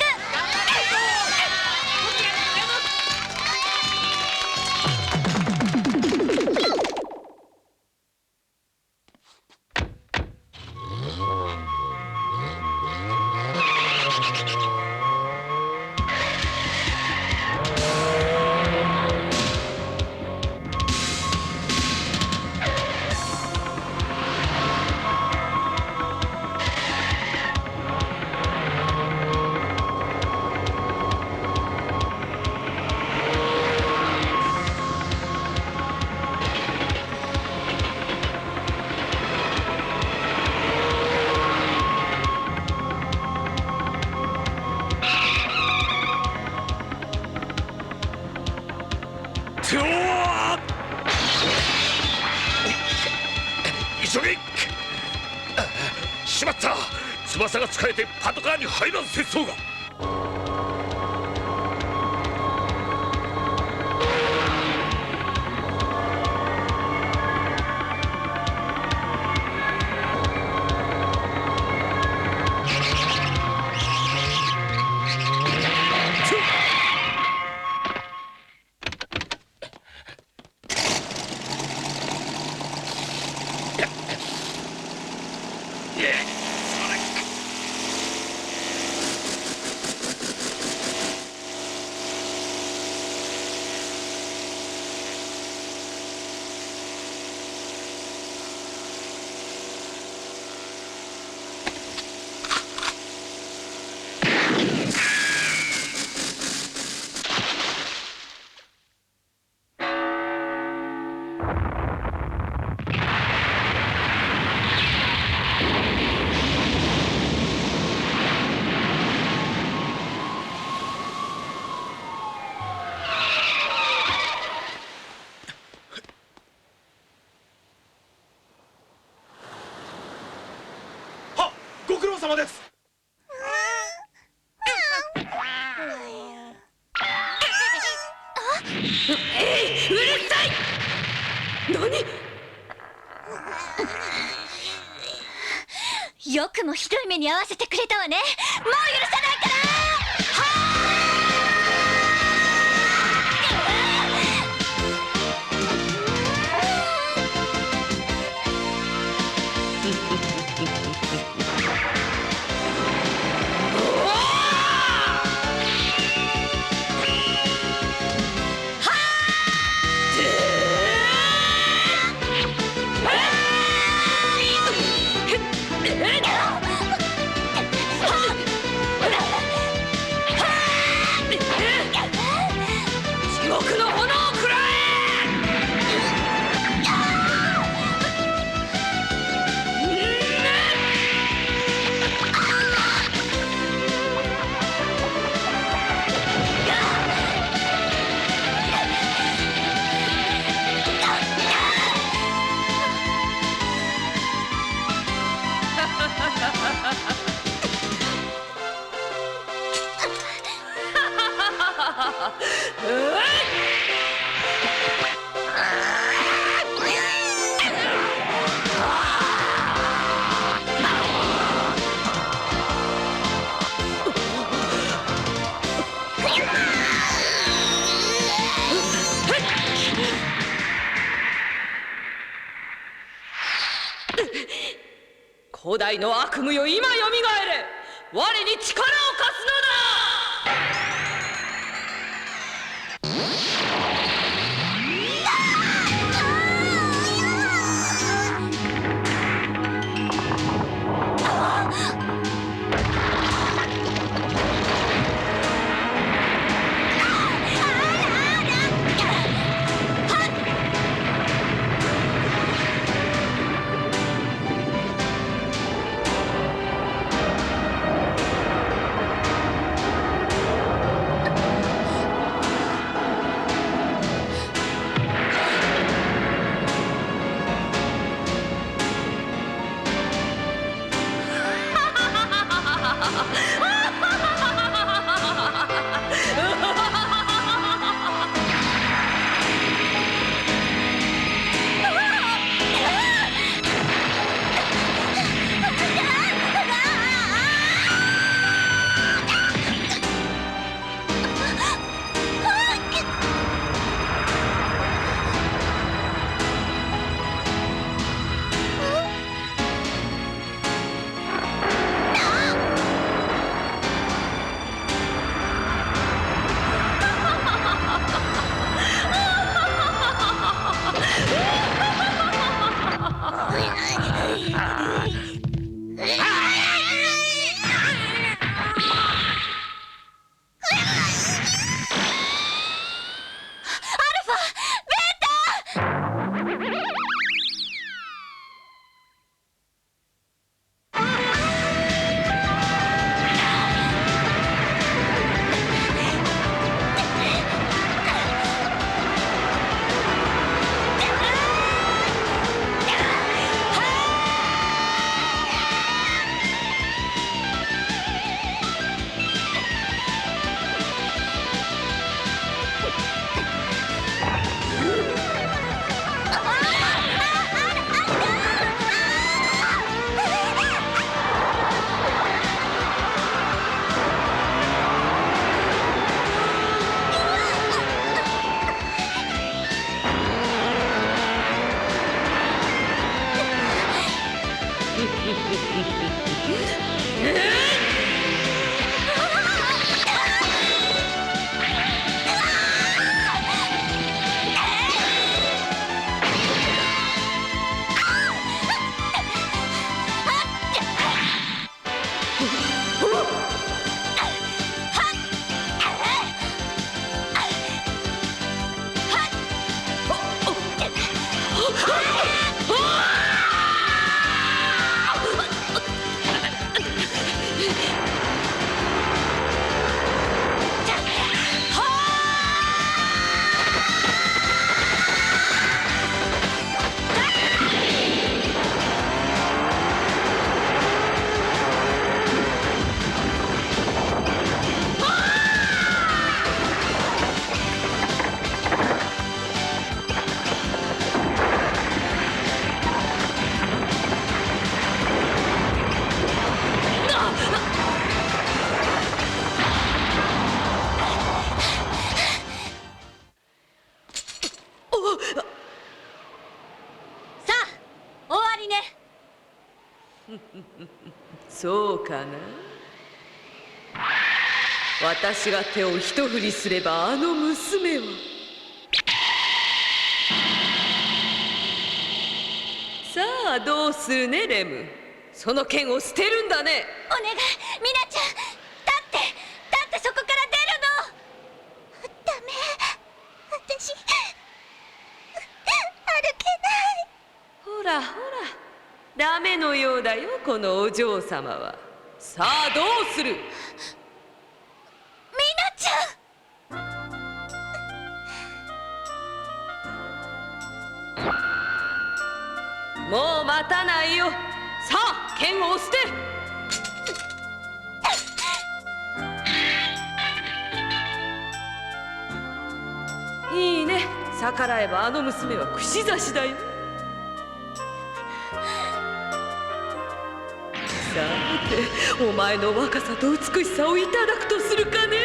急げ！しまった！翼が使えてパトカーに入らずせそうが。ご苦労様です。うるさい！何？よくもひどい目に遭わせてくれたわね。もう許さないから！う古代の悪夢よ、今よみがえれ。我に力を貸すのだ。そうかな。私が手を一振りすればあの娘を。さあどうするねレム。その剣を捨てるんだね。お願いミナちゃん、立ってそこから出るの。ダメ、私歩けない。ほらほら、ダメのようだよこのお嬢様は。さあどうする。ミナちゃん、もう待たないよ。さあ剣を捨て。逆らえばあの娘は串刺しだよ。さてお前の若さと美しさをいただくとするかね。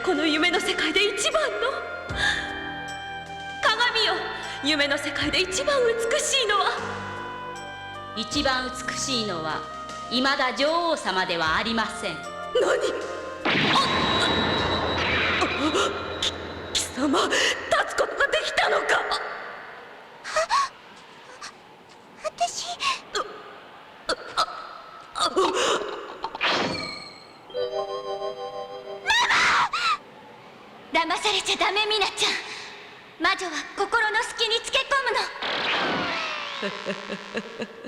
この夢の世界で一番の鏡よ。夢の世界で一番美しいのは、一番美しいのは未だ女王様ではありません。何？貴様、立つことができたのか？私騙されちゃダメ、ミナちゃん。魔女は心の隙につけ込む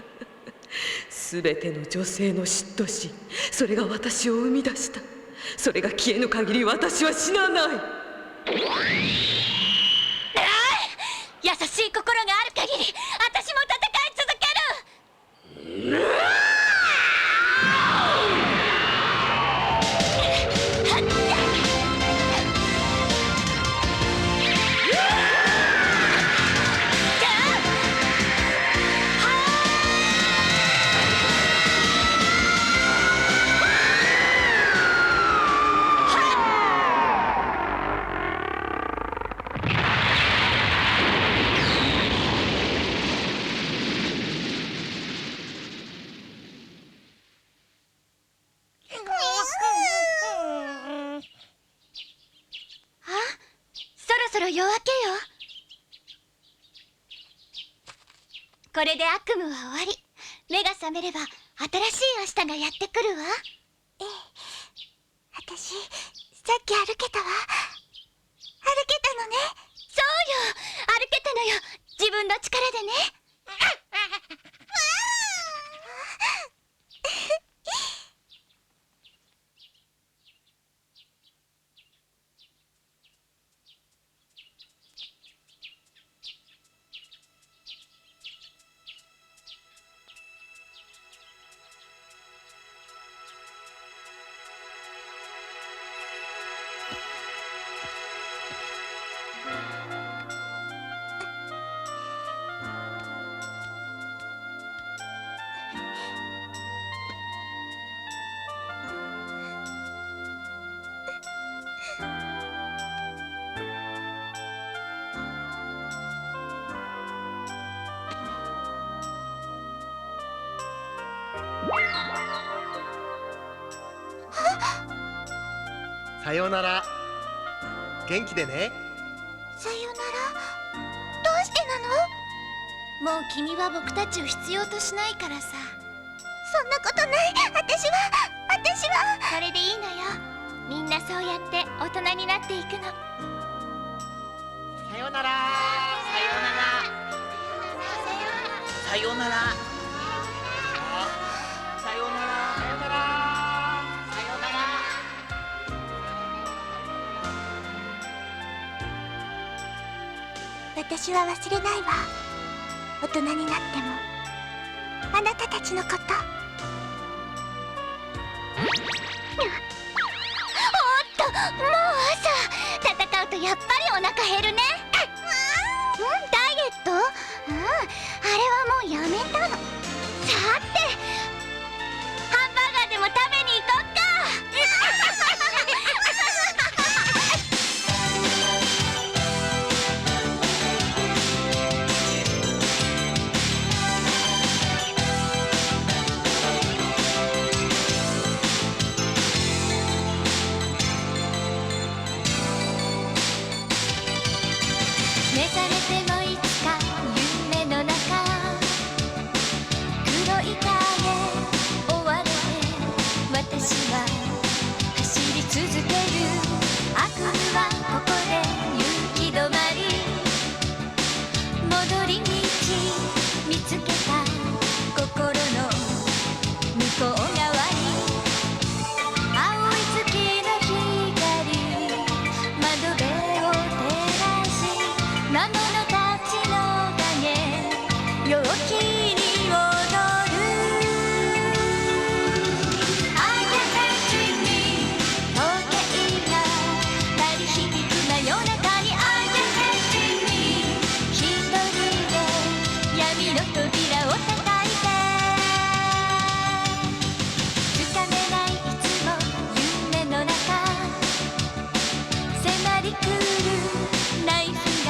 の。すべての女性の嫉妬心、それが私を生み出した。それが消えぬ限り私は死なない。優しい心がある限り私も戦い続ける。そろそろ夜明けよ。これで悪夢は終わり。目が覚めれば新しい明日がやってくるわ。ええ、私さっき歩けたわ。歩けたのね。そうよ、歩けたのよ、自分の力でね。さようなら。元気でね。さよなら。どうしてなの？もう君は僕たちを必要としないからさ。そんなことない。私はそれでいいのよ。みんなそうやって大人になっていくの。さようなら。さようなら。さようなら。私は忘れないわ。大人になってもあなたたちのこと。おっと、もう朝。戦うとやっぱりお腹減るね。ダイエット？あれはもうやめたの。さて、ハンバーガーでも食べに行こっか。目覚めてもいつか夢の中、黒い影追われて私は走り続ける。悪夢はここで行き止まり、戻り道見つけた心の向こう側に、青い月の光窓辺を照らし、魔物たちの影陽気に踊る。 I can touch me 時計が鳴り響く真夜中に I can touch me 一人で闇の扉を叩いて、つかめないいつも夢の中、迫り来るナイフが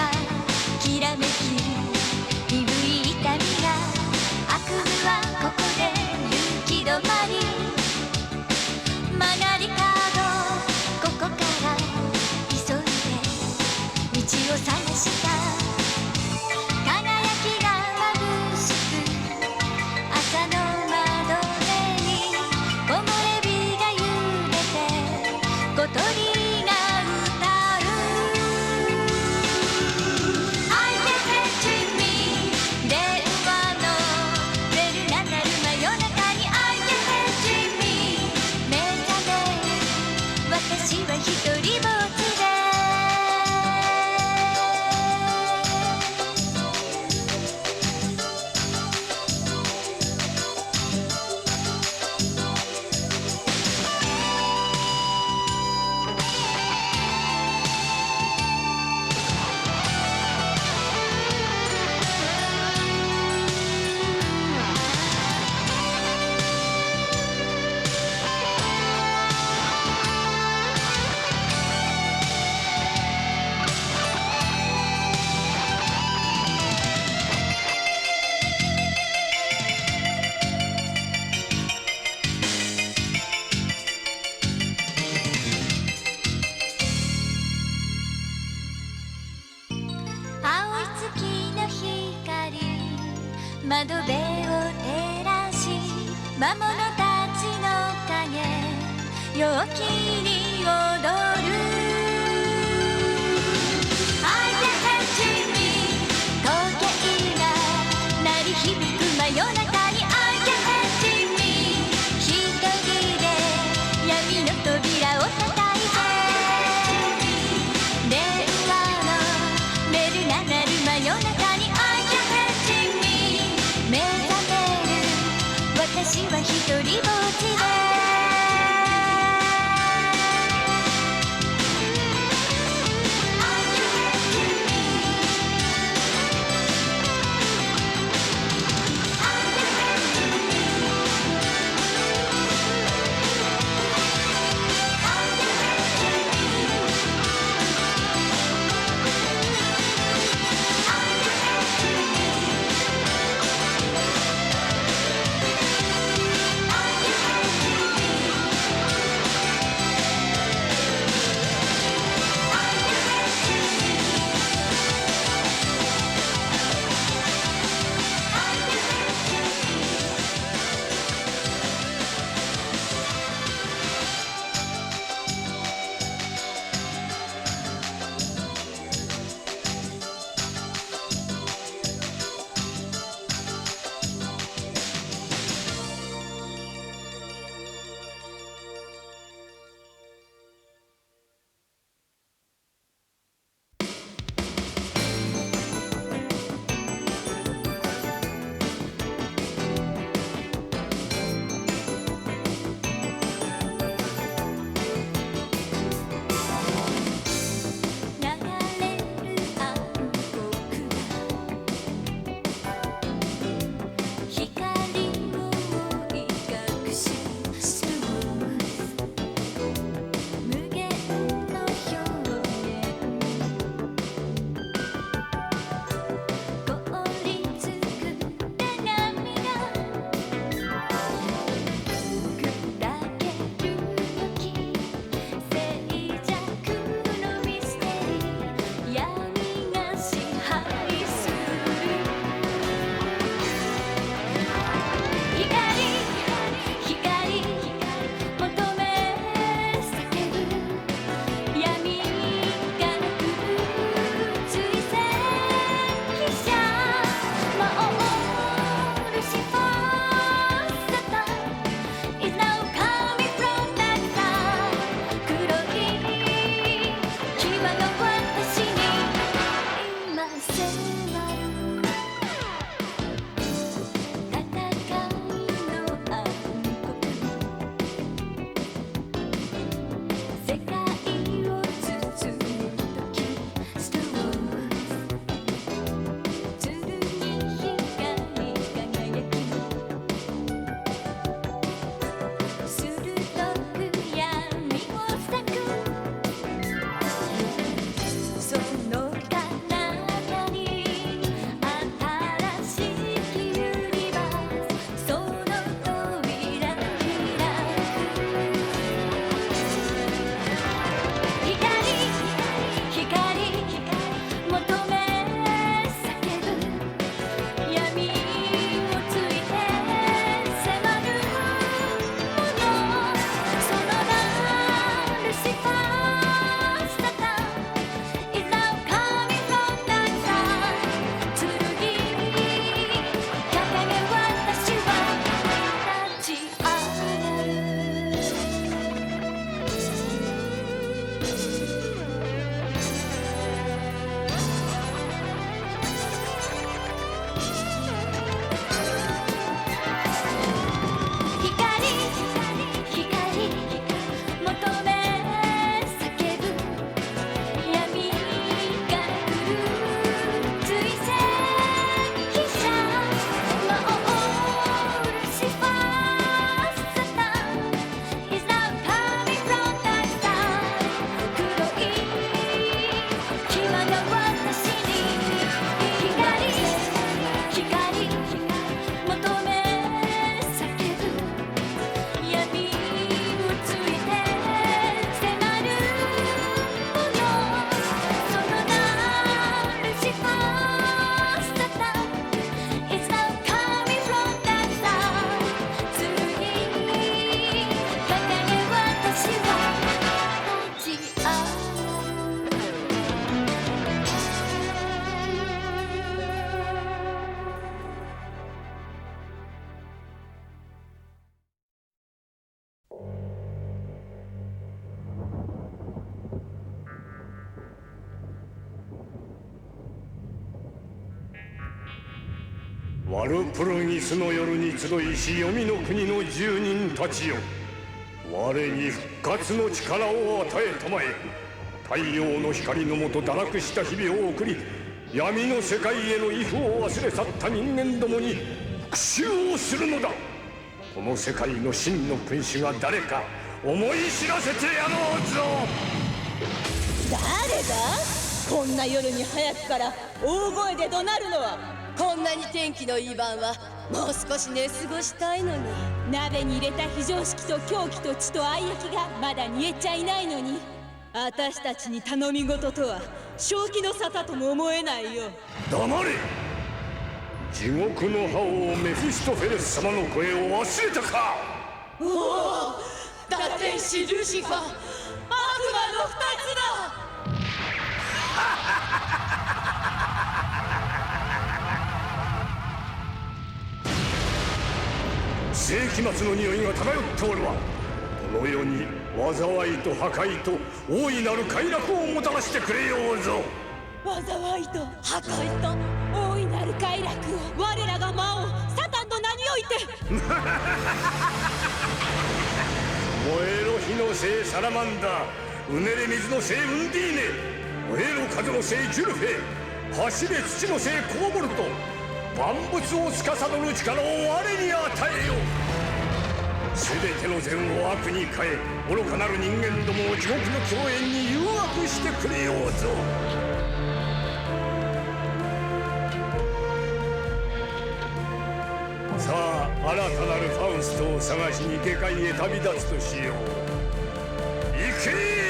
きらめき、鈍い痛みが、悪夢はここで行き止まり、曲がり角ここから急いで道を探した。輝きが眩しく朝の窓辺に木漏れ日が揺れて小鳥が歌う。I can touch me 電話のベルが鳴る真夜中に I can touch me 目覚める私は一人ぼっちで。青い月の光窓辺を照らし、魔物たちの影陽気に踊る。 I can touch me 時計が鳴り響く真夜中に I can touch me 一人で闇の扉を叩いて、電話のベルが鳴る真夜中に I can touch me 目覚める私は一人ぼっちで。ワルプルギスの夜に集いし黄泉の国の住人たちよ、我に復活の力を与えたまえ。太陽の光のもと堕落した日々を送り、闇の世界への畏怖を忘れ去った人間どもに復讐をするのだ。この世界の真の君主が誰か思い知らせてやろうぞ。誰だ？こんな夜に早くから大声で怒鳴るのは。こんなに天気のいい晩はもう少し寝過ごしたいのに。鍋に入れた非常識と狂気と血と愛液がまだ煮えちゃいないのに、私たちに頼み事とは正気の沙汰とも思えないよ。黙れ。地獄の覇王メフィストフェレス様の声を忘れたか。おお、堕天使ルシファー、悪魔の二つだ。世紀末の匂いが漂っておるわ。この世に災いと破壊と大いなる快楽をもたらしてくれようぞ。災いと破壊と大いなる快楽を我らが魔王サタンの名において。燃えろ火の聖サラマンダー、うねれ水の聖ウンディーネ、燃えろ風の聖ジュルフェ、走れ土の聖コーボルト、万物を司る力を我に与えよ。全ての善を悪に変え、愚かなる人間どもを地獄の共演に誘惑してくれようぞ。さあ、新たなるファウストを探しに下界へ旅立つとしよう。行け！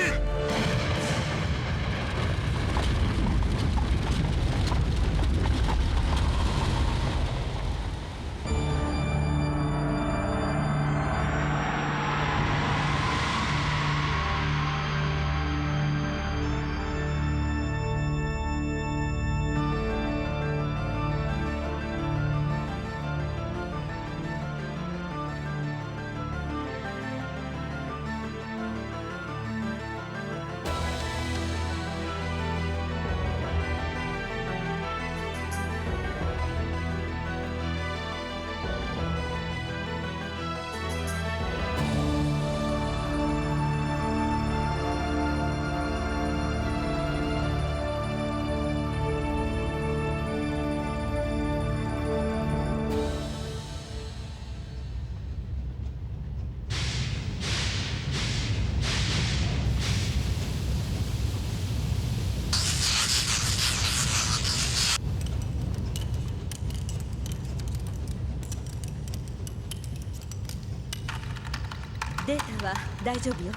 データは大丈夫よ。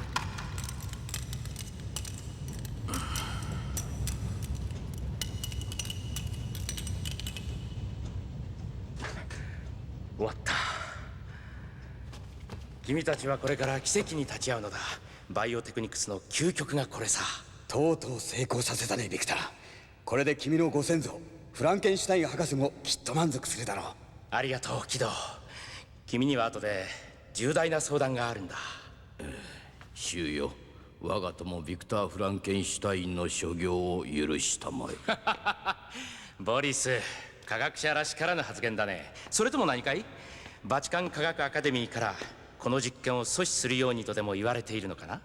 終わった。君たちはこれから奇跡に立ち会うのだ。バイオテクニクスの究極がこれさ。とうとう成功させたね、ビクター。これで君のご先祖フランケンシュタイン博士もきっと満足するだろう。ありがとう、キド。君には後で重大な相談があるんだ。衆よ、我が友ビクター・フランケンシュタインの所業を許したまえ。ボリス、科学者らしからぬ発言だね。それとも何かい？バチカン科学アカデミーからこの実験を阻止するようにとでも言われているのかな？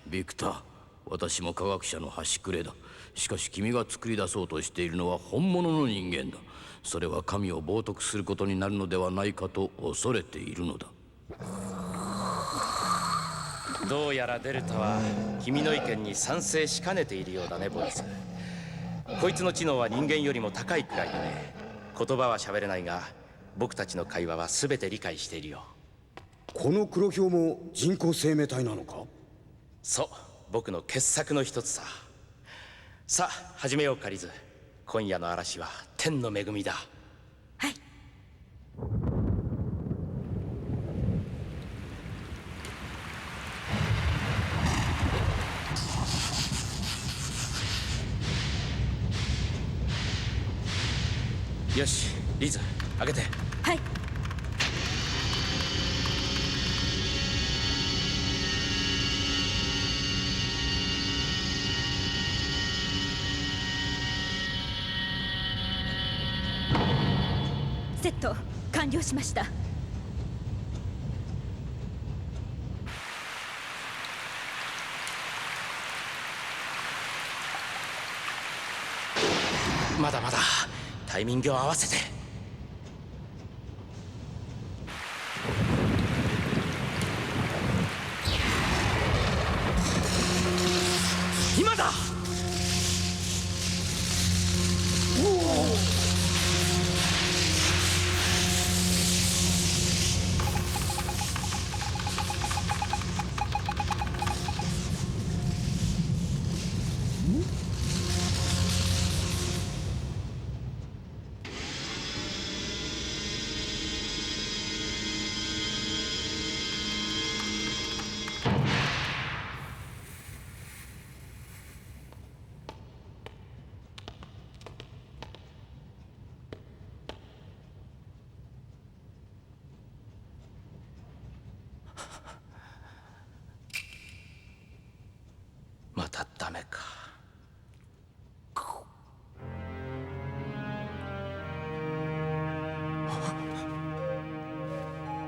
ビクター、私も科学者の端くれだ。しかし君が作り出そうとしているのは本物の人間だ。それは神を冒涜することになるのではないかと恐れているのだ。どうやらデルタは君の意見に賛成しかねているようだね、ボリス。こいつの知能は人間よりも高いくらいでね。言葉は喋れないが僕たちの会話は全て理解しているよ。この黒豹も人工生命体なのか？そう、僕の傑作の一つさ。さあ始めようか、リズ。今夜の嵐は天の恵みだ。よし、リズ、開けて。はい。セット完了しました。まだまだタイミングを合わせて。今だ。またダメか。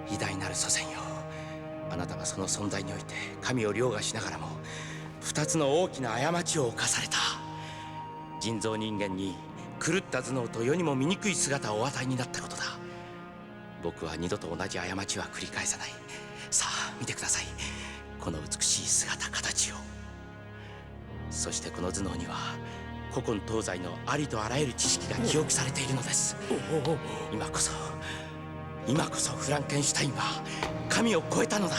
偉大なる祖先よ、あなたがその存在において神を凌駕しながらも2つの大きな過ちを犯された。人造人間に狂った頭脳と世にも醜い姿をお与えになったことだ。僕は二度と同じ過ちは繰り返さない。さあ見てください、この美しい姿形を。そしてこの頭脳には古今東西のありとあらゆる知識が記憶されているのです。今こそフランケンシュタインは神を超えたのだ。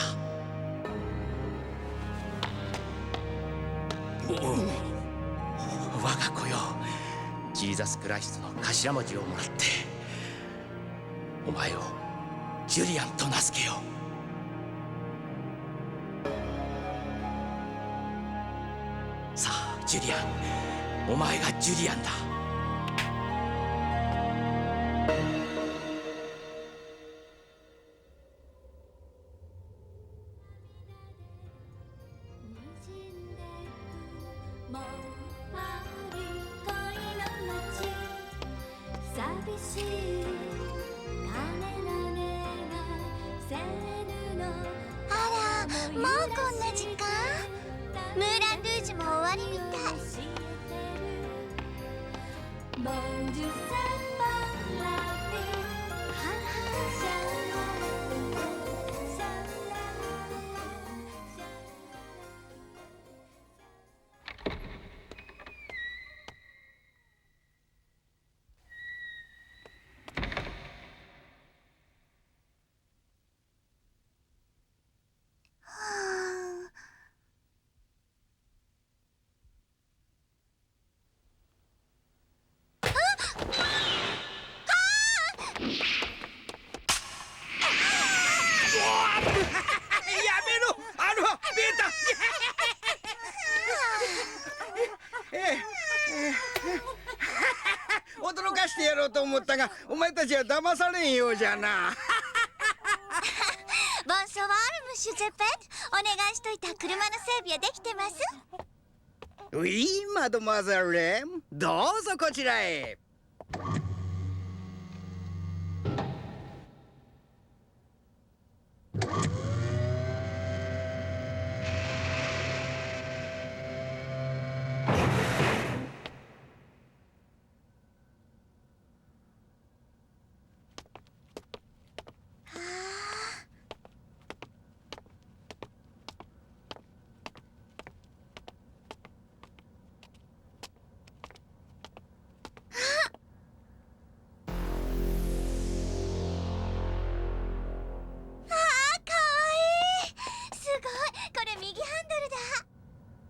我が子よ、ジーザス・クライストの頭文字をもらってお前をジュリアンと名付けよう。さあジュリアン、お前がジュリアンだ。あら、もうこんな時間？ムーラン・ルージュも終わりみたい。驚かしてやろうと思ったが、お前たちは騙されんようじゃな。ボンソワールムシュゼペット、お願いしといた車の整備はできてます？ウィーマドマザレム、どうぞこちらへ。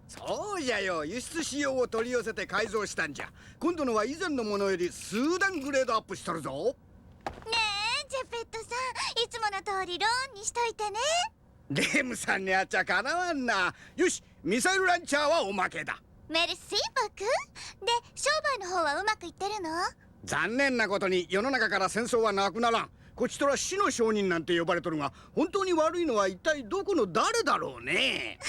そうじゃよ、輸出仕様を取り寄せて改造したんじゃ。今度のは以前のものより数段グレードアップしとるぞ。ねえジェペットさん、いつもの通りローンにしといてね。レムさんにあっちゃかなわんな。よし、ミサイルランチャーはおまけだ。メルシーボク。で、商売の方はうまくいってるの？残念なことに世の中から戦争はなくならん。こちとら死の商人なんて呼ばれとるが、本当に悪いのは一体どこの誰だろうね。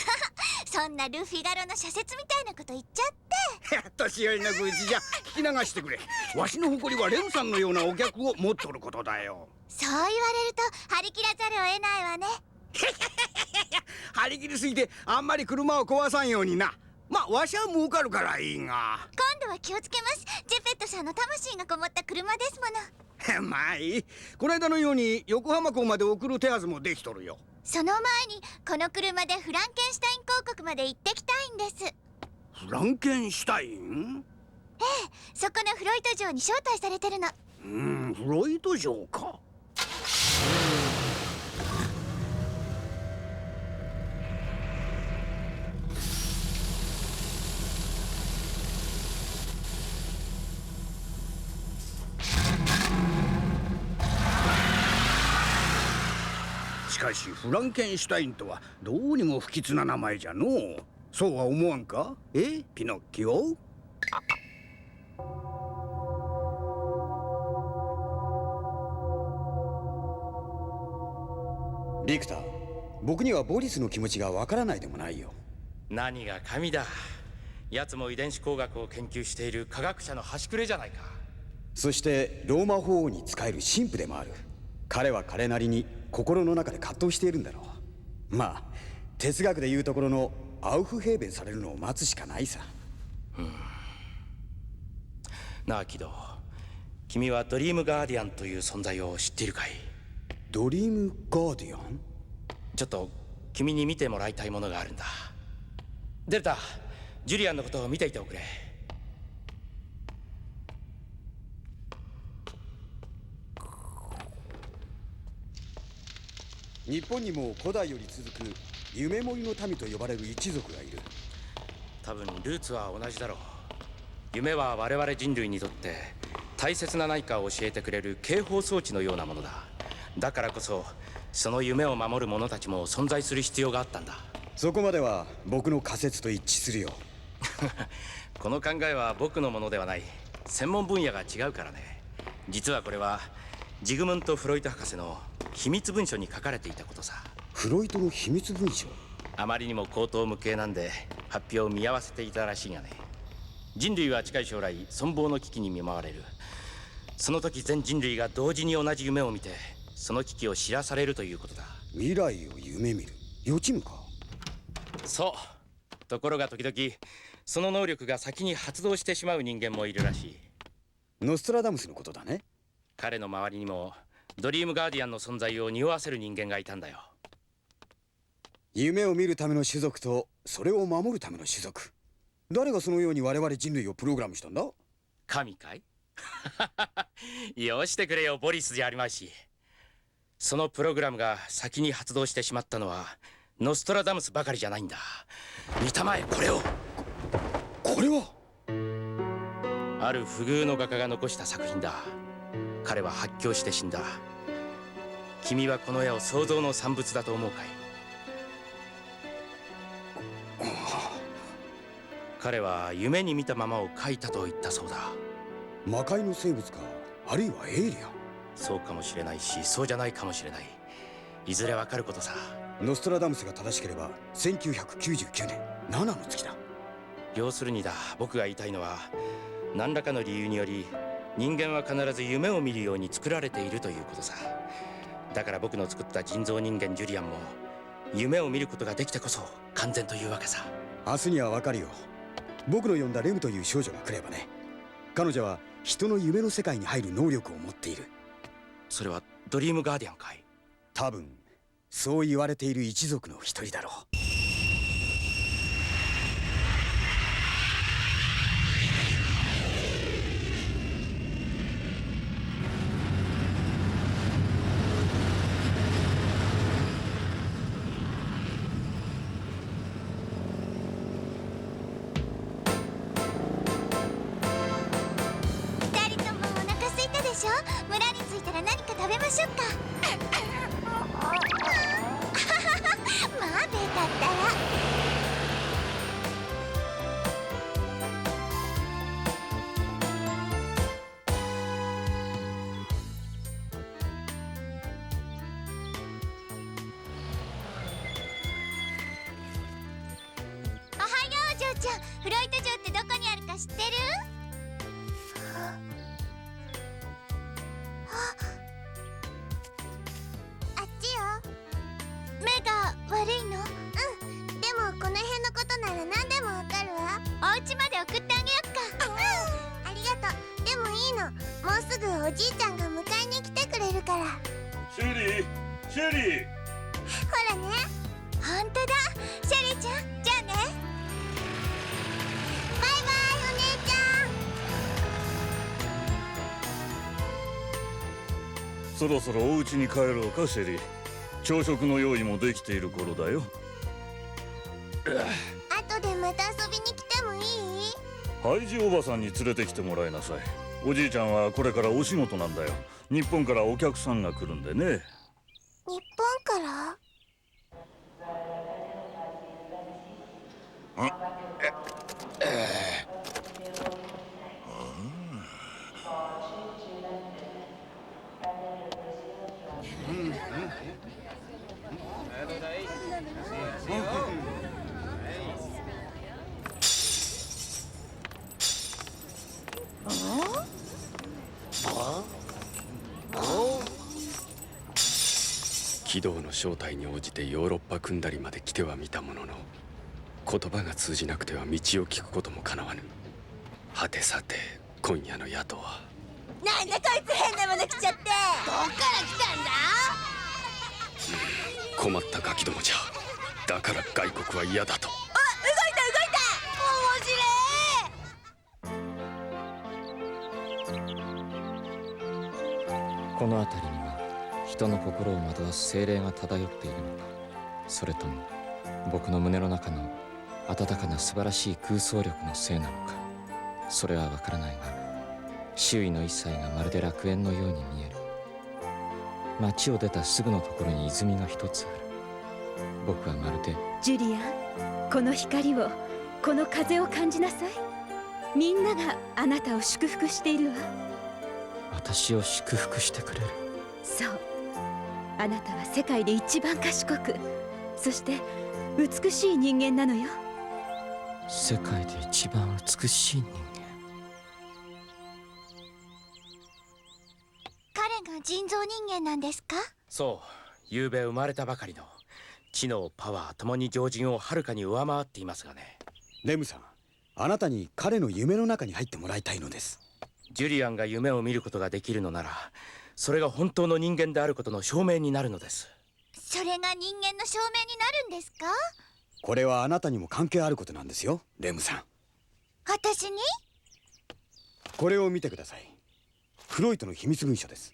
そそんなルフィガロの社説みたいなこと言っちゃって。年寄りの愚痴じゃ聞き流してくれ。わしの誇りはレムさんのようなお客を持っとることだよ。そう言われると張り切らざるを得ないわね。張り切りすぎてあんまり車を壊さんようにな。まあわしは儲かるからいいが。今度は気をつけます。ジェペットさんの魂がこもった車ですもの。まあいい。この間のように横浜港まで送る手はずもできとるよ。その前にこの車でフランケンシュタイン公国まで行ってきたいんです。フランケンシュタイン？ええ、そこのフロイト城に招待されてるの。フロイト城か。しかしフランケンシュタインとはどうにも不吉な名前じゃのう。そうは思わんか？ピノッキオ？ビクター、僕にはボリスの気持ちがわからないでもないよ。何が神だ。奴も遺伝子工学を研究している科学者の端くれじゃないか。そしてローマ法王に仕える神父でもある。彼は彼なりに心の中で葛藤しているんだろう。まあ哲学でいうところのアウフヘーベンされるのを待つしかないさ。なあキド、君はドリームガーディアンという存在を知っているかい？ドリームガーディアン？ちょっと君に見てもらいたいものがあるんだ。デルタ、ジュリアンのことを見ていておくれ。日本にも古代より続く夢森の民と呼ばれる一族がいる。多分ルーツは同じだろう。夢は我々人類にとって大切な何かを教えてくれる警報装置のようなものだ。だからこそその夢を守る者たちも存在する必要があったんだ。そこまでは僕の仮説と一致するよ。この考えは僕のものではない。専門分野が違うからね。実はこれはジグムント・フロイト博士の秘密文書に書かれていたことさ。フロイトの秘密文書？あまりにも荒唐無稽なんで発表を見合わせていたらしいがね。人類は近い将来存亡の危機に見舞われる。その時全人類が同時に同じ夢を見てその危機を知らされるということだ。未来を夢見る？予知夢か？そう。ところが時々その能力が先に発動してしまう人間もいるらしい。ノストラダムスのことだね。彼の周りにもドリームガーディアンの存在を匂わせる人間がいたんだよ。夢を見るための種族とそれを守るための種族。誰がそのように我々人類をプログラムしたんだ？神かい？よしてくれよボリスじゃありまいし。そのプログラムが先に発動してしまったのはノストラダムスばかりじゃないんだ。見たまえこれを。これはある不遇の画家が残した作品だ。彼は発狂して死んだ。君はこの絵を創造の産物だと思うかい？彼は夢に見たままを描いたと言ったそうだ。魔界の生物か、あるいはエイリアン？そうかもしれないし、そうじゃないかもしれない。いずれわかることさ。ノストラダムスが正しければ1999年7の月だ。要するにだ、僕が言いたいのは何らかの理由により人間は必ず夢を見るように作られているということさ。だから僕の作った人造人間ジュリアンも夢を見ることができてこそ完全というわけさ。明日にはわかるよ。僕の呼んだレムという少女が来ればね。彼女は人の夢の世界に入る能力を持っている。それはドリームガーディアンかい？多分そう言われている一族の一人だろう。村に着いたら何か食べましょうか。まあベタったら。ちゃん、フロイト城ってどこにあるか知ってる？あっちよ。目が悪いの？うん、でもこの辺のことなら何でもわかるわ。お家まで送ってあげよっか。ありがとう。でもいいの、もうすぐおじいちゃんが迎えに来てくれるから。シェリー、シェリー。ほらね。ほんとだ、シェリーちゃん、じゃあね。バイバイ、お姉ちゃん。そろそろお家に帰ろうか、シェリー。朝食の用意もできている頃だよ。後でまた遊びに来てもいい？ハイジおばさんに連れてきてもらいなさい。おじいちゃんはこれからお仕事なんだよ。日本からお客さんが来るんでね。日本から？軌道の正体に応じてヨーロッパ組んだりまで来てはみたものの、言葉が通じなくては道を聞くこともかなわぬ。はてさて今夜の宿は。なんだこいつ変なもの着ちゃって。どっから来たんだ？困ったガキどもじゃ。だから外国は嫌だと。あ、動いた動いた。面白い。この辺りには人の心を惑わす精霊が漂っているのか、それとも僕の胸の中の温かな素晴らしい空想力のせいなのか、それはわからないが、周囲の一切がまるで楽園のように見える。町を出たすぐのところに泉が一つある。僕はまるでジュリアン、この光を、この風を感じなさい。みんながあなたを祝福しているわ。私を祝福してくれる。そう、あなたは世界で一番賢く、そして美しい人間なのよ。世界で一番美しい人間。彼が人造人間なんですか？そう、昨べ生まれたばかりの知能、パワーともに常人をはるかに上回っていますがね。レムさん、あなたに彼の夢の中に入ってもらいたいのです。ジュリアンが夢を見ることができるのなら、それが本当の人間であることの証明になるのです。それが人間の証明になるんですか？これはあなたにも関係あることなんですよ、レムさん。私に？これを見てください。フロイトの秘密文書です。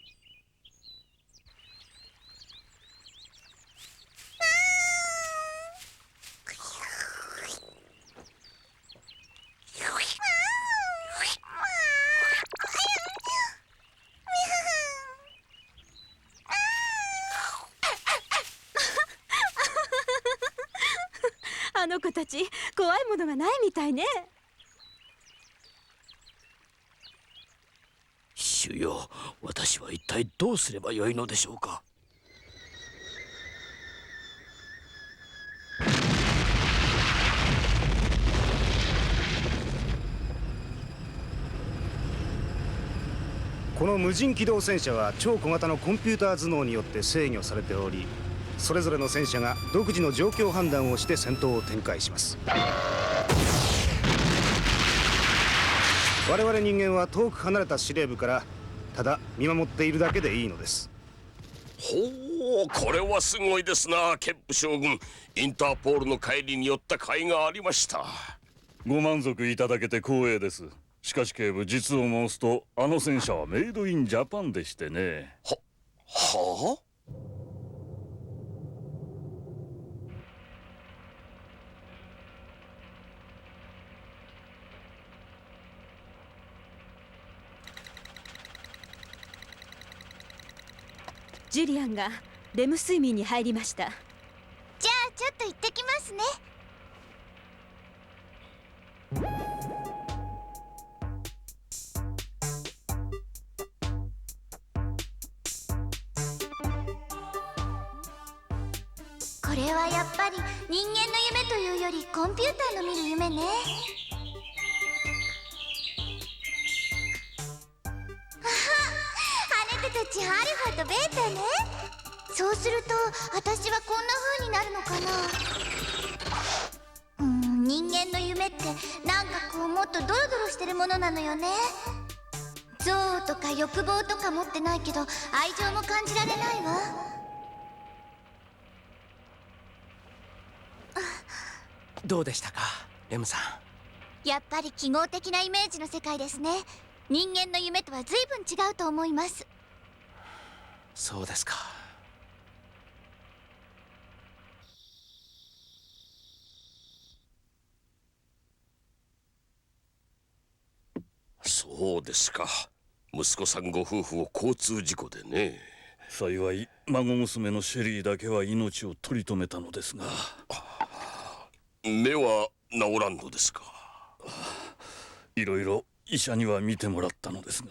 あの子たち、怖いものがないみたいね。主よ、私は一体どうすればよいのでしょうか。この無人機動戦車は超小型のコンピューター頭脳によって制御されており、それぞれの戦車が独自の状況判断をして戦闘を展開します。我々人間は遠く離れた司令部からただ見守っているだけでいいのです。ほう、これはすごいですな、ケップ将軍。インターポールの帰りに寄った甲斐がありました。ご満足いただけて光栄です。しかし警部、実を申すとあの戦車はメイドインジャパンでしてね。はあ？ジュリアンがレム睡眠に入りました。じゃあちょっと行ってきますね。ここれはやっぱり人間の夢というよりコンピューターの見る夢ね。あは、あなたたちアルファとベータね。そうすると私はこんな風になるのかな。人間の夢ってなんかこうもっとドロドロしてるものなのよね。憎悪とか欲望とか持ってないけど愛情も感じられないわ。どうでしたか、レムさん。やっぱり記号的なイメージの世界ですね。人間の夢とは随分違うと思います。そうですか。そうですか。息子さんご夫婦を交通事故でね。幸い孫娘のシェリーだけは命を取り留めたのですが。目は治らんのですか。いろいろ医者には見てもらったのですが。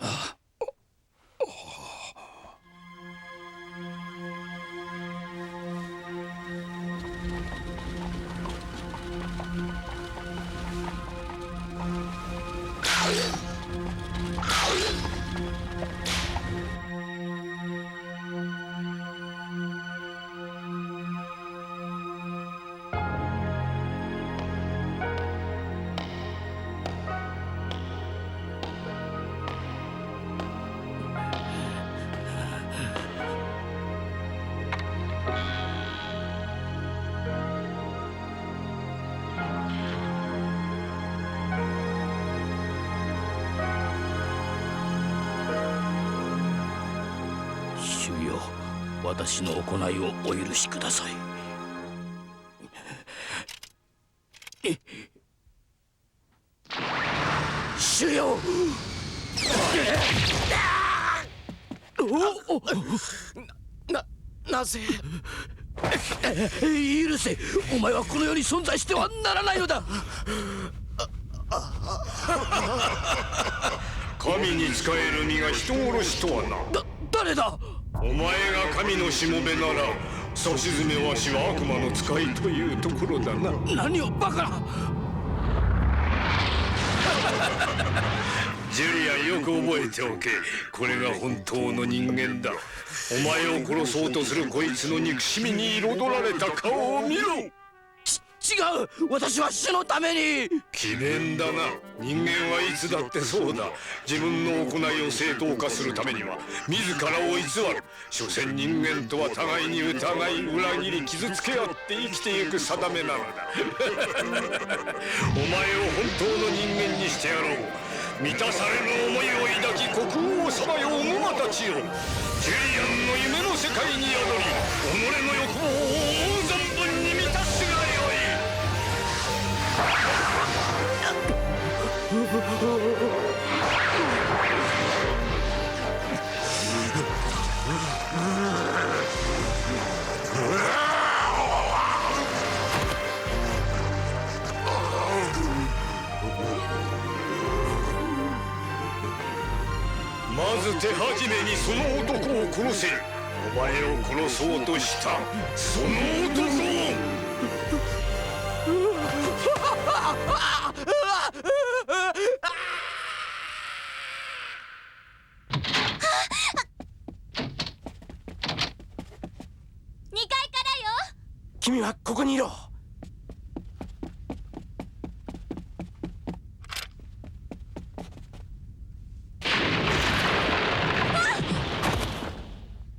私の行いをお許しください。主よ。なぜ許せ。お前はこの世に存在してはならないのだ。神に仕える身が人殺しとはな。誰だ。お前が神のしもべなら、さしずめわしは悪魔の使いというところだな。何をバカな。ジュリアン、よく覚えておけ。これが本当の人間だ。お前を殺そうとするこいつの憎しみに彩られた顔を見ろ。違う。私は主のために。詭弁だな。人間はいつだってそうだ。自分の行いを正当化するためには自らを偽る。所詮人間とは互いに疑い、裏切り、傷つけ合って生きていく定めなのだ。お前を本当の人間にしてやろう。満たされぬ思いを抱き国王様よ、お馬たちよ。ジュリアンの夢の世界に宿り、己の欲望を思う存分に満たすがよい。まず手始めにその男を殺せ。お前を殺そうとしたその男を。君はここにいろ。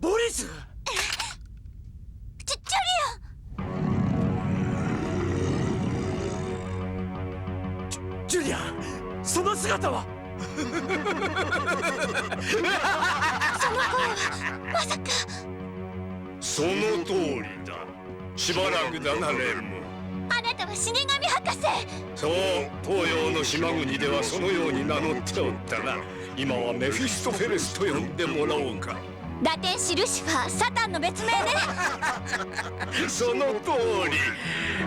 ボリス。ジュリアン、その姿は。その子はまさか。その通りだ。しばらくだな、レム。あなたは死神博士。そう、東洋の島国ではそのように名乗っておったな。今はメフィストフェレスと呼んでもらおうか。ラテンシルシファー、サタンの別名ね。その通り。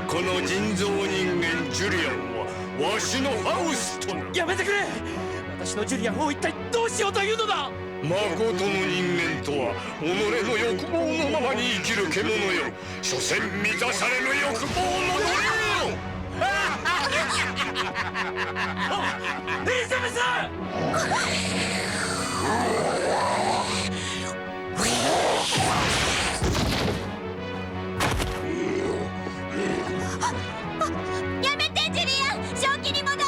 この人造人間ジュリアンはわしのファウストな。やめてくれ。私のジュリアンを一体どうしようというのだ。誠の人間とは己の欲望のままに生きる獣よ。所詮満たされぬ欲望の奴隷よ。エリザベス！やめてジュリアン、正気に戻って。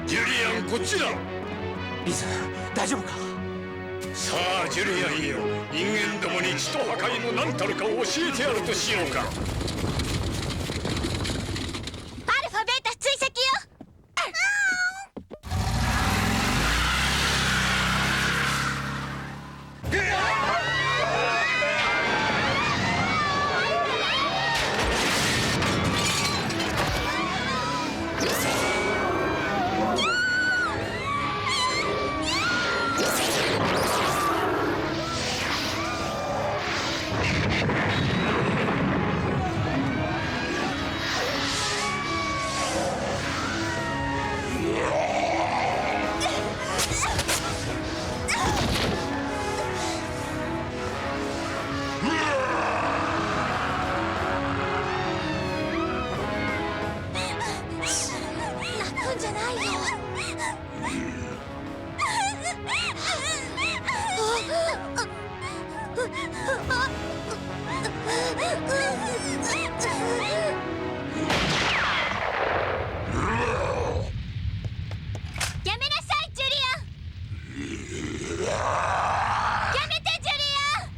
ジュリアン、こっちだ。リズ、大丈夫か？さあジュリアンよ、人間どもに血と破壊の何たるかを教えてやるとしようか。アルファベータ追跡よ。泣くんじゃないよ。やめなさいジュリアン。やめてジュリアン。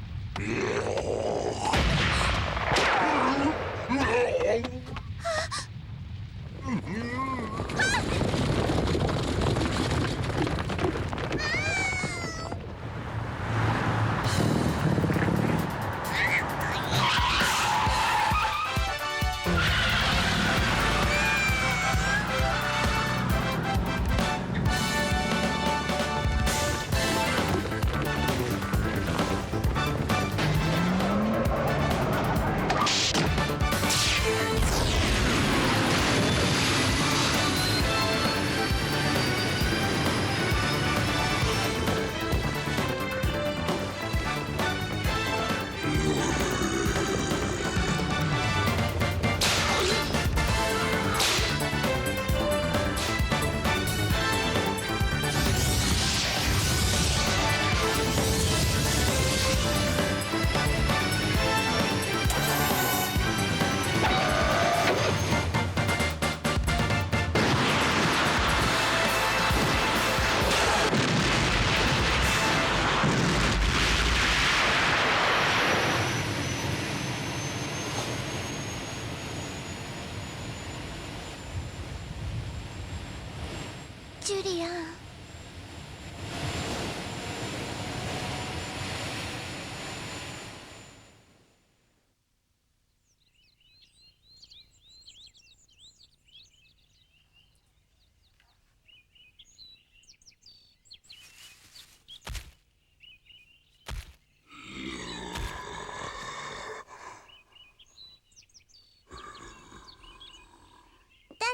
ジュリアン。誰？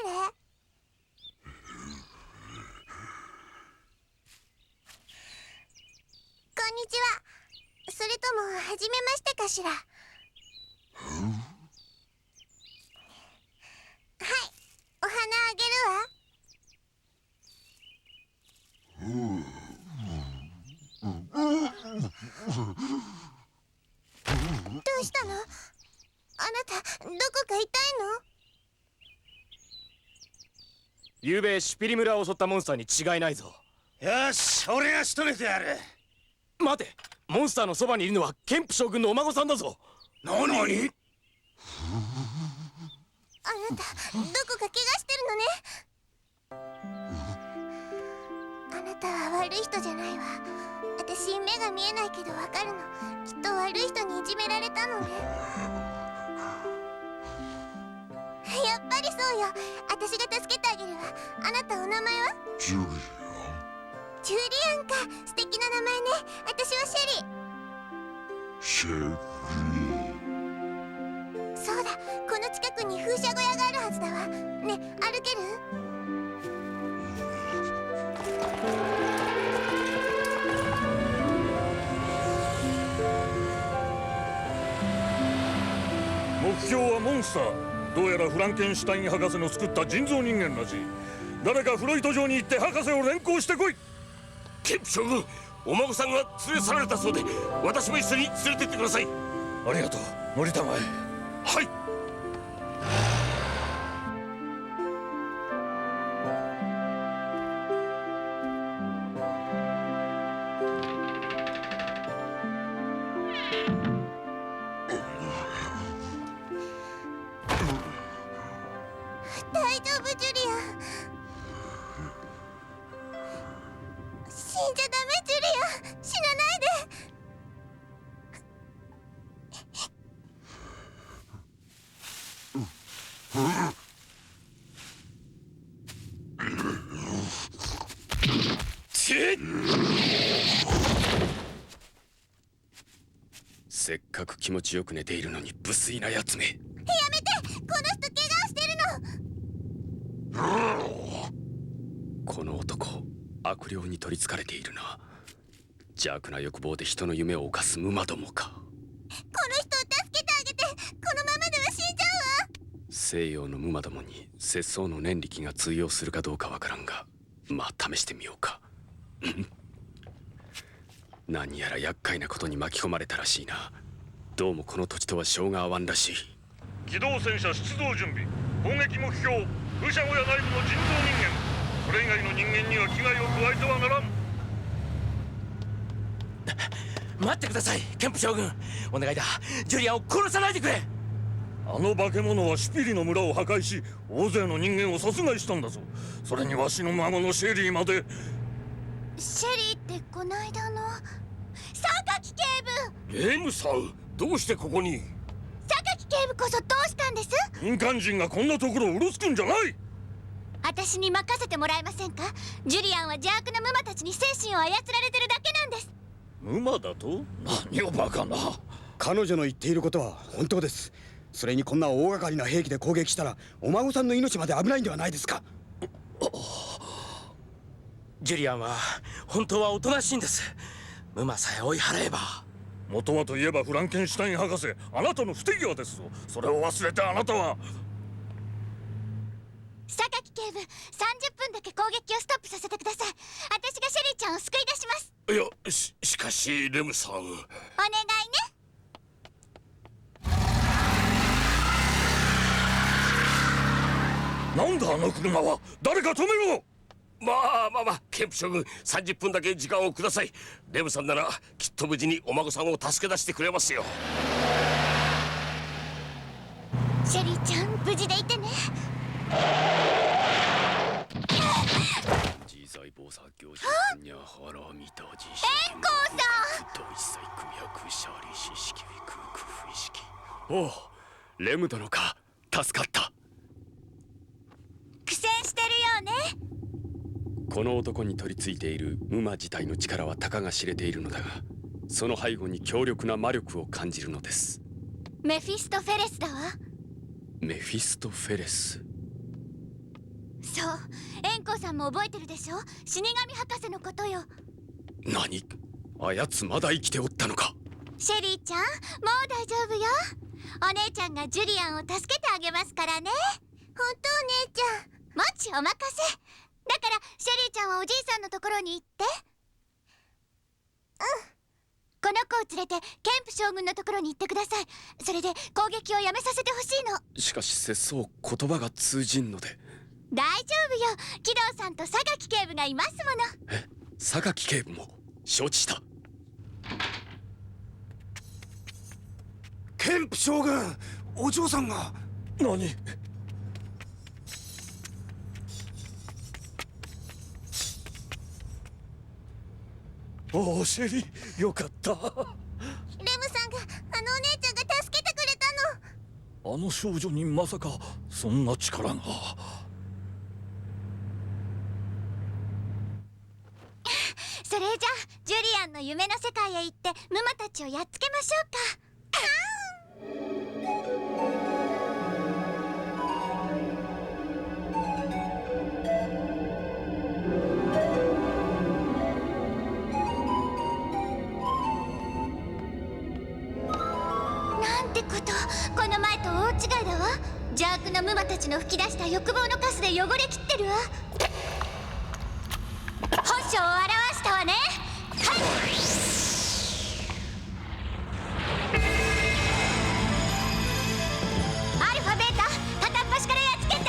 こんにちは。それとも初めましてかしら。はい、お花あげるわ。どうしたの？あなたどこか痛いの？ゆうべシュピリ村を襲ったモンスターに違いないぞ。よし、俺が仕留めてやる。待て、モンスターのそばにいるのはケンプ将軍のお孫さんだぞ。何？あなたどこか怪我してるのね。あなたは悪い人じゃないわ。私目が見えないけどわかるの。きっと悪い人にいじめられたのね。やっぱりそうよ。私が助けてあげるわ。あなたお名前は？ジュリアン。ジュリアンか。素敵な名前ね。私はシェリー。シェリー。そうだ、この近くに風車小屋があるはずだわ。ね、歩ける？目標はモンスター。どうやらフランケンシュタイン博士の作った人造人間らしい。誰かフロイト城に行って博士を連行してこい。ケンプ将軍、お孫さんが連れ去られたそうで、私も一緒に連れてってください。ありがとう、乗りたまえ。はい。大丈夫、ジュリアン。死んじゃダメ、ジュリアン。死なないで。せっかく気持ちよく寝ているのに無粋なやつめ。やめて、この人怪我をしてるの。この男、悪霊に取りつかれているな。邪悪な欲望で人の夢を犯す無魔どもか。この人を助けてあげて。このままでは死んじゃうわ。西洋の無魔どもに節操の念力が通用するかどうかわからんが、まあ試してみようか。何やら厄介なことに巻き込まれたらしいな。どうもこの土地とは性が合わんらしい。機動戦車出動準備。攻撃目標、風車小屋内部の人造人間。それ以外の人間には危害を加えてはならん。待ってください、ケンプ将軍。お願いだ、ジュリアンを殺さないでくれ。あの化け物はシュピリの村を破壊し、大勢の人間を殺害したんだぞ。それにわしの孫のシェリーまで。シェリーってこの間の榊警部。レムさん、どうしてここに？榊警部こそどうしたんです？民間人がこんなところをうろつくんじゃない。私に任せてもらえませんか？ジュリアンは邪悪なムマたちに精神を操られてるだけなんです。ムマだと？何をバカな。彼女の言っていることは本当です。それにこんな大掛かりな兵器で攻撃したらお孫さんの命まで危ないんではないですか。ジュリアンは本当はおとなしいんです。ムマさえ追い払えば。元はといえばフランケンシュタイン博士、あなたの不手際ですぞ。それを忘れてあなたは。榊警部、30分だけ攻撃をストップさせてください。私がシェリーちゃんを救い出します。いや、しかしレムさん。お願いね。なんだあの車は。誰か止めろ。まあ、ケンプ将軍、30分だけ時間をください。レムさんならきっと無事にお孫さんを助け出してくれますよ。シェリーちゃん、無事でいてね。自在菩薩行事にゃはらみたじし円光さん。大祭空薬シャリシ式空空不意識。おう、レム殿か。助かった。苦戦してるよね。この男に取り付いているムマ自体の力はたかが知れているのだが、その背後に強力な魔力を感じるのです。メフィストフェレスだわ。メフィストフェレス。そう、円光さんも覚えてるでしょ。死神博士のことよ。何？あやつまだ生きておったのか。シェリーちゃん、もう大丈夫よ。お姉ちゃんがジュリアンを助けてあげますからね。本当お姉ちゃん。もちお任せ。だからシェリーちゃんはおじいさんのところに行って。この子を連れてケンプ将軍のところに行ってください。それで攻撃をやめさせてほしいの。しかし節操、言葉が通じんので。大丈夫よ。キドーさんと榊警部がいますもの。榊警部も承知した。ケンプ将軍、お嬢さんが。何？おお、シェリー、よかった。レムさんがあのお姉ちゃんが助けてくれたの。あの少女にまさかそんな力が。それじゃあジュリアンの夢の世界へ行ってムマたちをやっつけましょうか。邪悪なムマたちの噴き出した欲望のカスで汚れきってるわ。本性を表したわね。はい。アルファベータ片っ端からやっつけて。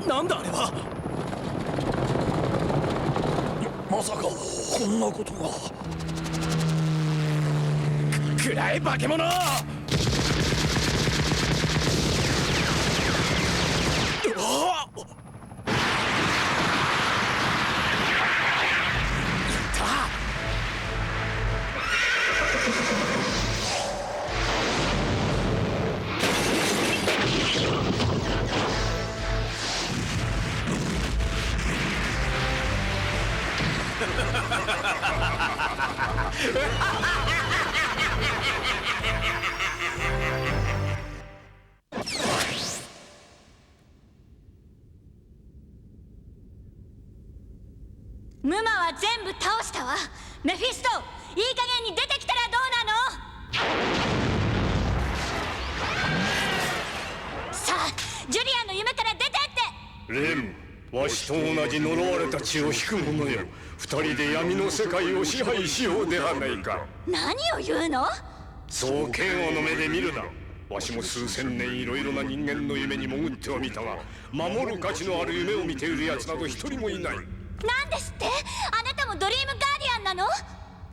なんだあれは。まさかこんなことが。くらえ化け物。ムマは全部倒したわ。メフィスト、いい加減に出てきたらどうなの。さあジュリアンの夢から出てって。レム、わしと同じ呪われた血を引く者よ。二人で闇の世界を支配しようではないか。何を言うの。そう嫌悪の目で見るな。わしも数千年いろいろな人間の夢に潜ってはみたが、守る価値のある夢を見ている奴など一人もいない。なんですって。あなたもドリームガーディアンなの。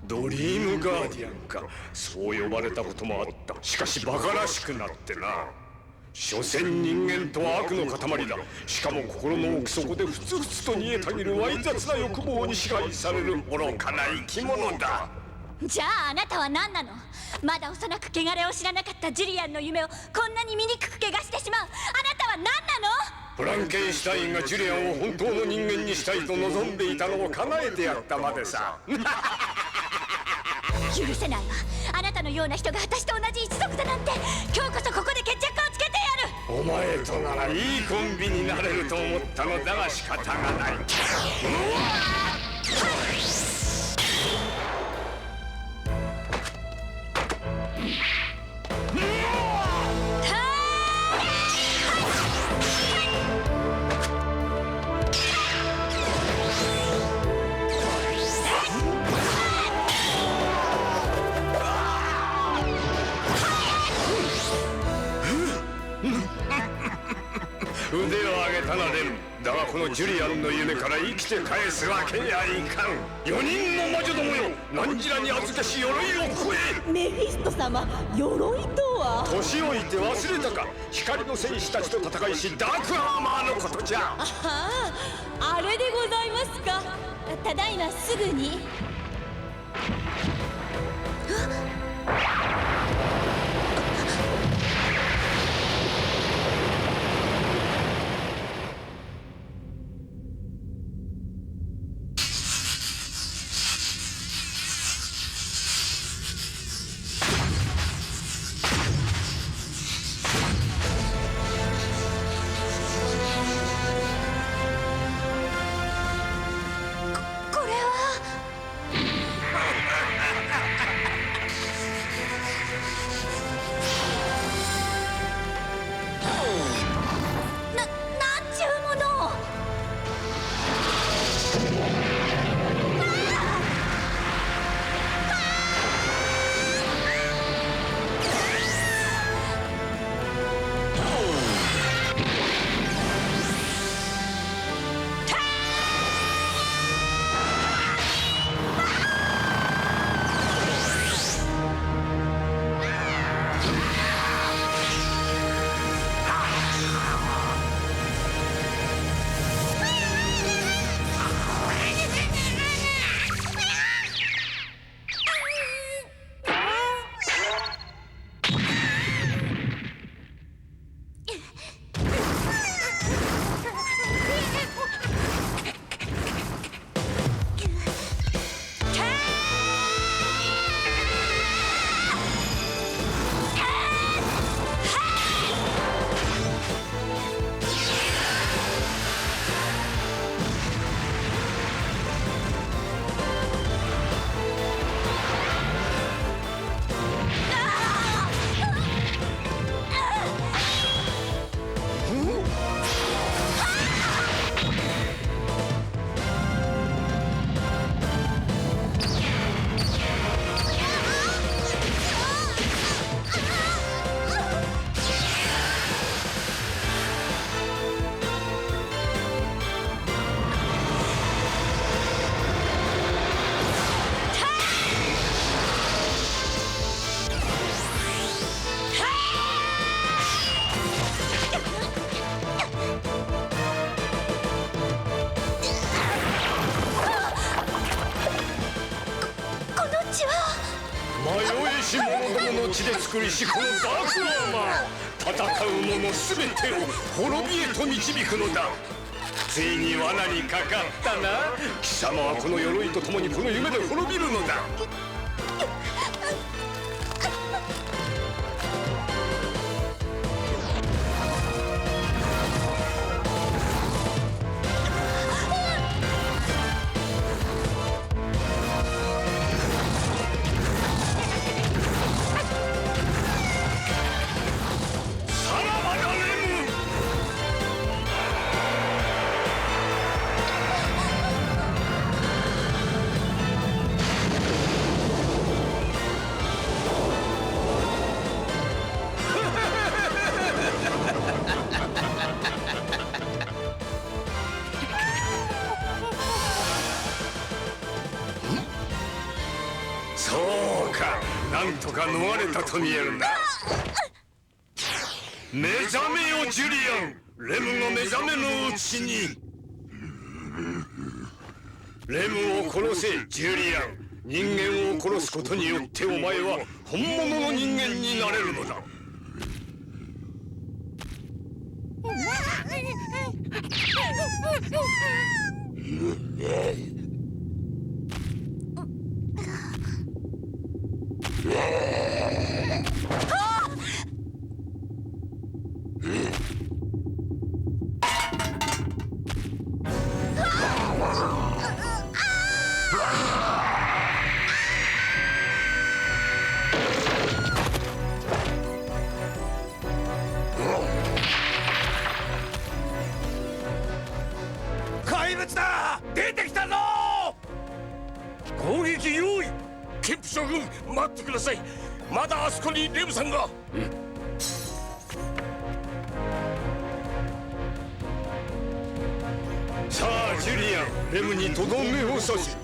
ドリームガーディアンか。そう呼ばれたこともあった。しかしバカらしくなってな。所詮人間とは悪の塊だ。しかも心の奥底でふつふつと煮えたぎるわい雑な欲望に支配される愚かな生き物だ。じゃああなたは何なの。まだ幼く汚れを知らなかったジュリアンの夢をこんなに醜く怪我してしまうあなたは何なの。フランケンシュタインがジュリアンを本当の人間にしたいと望んでいたのを叶えてやったまでさ。許せないわ。あなたのような人が私と同じ一族だなんて。今日こそここで決着をつけてやる。お前とならいいコンビになれると思ったのだが仕方がない。腕を上げたなレム。だがこのジュリアンの夢から生きて返すわけにはいかん。4人の魔女どもよ、何時らに預けし鎧を超え。メフィスト様、鎧とは。年老いて忘れたか。光の戦士たちと戦いしダークアーマーのことじゃ。ああ、あれでございますか。ただいますぐに。の地で作りしこのダークアーマー、戦う者すべてを滅びへと導くのだ。ついに罠にかかったな。貴様はこの鎧と共にこの夢で滅びるのだ。そうか、なんとか逃れたと見えるな。目覚めよジュリアン、レムが目覚めのうちに。レムを殺せジュリアン。人間を殺すことによってお前は本物の人間になれるのだ。怪物だ！出てきたぞ！攻撃用意！ケンプ将軍、待ってください。まだあそこにレムさんが。さあジュリアン、レムにとどめを刺せ。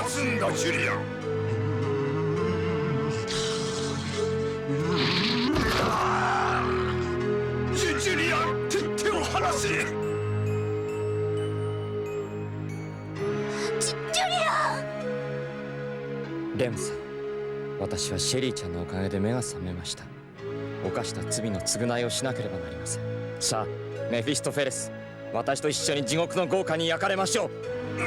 立つんだジュリアン。ジュリアン、手を離せ。ジュリアン。レムさん、私はシェリーちゃんのおかげで目が覚めました。犯した罪の償いをしなければなりません。さあメフィストフェレス、私と一緒に地獄の豪華に焼かれましょう。レ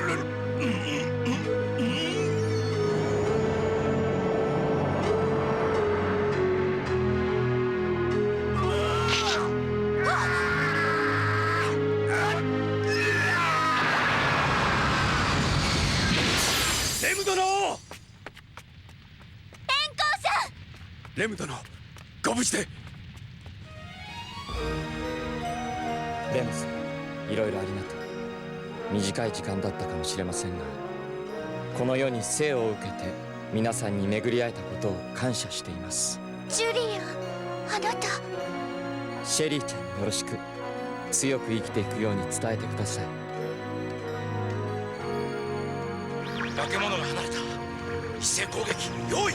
ム殿！レム殿、ご無事で。レムさん、いろいろありがとう。短い時間だったかもしれませんが、この世に生を受けて皆さんに巡り会えたことを感謝しています。ジュリアン、あなた。シェリーちゃんよろしく。強く生きていくように伝えてください。化け物が離れた。一斉攻撃用意。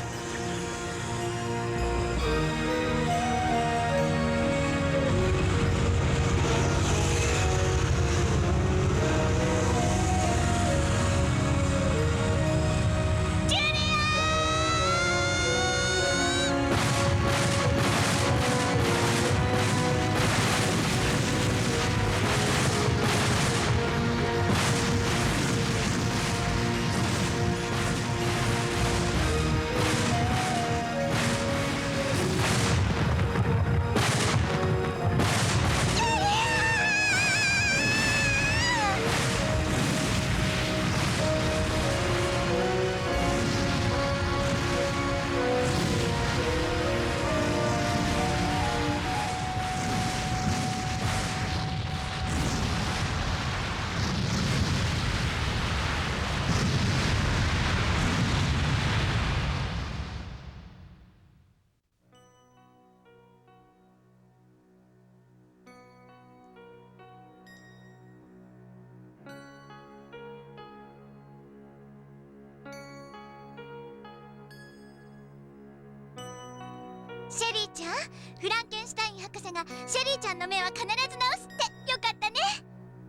ちゃん、フランケンシュタイン博士がシェリーちゃんの目は必ず直すってよかったね。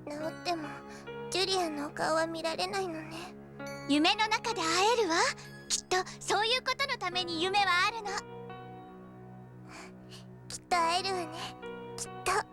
治ってもジュリアンのお顔は見られないのね。夢の中で会えるわ。きっとそういうことのために夢はあるの。きっと会えるわね、きっと。